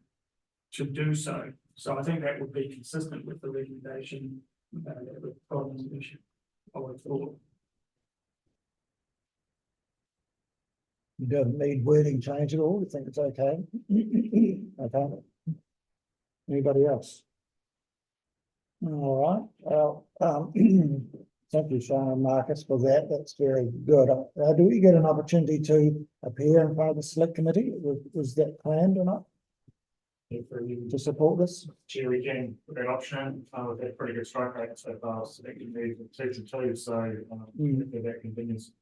to do so. So I think that would be consistent with the recommendation that we've got in the issue. I would have thought. You don't need wording change at all. You think it's okay? Okay. Anybody else? All right. Well, thank you, Sean and Marcus, for that. That's very good. Do we get an opportunity to appear in front of the select committee? Was that planned or not? To support this? Chair, we can put an option. We've had pretty good strike rate so far. So that can be section 2. So if that continues.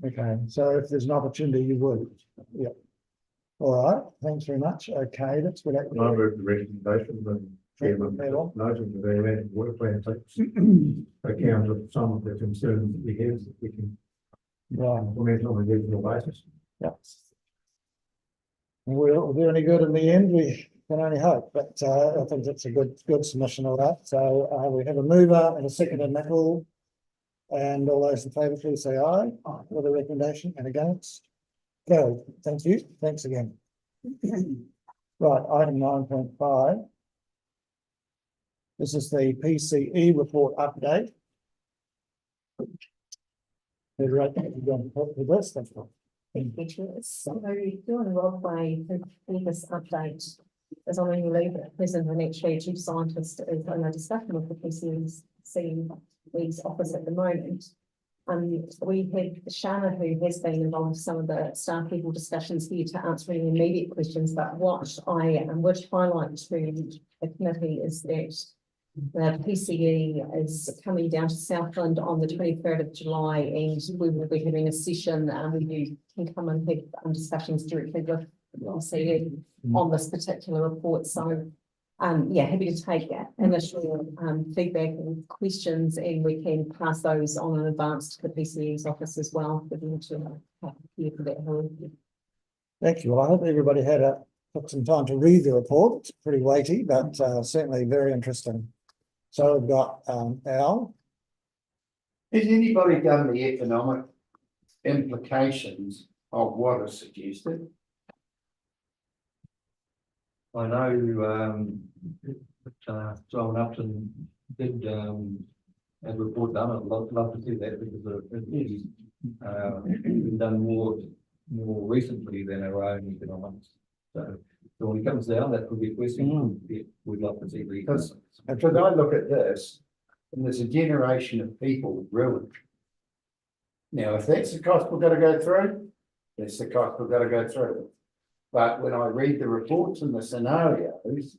Okay, so if there's an opportunity, you would. Yeah. All right, thanks very much. Okay, that's what I move the recommendation and Chairman noting the value-added water plan takes account of some of the concerns that we have that we can implement on a regional basis. Yeah. Will do any good in the end? We can only hope, but I think that's a good submission of that. So we have a mover and a seconder, Nicole. And all those in favour, please say aye for the recommendation, and against. Go. Thank you. Thanks again. Right, item 9.5. This is the PCE report update. So doing Rodway for this update is on annual leave at present, and actually chief scientist is in a discussion with the PCE's office at the moment. We had Shana, who has been involved with some of the staff level discussions here, to answer any immediate questions. But what I would highlight to the committee is that the PCE is coming down to Southland on the 23rd of July, and we will be having a session where you can come and have discussions directly with the PCE on this particular report. So yeah, happy to take initial feedback and questions, and we can pass those on in advance to the PCE's office as well for them to prepare for that. Thank you. Well, I hope everybody took some time to read the report. It's pretty weighty, but certainly very interesting. So we've got Al. Has anybody done the economic implications of what is suggested? I know John Upton did have a report done. I'd love to see that, because it's been done more recently than our own economics. So So when it comes down, that could be a question, we'd love to see. Because, and because I look at this, and there's a generation of people ruined. Now, if that's the cost we're gonna go through, that's the cost we're gonna go through. But when I read the reports and the scenarios,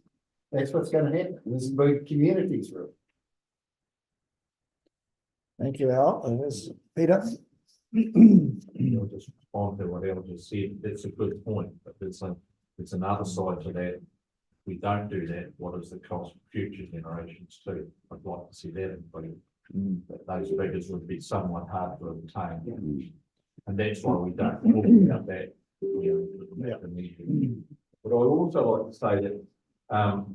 that's what's gonna happen. There's big communities ruined. Thank you, Al. There's Peter. I'll just respond to what Al just said. That's a good point, but there's another side to that. If we don't do that, what is the cost for future generations too? I'd like to see that included. That those figures would be somewhat hard to obtain. And that's why we don't talk about that. But I'd also like to say that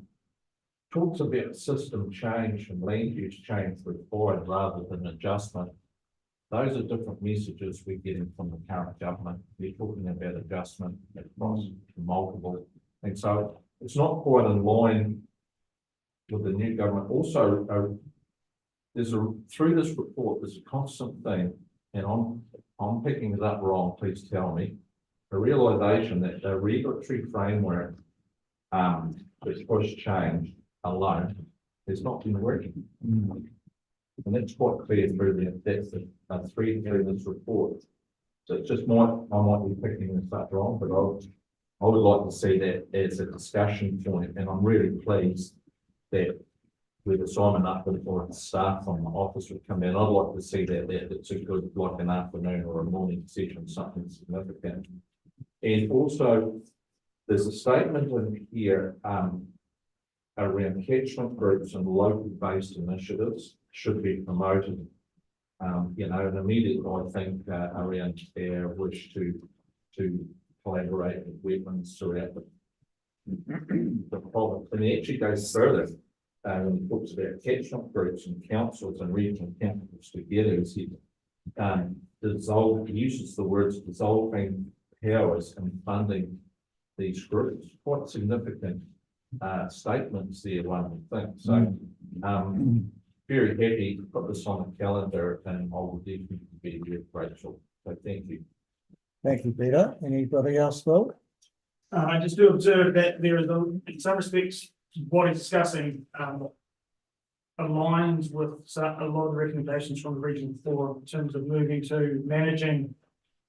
talks about system change and land use change required rather than adjustment. Those are different messages we're getting from the current government. They're talking about adjustment across multiple. And so it's not quite in line with the new government. Also, through this report, there's a constant thing, and I'm picking it up wrong, please tell me, a realization that the regulatory framework that's pushed change alone has not been working. And that's quite clear through that's the thread through this report. So it's just I might be picking this up wrong, but I would like to see that as a discussion point, and I'm really pleased that whether Simon Upton or staff from the office would come in, I'd like to see that it's a good, like an afternoon or a morning session, something significant. And also, there's a statement in here around catchment groups and local-based initiatives should be promoted. And immediately I think around our wish to collaborate with wetlands throughout the province. And it actually goes further. When he talks about catchment groups and councils and regional councils together, he uses the words dissolving powers and funding these groups. Quite significant statements there, one would think. So very happy to put this on the calendar, and I will definitely be very grateful. So thank you. Thank you, Peter. Anybody else, Phil? I just do observe that there is, in some respects, what he's discussing aligns with a lot of the recommendations from the regional forum in terms of moving to managing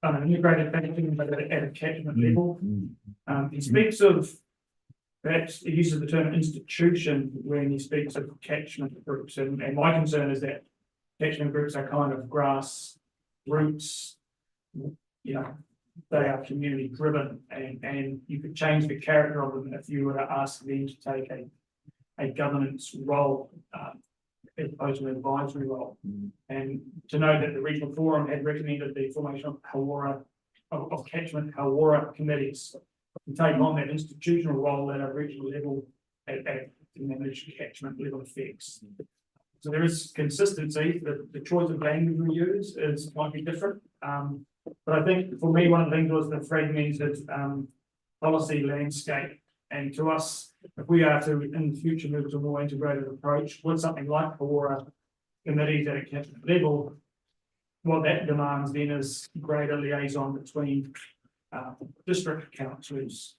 integrated banking, but at a catchment level. He speaks of, perhaps he uses the term institution when he speaks of catchment groups, and my concern is that catchment groups are kind of grassroots, they are community driven, and you could change the character of them if you were to ask them to take a governance role as opposed to an advisory role. And to know that the regional forum had recommended the formation of catchment Hawara committees to take on that institutional role at a regional level to manage catchment level effects. So there is consistency. The choice of language we use might be different. But I think for me, one of the things was the fragmented policy landscape. And to us, if we are to, in the future, move to a more integrated approach with something like Hawara committees at a catchment level, what that demands then is greater liaison between district councils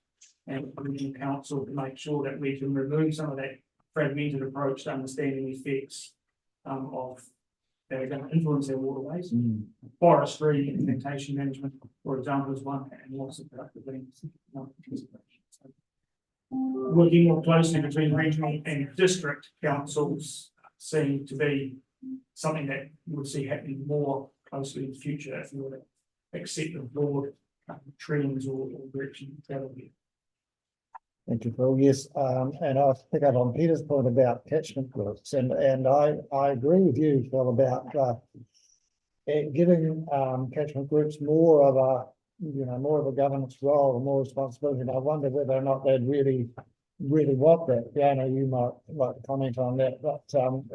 and regional council to make sure that we can remove some of that fragmented approach to understanding the effects of that are going to influence their waterways. Forestry and vegetation management, for example, is one, and loss of productive land. Working more closely between regional and district councils seem to be something that you would see happening more closely in the future if you were to accept the broad trends or direction travel here. Thank you, Phil. Yes, and I'll pick up on Peter's point about catchment groups, and I agree with you, Phil, about giving catchment groups more of a governance role and more responsibility. And I wonder whether or not they'd really want that. Fiona, you might like to comment on that, but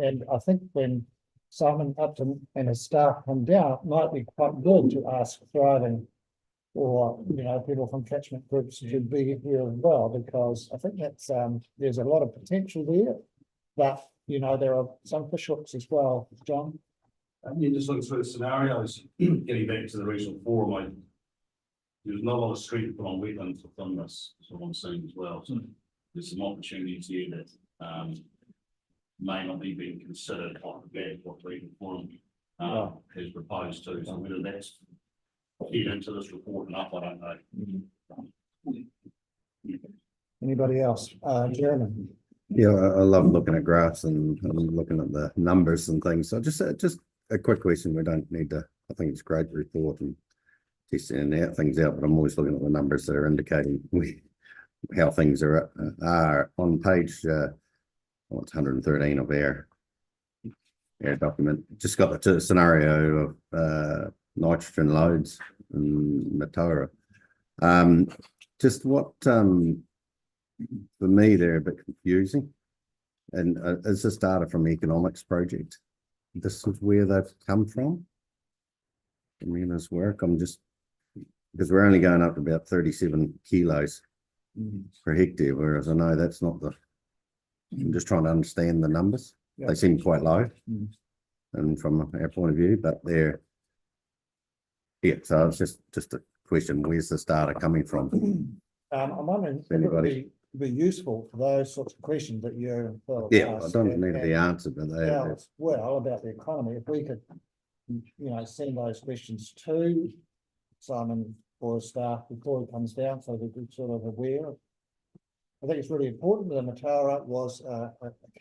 and I think when Simon Upton and his staff come down, it might be quite good to ask Thriving or people from catchment groups should be here as well, because I think that's there's a lot of potential there, but there are some fish hooks as well. John? Just looking through the scenarios, getting back to the regional forum, there's not a lot of strength on wetlands within this, is what I'm seeing as well. So there's some opportunities here that may not be being considered off the bat, what Regional Forum has proposed to. So whether that's fed into this report enough, I don't know. Anybody else? Jeremy? Yeah, I love looking at graphs and looking at the numbers and things. So just a quick question. We don't need to, I think it's a great report and testing things out, but I'm always looking at the numbers that are indicating how things are on page, it's 113 of our document. Just got the scenario of nitrogen loads in Mataura. Just what, for me, they're a bit confusing. And is this data from the economics project? This is where they've come from? I mean, this work, I'm just, because we're only going up to about 37 kilos per hectare, whereas I know that's not the, I'm just trying to understand the numbers. Yeah. They seem quite low. And from our point of view, but they're, yeah, so it's just a question, where's this data coming from? I'm wondering if it would be useful for those sorts of questions that you. Yeah, I don't need the answer, but they. Well, about the economy, if we could, send those questions to Simon or his staff before he comes down, so that we're sort of aware. I think it's really important that Mataura was a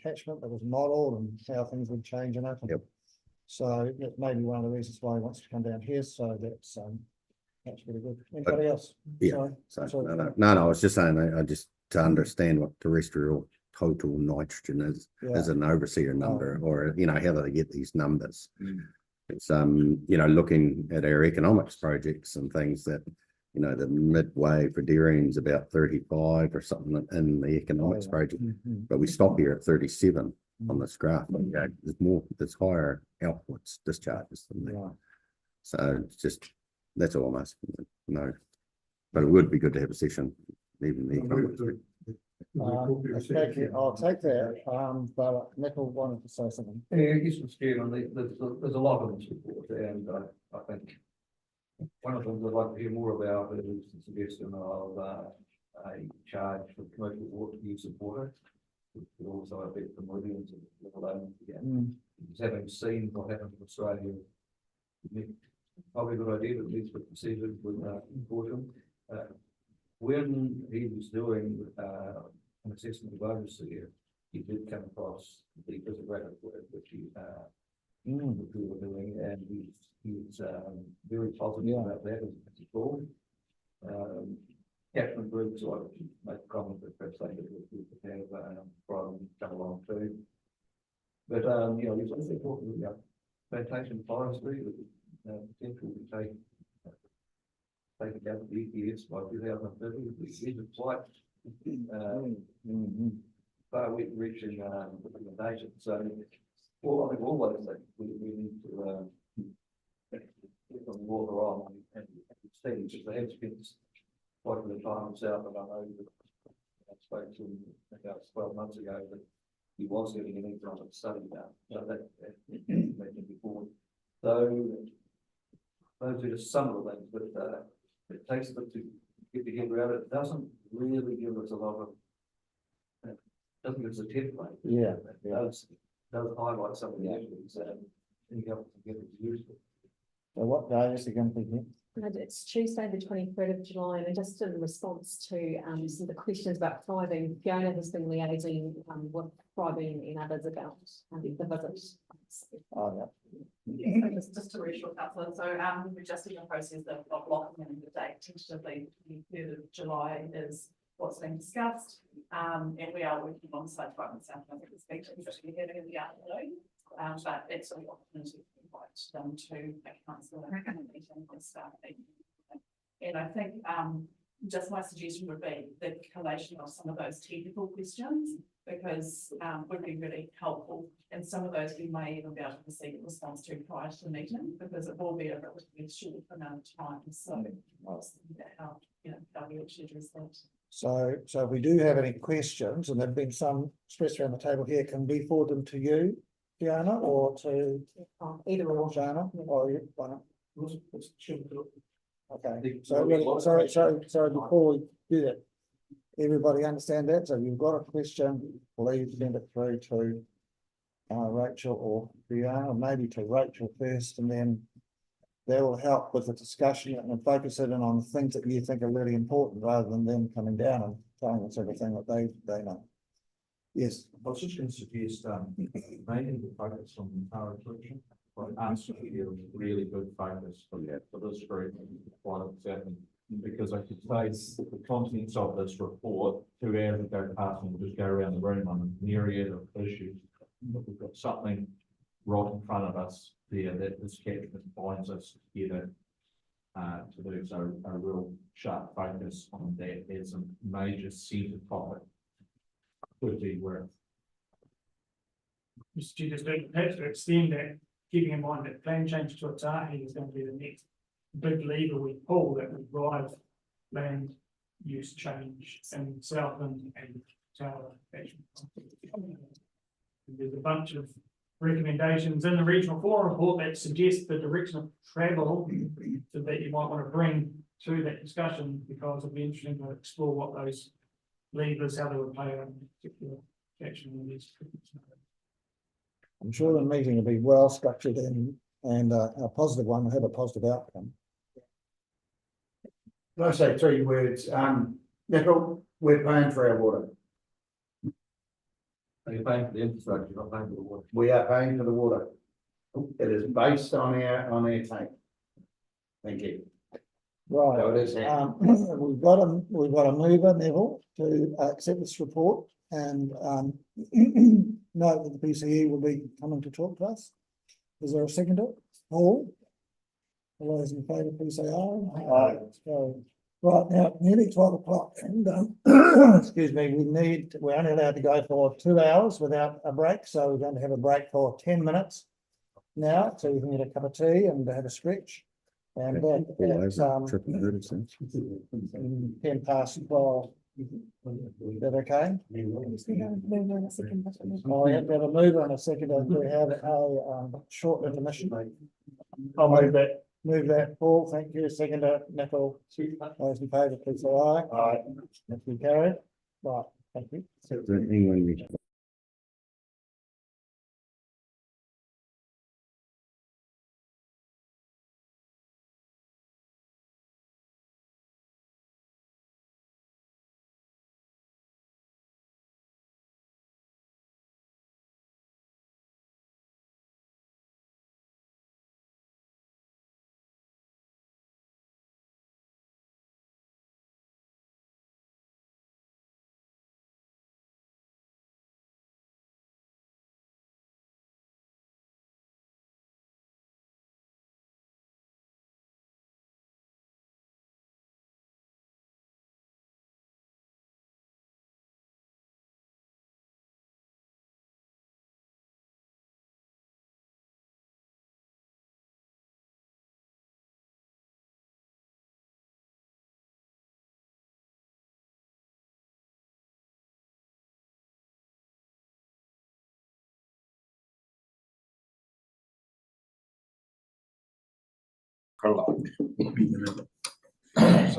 catchment that was modelled and how things would change in it. Yep. So that may be one of the reasons why he wants to come down here. So that's really good. Anybody else? Yeah. Sorry. No, I was just saying, I just to understand what terrestrial total nitrogen is as an overseer number, or how do they get these numbers? It's looking at our economics projects and things that the midway for dairying is about 35 or something in the economics project, but we stop here at 37 on this graph. There's higher outputs, discharges than that. So it's just, that's all I'm asking. No, but it would be good to have a session, even the economics. Thank you. I'll take that. But Nickel wanted to say something. Yeah, yes, Mr. Chairman, there's a lot of this report, and I think one of the things I'd like to hear more about is the suggestion of a charge for commercial water use of water, which could also affect the millions of level owners again. Just having seen what happened in Australia, probably a good idea, but at least with proceeded with caution. When he was doing an assessment of overseer, he did come across the physiographic work which we were doing, and he's very positive about that as a call. Catchment groups, I would make a comment that perhaps they could have from come along too. But he's also talking about plantation forestry with potential to take it out of the EPS by 2030. These are quite far reaching recommendations. So, well, I think all those things we need to get them water on and see, because they have spent quite a bit of time in South, and I know that I spoke to him about 12 months ago that he was getting an economic study done. So that mentioned before. So those are just some of the things, but it takes a bit to get the head around it. It doesn't really give us a lot of, doesn't give us a template. It does highlight some of the issues and think help to get it useful. So what day is it going to be here? It's Tuesday, the 23rd of July, and just in response to some of the questions about thriving, Fiona has been liaising with thriving and others about the visit. Yeah, just to reassure councillor, so we're just in the process of locking in the date. Tentatively, the 3rd of July is what's being discussed, and we are working on site development South Africa perspective, which we're having in the afternoon. But it's an opportunity to invite them to a council meeting and start. And I think just my suggestion would be the collation of some of those technical questions, because would be really helpful. And some of those we may even be able to receive a response to prior to the meeting, because it will be a relatively short amount of time. So how we actually address that. So if we do have any questions, and there've been some expressed around the table here, can we forward them to you, Fiona, or to either or Jana, or you? Okay, so before we do that, everybody understand that? So if you've got a question, please send it through to Rachel or Fiona, or maybe to Rachel first, and then that will help with the discussion and focus it in on things that you think are really important rather than them coming down and telling us everything that they know. Yes. I was just going to suggest, mainly the focus on the power collection, but absolutely a really good focus for this group, quite exactly. Because I could say the contents of this report, 2 hours ago past, and we'll just go around the room on a myriad of issues. But we've got something right in front of us there that this catchment binds us together to do so a real sharp focus on that as a major centre topic. Could be worth. Mr. Chair, just perhaps to extend that, keeping in mind that plan change to Otahi is going to be the next big lever we pull that will drive land use change in Southland and Tower Action. There's a bunch of recommendations in the regional forum report that suggest the direction of travel so that you might want to bring to that discussion, because it'd be interesting to explore what those levers, how they would play out in particular action in these. I'm sure the meeting will be well structured and a positive one will have a positive outcome. Can I say 3 words? Nickel, we're paying for our water. Are you paying for the infrastructure, not paying for the water? We are paying for the water. It is based on our tank. Thank you. Right, So it is. we've got a mover, Neville, to accept this report and note that the PCE will be coming to talk to us. Is there a seconder? Paul? All those in favour, please say aye. Aye. So, right now, nearly 12 o'clock and excuse me, we're only allowed to go for 2 hours without a break, so we're going to have a break for 10 minutes now, so you can get a cup of tea and have a stretch. And then it's 10 past 12. Is that okay? Oh, we have to have a mover and a seconder to have a short intermission. I'll move that. Move that, Paul, thank you. Seconder, Nicole. Those in favour, please say aye. Aye. That's been carried. Right, thank you. So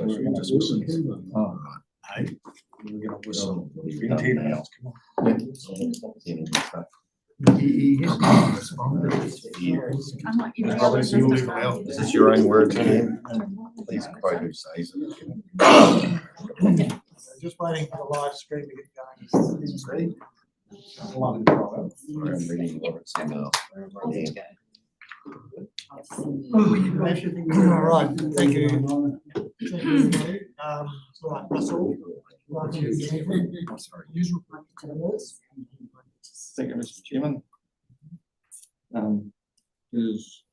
we're just whistle. Hey, we're gonna whistle. It's been 10 hours, come on. Is this your own words? Please quote who says it. Just waiting for the live stream to get going. I'm reading Robert's email. All right, thank you. Right, Russell. Thank you, Mr. Chairman. It's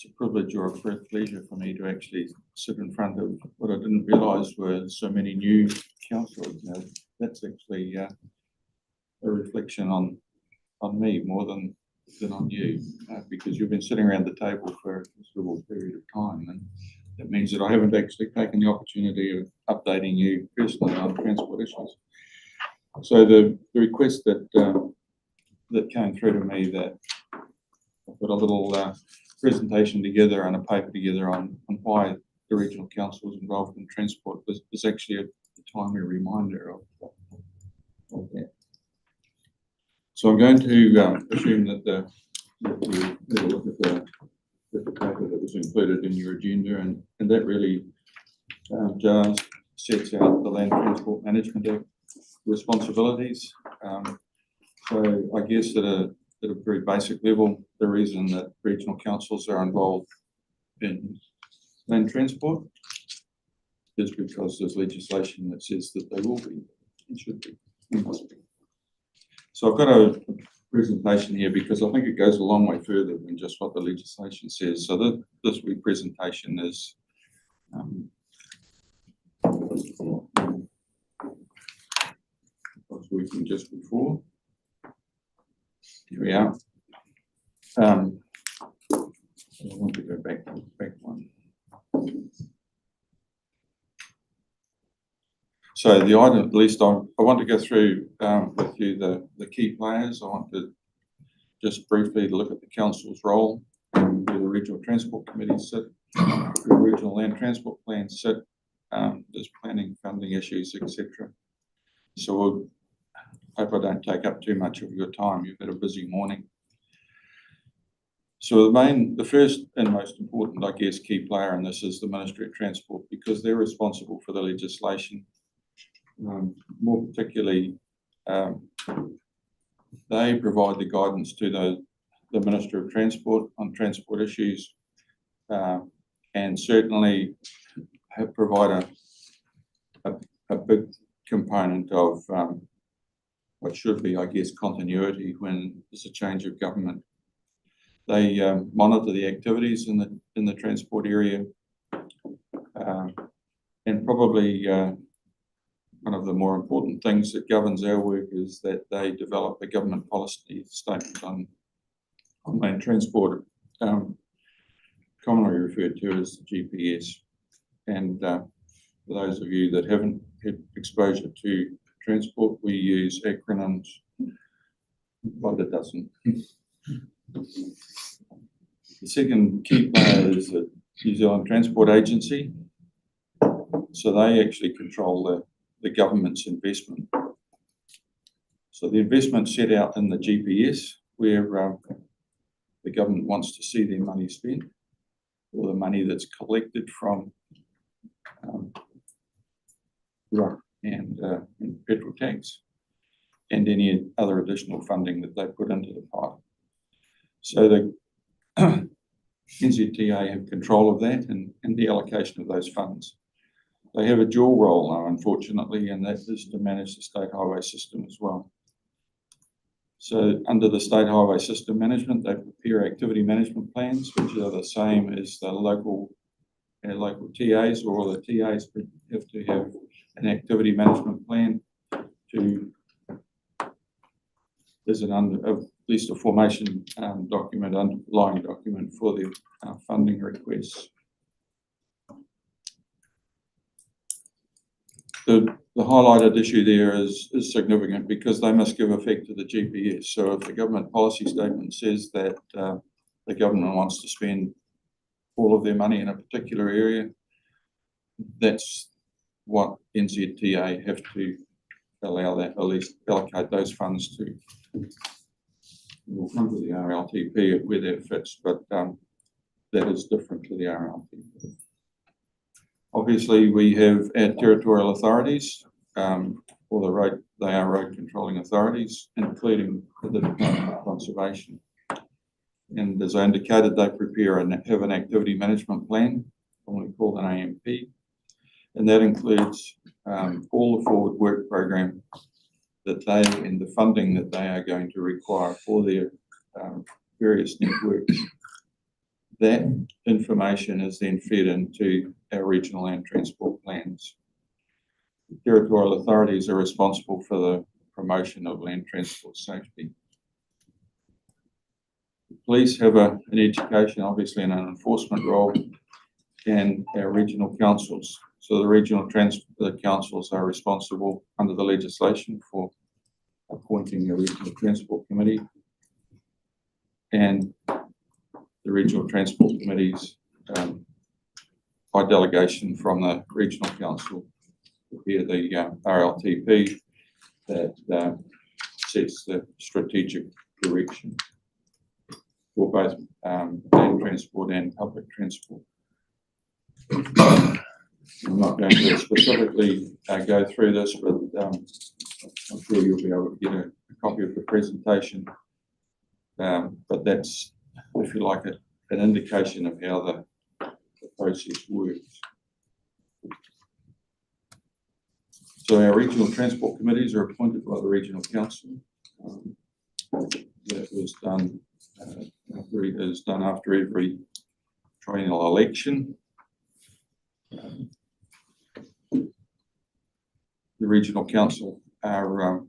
a privilege or a pleasure for me to actually sit in front of what I didn't realise were so many new councillors. That's actually a reflection on me more than on you, because you've been sitting around the table for a considerable period of time, and that means that I haven't actually taken the opportunity of updating you personally on transport issues. So the request that came through to me, that I've got a little presentation together and a paper together on why the regional council is involved in transport is actually a timely reminder of that. So I'm going to assume that you had a look at the paper that was included in your agenda, and that really just sets out the Land Transport Management Act responsibilities. So I guess at a very basic level, the reason that regional councils are involved in land transport is because there's legislation that says that they will be and should be and must be. So I've got a presentation here because I think it goes a long way further than just what the legislation says. So this week's presentation is week just before. Here we are. I want to go back one. So the item, at least I want to go through with you the key players. I want to just briefly look at the council's role, where the regional transport committees sit, where the regional land transport plans sit, there's planning, funding issues, etc. So I hope I don't take up too much of your time. You've had a busy morning. So the first and most important, I guess, key player in this is the Ministry of Transport, because they're responsible for the legislation. More particularly, they provide the guidance to the Minister of Transport on transport issues, and certainly provide a big component of what should be, I guess, continuity when there's a change of government. They monitor the activities in the transport area, and probably one of the more important things that governs our work is that they develop a government policy statement on land transport, commonly referred to as the GPS. And for those of you that haven't had exposure to transport, we use acronyms by the dozen. The second key player is the New Zealand Transport Agency. So they actually control the government's investment. So the investment set out in the GPS, where the government wants to see their money spent, or the money that's collected from and petrol tax, and any other additional funding that they put into the pot. So the NZTA have control of that and the allocation of those funds. They have a dual role now, unfortunately, and that is to manage the state highway system as well. So under the state highway system management, they prepare activity management plans, which are the same as the local TAs, or all the TAs have to have an activity management plan there's at least a formation document, underlying document for the funding requests. The highlighted issue there is significant because they must give effect to the GPS. So if the government policy statement says that the government wants to spend all of their money in a particular area, that's what NZTA have to allow that, at least allocate those funds to. We'll come to the RLTP where that fits, but that is different to the RLTP. Obviously, we have our territorial authorities, or they are road controlling authorities, including the Department of Conservation. And as I indicated, they prepare and have an activity management plan, commonly called an AMP, and that includes all the forward work program that they and the funding that they are going to require for their various networks. That information is then fed into our regional land transport plans. The territorial authorities are responsible for the promotion of land transport safety. The police have an education, obviously, and an enforcement role, and our regional councils. So the regional transport councils are responsible under the legislation for appointing a regional transport committee, and the regional transport committees, by delegation from the regional council, prepare the RLTP that sets the strategic direction for both land transport and public transport. I'm not going to specifically go through this, but I'm sure you'll be able to get a copy of the presentation. But that's, if you like, an indication of how the process works. So our regional transport committees are appointed by the regional council. That was done after every triennial election. The regional council are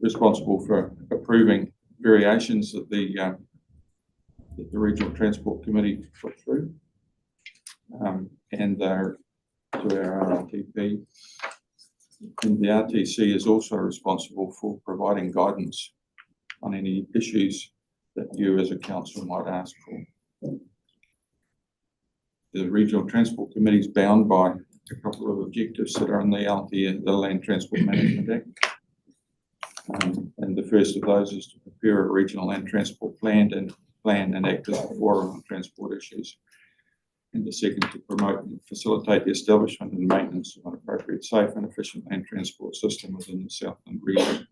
responsible for approving variations that the regional transport committee put through, and they're to our RLTP. And the RTC is also responsible for providing guidance on any issues that you as a council might ask for. The regional transport committee is bound by a couple of objectives that are in the LTA, the Land Transport Management Act. And the first of those is to prepare a regional land transport plan and act as a forum on transport issues. And the second, to promote and facilitate the establishment and maintenance of an appropriate, safe and efficient land transport system within the Southland region.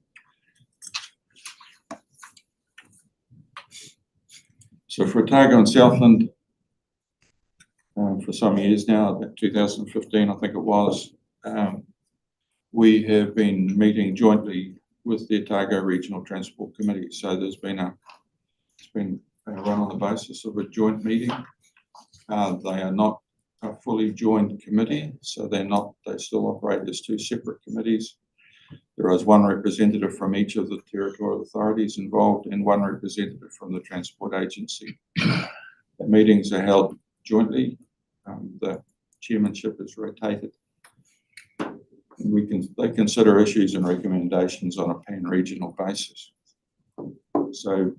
So for Otago and Southland, for some years now, about 2015 I think it was, we have been meeting jointly with the Otago Regional Transport Committee. So it's been run on the basis of a joint meeting. They are not a fully joined committee, so they still operate as two separate committees. There is one representative from each of the territorial authorities involved and one representative from the Transport Agency. The meetings are held jointly. The chairmanship is rotated. And they consider issues and recommendations on a pan-regional basis. So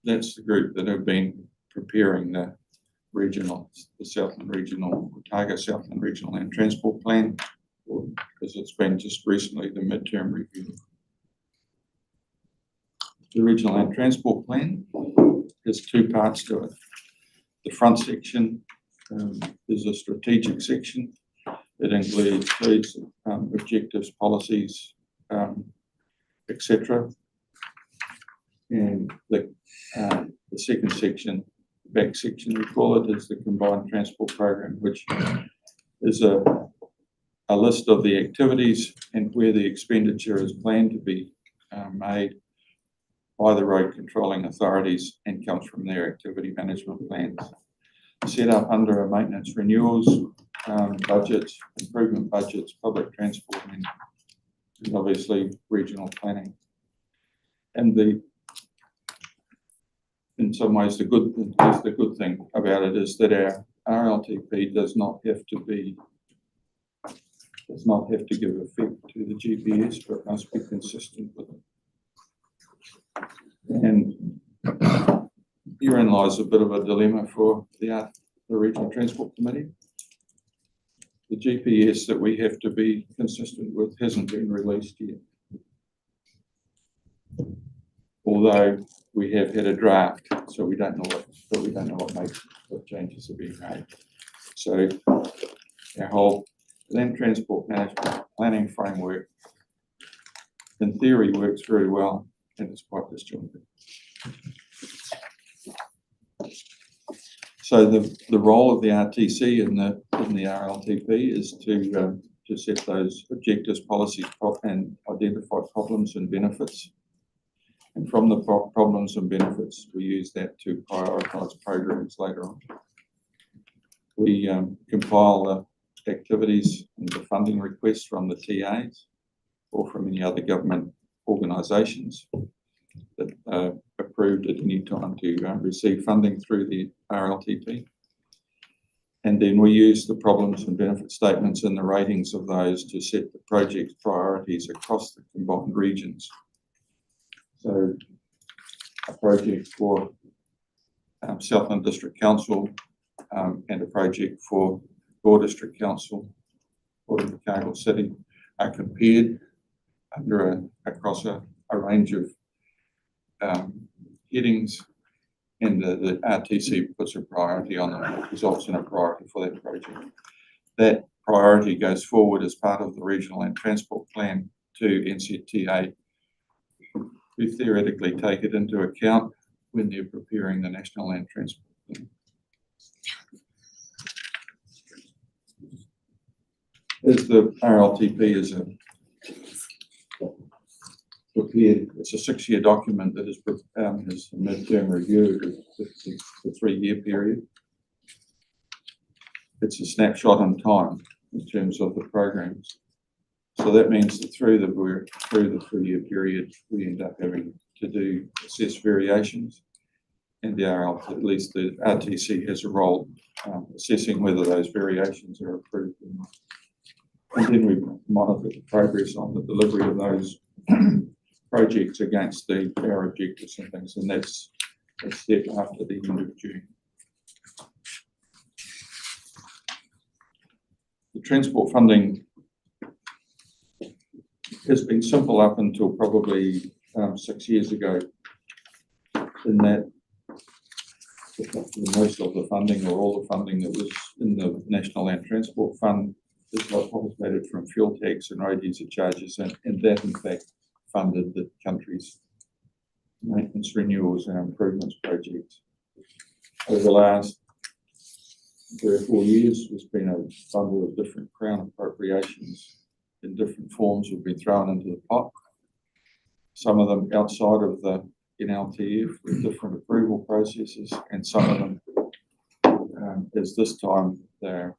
that's the group that have been preparing the Southland Regional, Otago Southland Regional Land Transport Plan, because it's been just recently the midterm review. The Regional Land Transport Plan has two parts to it. The front section is a strategic section. It includes objectives, policies, etc. And the second section, back section we call it, is the Combined Transport Program, which is a list of the activities and where the expenditure is planned to be made by the road controlling authorities and comes from their activity management plans. Set up under a maintenance renewals, budgets, improvement budgets, public transport, and obviously regional planning. And in some ways, the good thing about it is that our RLTP does not have to give effect to the GPS, but must be consistent with it. And herein lies a bit of a dilemma for the Regional Transport Committee. The GPS that we have to be consistent with hasn't been released yet, although we have had a draft, so we don't know what changes are being made. So our whole land transport management planning framework, in theory, works very well, and it's quite disjointed. So the role of the RTC in the RLTP is to set those objectives, policies, and identify problems and benefits. And from the problems and benefits, we use that to prioritise programs later on. We compile the activities and the funding requests from the TAs or from any other government organisations that are approved at any time to receive funding through the RLTP. And then we use the problems and benefit statements and the ratings of those to set the project priorities across the combined regions. So a project for Southland District Council, and a project for Gore District Council, Port Invercargill City, are compared across a range of headings, and the RTC puts a priority on them, results in a priority for that project. That priority goes forward as part of the Regional Land Transport Plan to NZTA, who theoretically take it into account when they're preparing the National Land Transport Plan. As the RLTP is prepared, it's a 6-year document that is a midterm review of the 3-year period. It's a snapshot in time in terms of the programs. So that means that through the 3-year period, we end up having to assess variations, and at least the RTC has a role assessing whether those variations are approved or not. And then we monitor the progress on the delivery of those projects against our objectives and things, and that's a step after the end of June. The transport funding has been simple up until probably 6 years ago, in that most of the funding, or all the funding that was in the National Land Transport Fund, is hypothetated from fuel tax and road user charges, and that in fact funded the country's maintenance renewals and improvements projects. Over the last 3 or 4 years, there's been a bundle of different Crown appropriations in different forms have been thrown into the pot. Some of them outside of the NLTF with different approval processes, and some of them, as this time, they're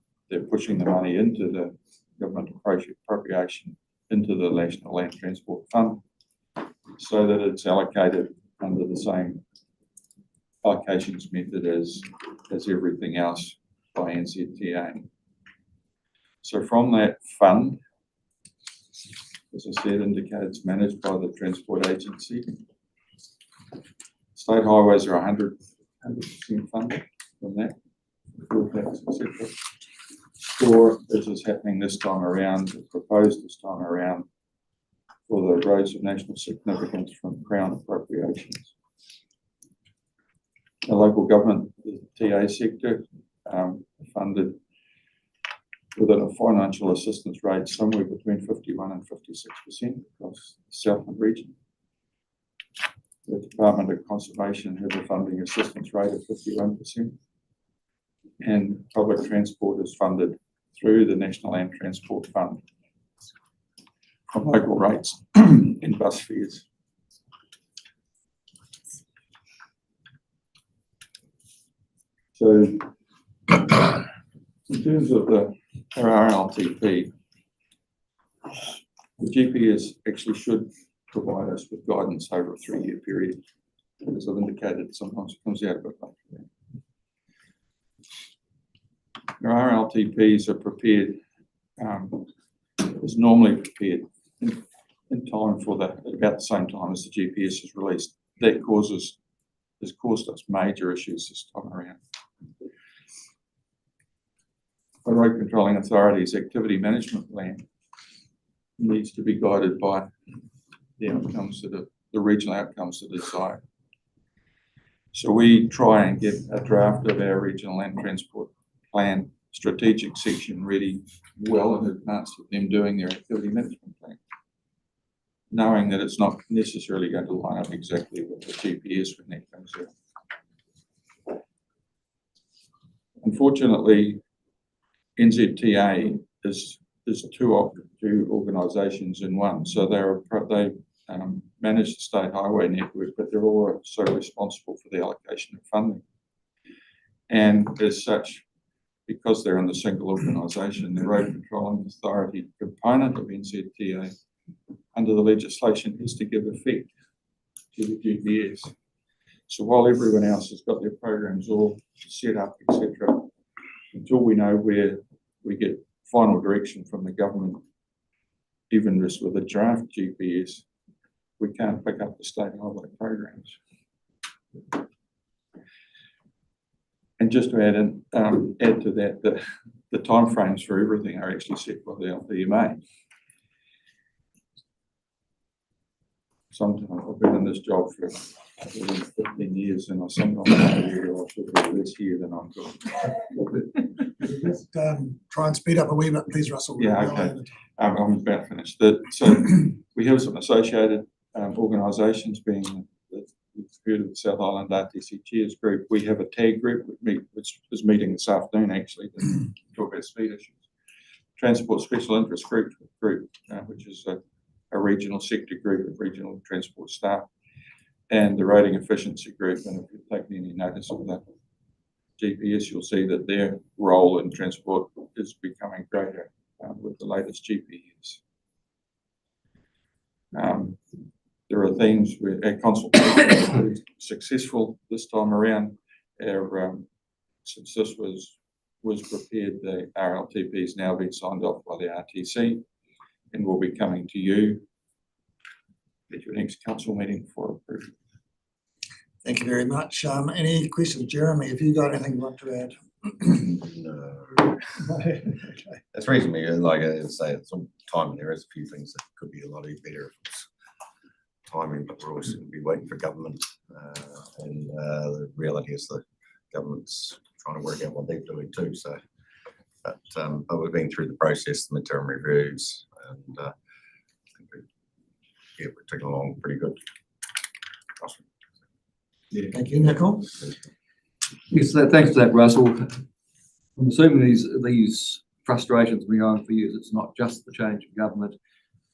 pushing the money into the government appropriation into the National Land Transport Fund, so that it's allocated under the same allocations method as everything else by NZTA. So from that fund, as I said, indicates managed by the Transport Agency. State highways are 100% funded from that, fuel tax, etc. Or, as is happening this time around, proposed this time around, for the roads of national significance from Crown appropriations. The local government, the TA sector, funded within a financial assistance rate somewhere between 51% and 56% across the Southland region. The Department of Conservation has a funding assistance rate of 51%, and public transport is funded through the National Land Transport Fund from local rates and bus fares. So in terms of our RLTP, the GPS actually should provide us with guidance over a 3-year period. As I've indicated, sometimes it comes out a bit later. Our RLTPs are prepared, is normally prepared in time for about the same time as the GPS is released. That has caused us major issues this time around. The Road Controlling Authority's activity management plan needs to be guided by the outcomes the regional outcomes that are desired. So we try and get a draft of our regional land transport plan strategic section ready well in advance of them doing their activity management plan, knowing that it's not necessarily going to line up exactly with the GPS when that comes out. Unfortunately, NZTA is two organisations in one. So they manage the state highway network, but they're also responsible for the allocation of funding. And as such, because they're in the single organisation, the Road Controlling Authority component of NZTA under the legislation is to give effect to the GPS. So while everyone else has got their programs all set up, etc., until we know where we get final direction from the government, even just with a draft GPS, we can't pick up the state highway programs. And just to add to that, the timeframes for everything are actually set by the LPMA. Sometimes I've been in this job for 15 years, and I sometimes wonder I should be less here than I'm doing. Just try and speed up a wee bit, please, Russell. Yeah, okay. I'm about to finish. So we have some associated organisations, being you've heard of the South Island RTC Chairs Group. We have a TAG group which is meeting this afternoon actually to talk about speed issues. Transport Special Interest Group, which is a regional sector group of regional transport staff, and the Roading Efficiency Group. And if you've taken any notice of the GPS, you'll see that their role in transport is becoming greater with the latest GPS. There are themes where our consultation was successful this time around. Since this was prepared, the RLTP has now been signed off by the RTC and will be coming to you at your next council meeting for approval. Thank you very much. Any questions, Jeremy? Have you got anything you want to add? No. Okay. It's reasonably, like I say, it's some time. There is a few things that could be a lot better if it's timing, but we're always going to be waiting for government. And the reality is the government's trying to work out what they're doing too. So, but we've been through the process, the midterm reviews, and I think we're ticking along pretty good. Awesome. Yeah, thank you, Nicole. Yes, thanks for that, Russell. I'm assuming these frustrations have been going for years. It's not just the change of government.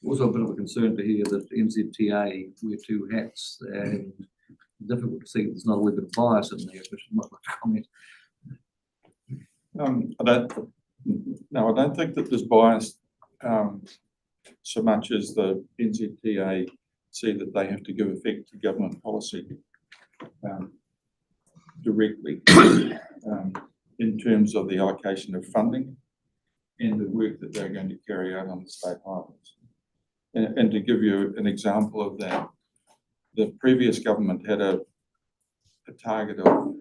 Also a bit of a concern to hear that NZTA wear two hats, and difficult to see there's not a little bit of bias in there, which is not much comment. I don't think that there's bias so much as the NZTA see that they have to give effect to government policy directly in terms of the allocation of funding and the work that they're going to carry out on the state highways. And to give you an example of that, the previous government had a target of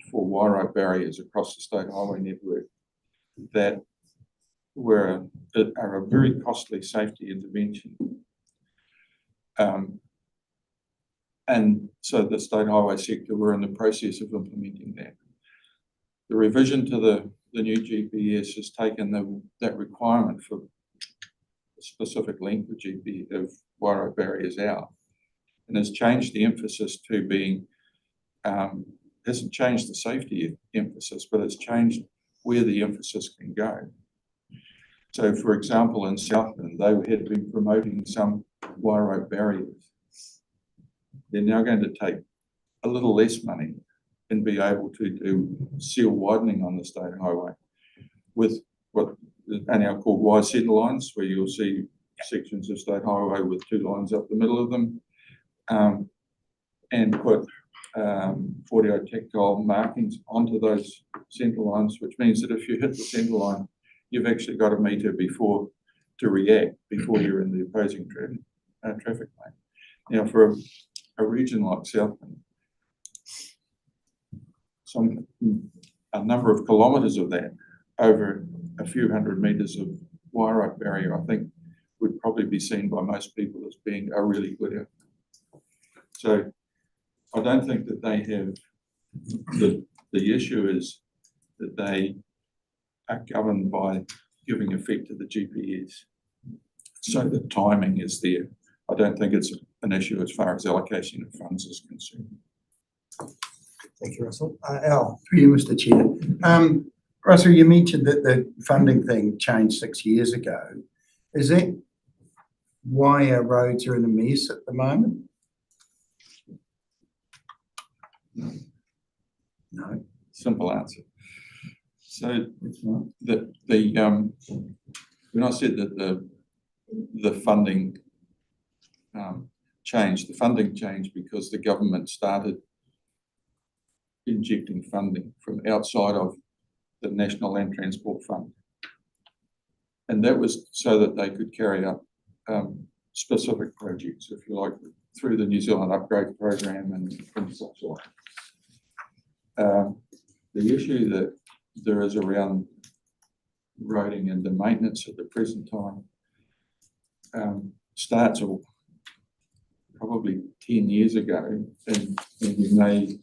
for wire rope barriers across the state highway network that are a very costly safety intervention. And so the state highway sector were in the process of implementing that. The revision to the new GPS has taken that requirement for a specific length of wire rope barriers out, and has changed the emphasis to being, hasn't changed the safety emphasis, but it's changed where the emphasis can go. So, for example, in Southland, they had been promoting some wire rope barriers. They're now going to take a little less money and be able to do seal widening on the state highway with what are now called wide centre lines, where you'll see sections of state highway with two lines up the middle of them, and put 40 tactile markings onto those centre lines, which means that if you hit the centre line, you've actually got a metre before to react before you're in the opposing traffic lane. Now, for a region like Southland, a number of kilometres of that over a few hundred metres of wire rope barrier, I think, would probably be seen by most people as being a really good outcome. So I don't think that they have, the issue is that they are governed by giving effect to the GPS. So the timing is there. I don't think it's an issue as far as allocation of funds is concerned. Thank you, Russell. Al. Through you, Mr. Chair. Russell, you mentioned that the funding thing changed 6 years ago. Is that why our roads are in a mess at the moment? No. Simple answer. So when I said that the funding changed, the funding changed because the government started injecting funding from outside of the National Land Transport Fund. And that was so that they could carry out specific projects, if you like, through the New Zealand Upgrade Program and such like. the issue that there is around roading and the maintenance at the present time starts probably 10 years ago, and you may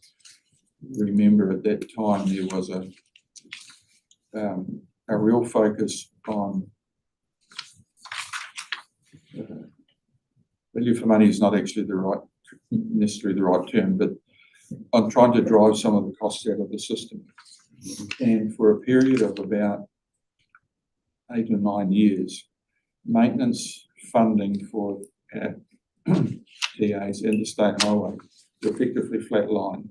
remember at that time there was a real focus on value for money is not actually necessarily the right term, but on trying to drive some of the costs out of the system. And for a period of about 8 or 9 years, maintenance funding for TAs and the state highway effectively flatlined.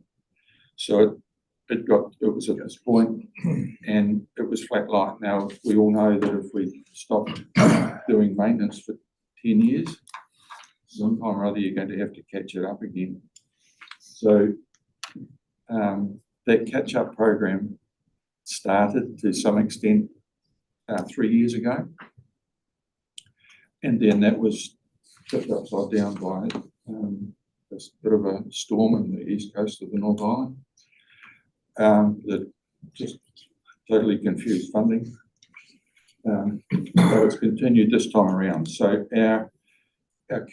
So it was at this point and it was flatlined. Now, we all know that if we stop doing maintenance for 10 years, sometime or other you're going to have to catch it up again. So that catch-up program started to some extent 3 years ago, and then that was flipped upside down by this bit of a storm in the east coast of the North Island that just totally confused funding. But it's continued this time around. So our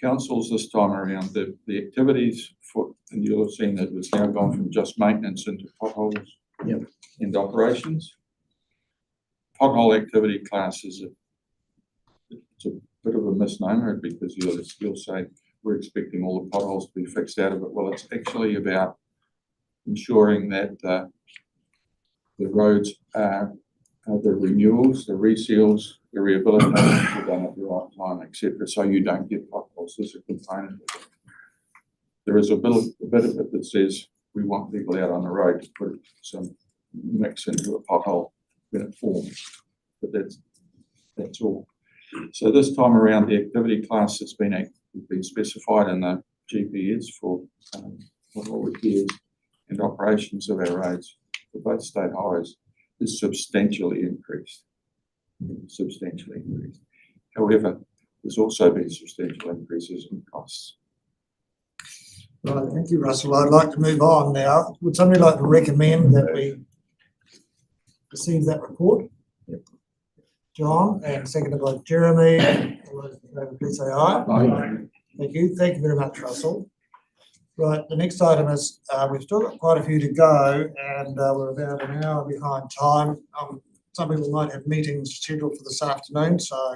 councils this time around, the activities and you'll have seen that it's now gone from just maintenance into potholes and operations. Pothole activity class it's a bit of a misnomer because you'll say we're expecting all the potholes to be fixed out of it. Well, it's actually about ensuring that the roads are the renewals, the reseals, the rehabilitations are done at the right time, etc. So you don't get potholes. There's a component of it. There is a bit of it that says we want people out on the road to put some mix into a pothole when it forms, but that's all. So this time around, the activity class that's been specified in the GPS for pothole repairs and operations of our roads for both state highways is substantially increased. However, there's also been substantial increases in costs. Right, thank you, Russell. I'd like to move on now. Would somebody like to recommend that we receive that report? Yep. John, and seconded by Jeremy. All those in favour, please say aye. Aye. Thank you. Thank you very much, Russell. Right, the next item is, we've still got quite a few to go and we're about an hour behind time. Some people might have meetings scheduled for this afternoon, so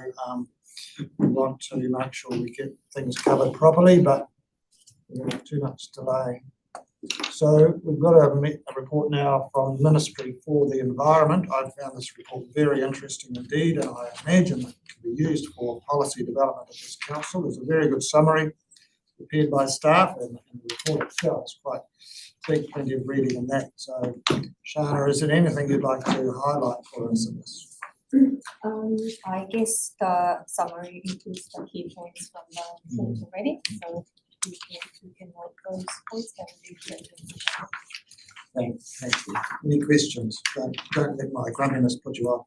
we want to make sure we get things covered properly, but we don't have too much delay. So we've got a report now from the Ministry for the Environment. I found this report very interesting indeed, and I imagine it can be used for policy development of this council. There's a very good summary prepared by staff, and the report itself is quite big, plenty of reading in that. So, Shana, is there anything you'd like to highlight for us in this? I guess the summary includes the key points from the report already, so you can note those points that will be Thank you. Any questions? Don't let my grumpiness put you off.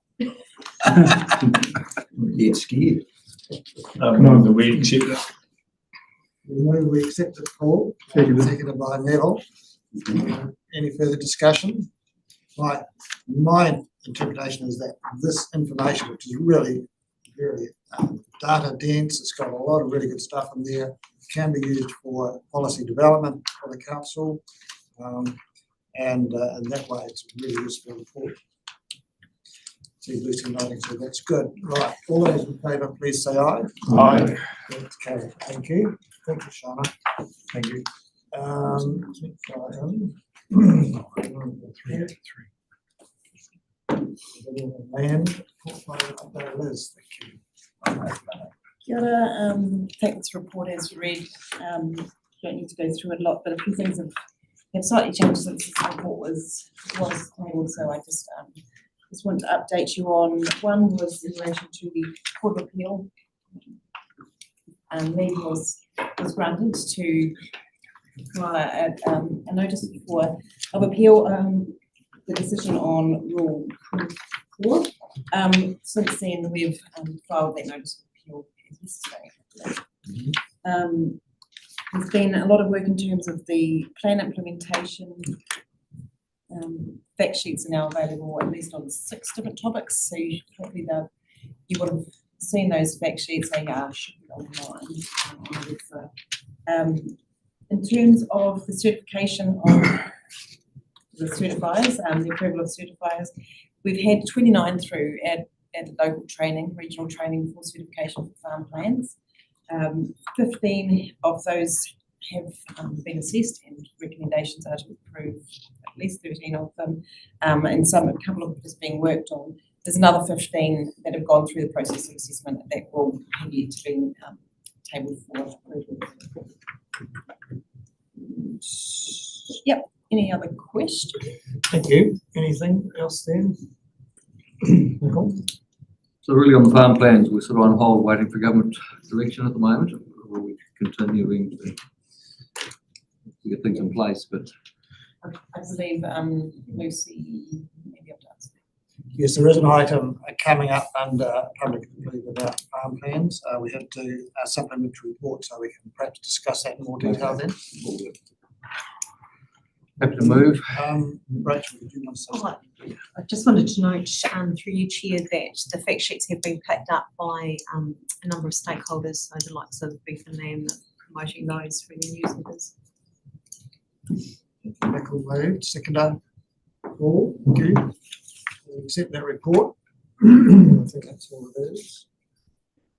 Get scared. No, we accept that. We accept it, Paul. Seconded by Neville. Any further discussion? My interpretation is that this information, which is really very data dense, it's got a lot of really good stuff in there, can be used for policy development for the council, and that way it's a really useful report. See Lucy nodding, so that's good. Right, all those in favour, please say aye. Aye. That's carried. Thank you. Thank you, Shana. Thank you. Land portfolio update, Liz. Thank you. Kia ora, take this report as read. Don't need to go through it a lot, but a few things have slightly changed since this report was tabled, so I just want to update you on. One was in relation to the Court of Appeal. Leave was granted to a notice of appeal, the decision on Rule 4. Since then, we've filed that notice of appeal yesterday. There's been a lot of work in terms of the plan implementation fact sheets are now available at least on 6 different topics, so hopefully you would have seen those fact sheets. They should be online on the website. In terms of the certification of the certifiers, the approval of certifiers, we've had 29 through at local training, regional training for certification for farm plans. 15 of those have been assessed, and recommendations are to approve at least 13 of them, and a couple of them just being worked on. There's another 15 that have gone through the process of assessment that will have yet to be tabled for approval. Yep. Any other questions? Thank you. Anything else then? Nicole? So really on the farm plans, we're sort of on hold waiting for government direction at the moment, or we're continuing to get things in place, but. I believe Lucy may be able to answer. Yes, there is an item coming up under public input about farm plans. We have to do a supplementary report, so we can perhaps discuss that in more detail then. Happy to move. Rachel, did you want to say something? I just wanted to note, through you, Chair, that the fact sheets have been picked up by a number of stakeholders, so the likes of Beef and Lamb, promoting those through the newsletters. Nicole moved, seconder. Paul, thank you. We'll accept that report. I think that's all it is.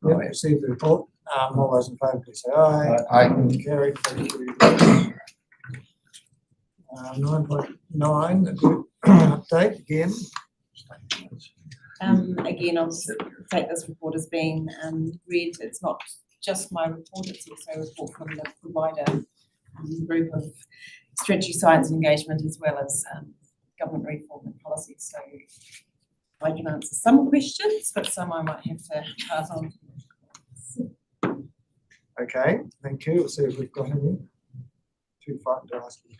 Yep, received the report. All those in favour, please say aye. Aye. Carried, thank you. 9.9, the group update again. Again, I'll take this report as being read. It's not just my report, it's also a report from the provider group of strategy, science and engagement, as well as government reform and policy. So I can answer some questions, but some I might have to pass on. Okay, thank you. We'll see if we've got any. Too frightened to ask you.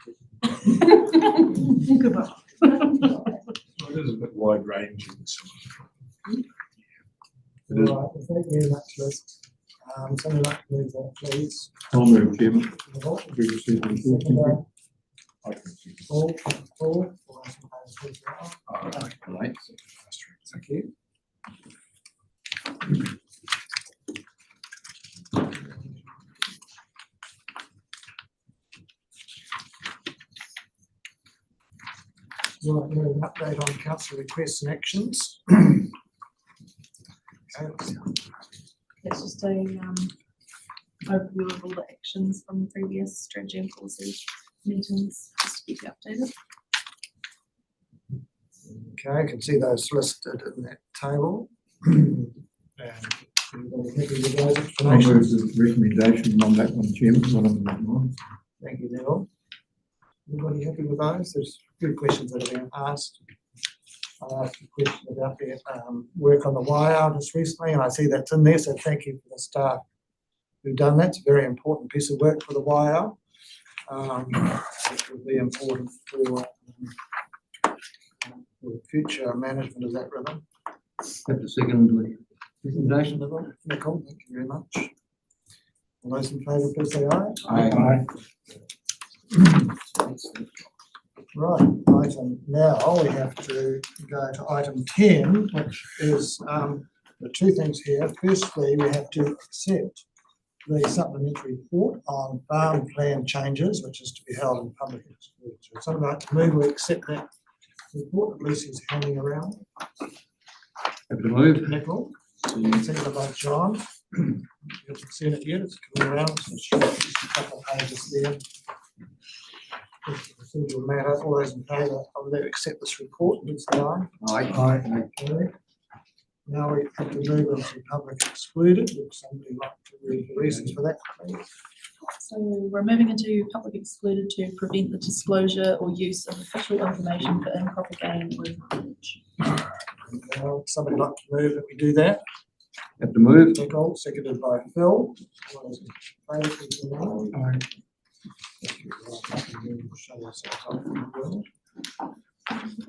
Goodbye. It is a bit wide ranging. Right, thank you very much, Liz. Somebody like to move that, please. I'll move, Chairman. We received the report. Paul, all those in favour, please say aye. Thank you. Right, we have an update on council requests and actions. Okay, It's just a overview of all the actions from previous strategy and policy meetings, just to keep you updated. okay, I can see those listed in that table. And everybody happy with those I'll move explanations? the recommendation on that one, Chairman, one of them. Thank you, Neil. Everybody happy with those? There's good questions that have been asked. I asked a question about their work on the wire just recently, and I see that's in there, so thank you for the staff who've done that. It's a very important piece of work for the wire. It will be important for future management of that river. Have to second the recommendation. Nicole, thank you very much. All those in favour, please say aye. Aye. Right, now we have to go to item 10, which is the two things here. Firstly, we have to accept the supplementary report on farm plan changes, which is to be held in public expenditure. So I'd like to move we accept that report that Lucy's handing around. Happy to move. Nicole, seconded by John. You haven't seen it yet, it's coming around, so it's just a couple of pages there. Procedural matter, all those in favour of that accept this report, please say aye. Aye. Okay. Now we have to move into public excluded. Would somebody like to read the reasons for that, please? So we're moving into public excluded to prevent the disclosure or use of official information for improper gain or advantage. Would somebody like to move that we do that? Have to move. Nicole, seconded by Phil. All those in favour, please say aye. Show ourselves up in the world.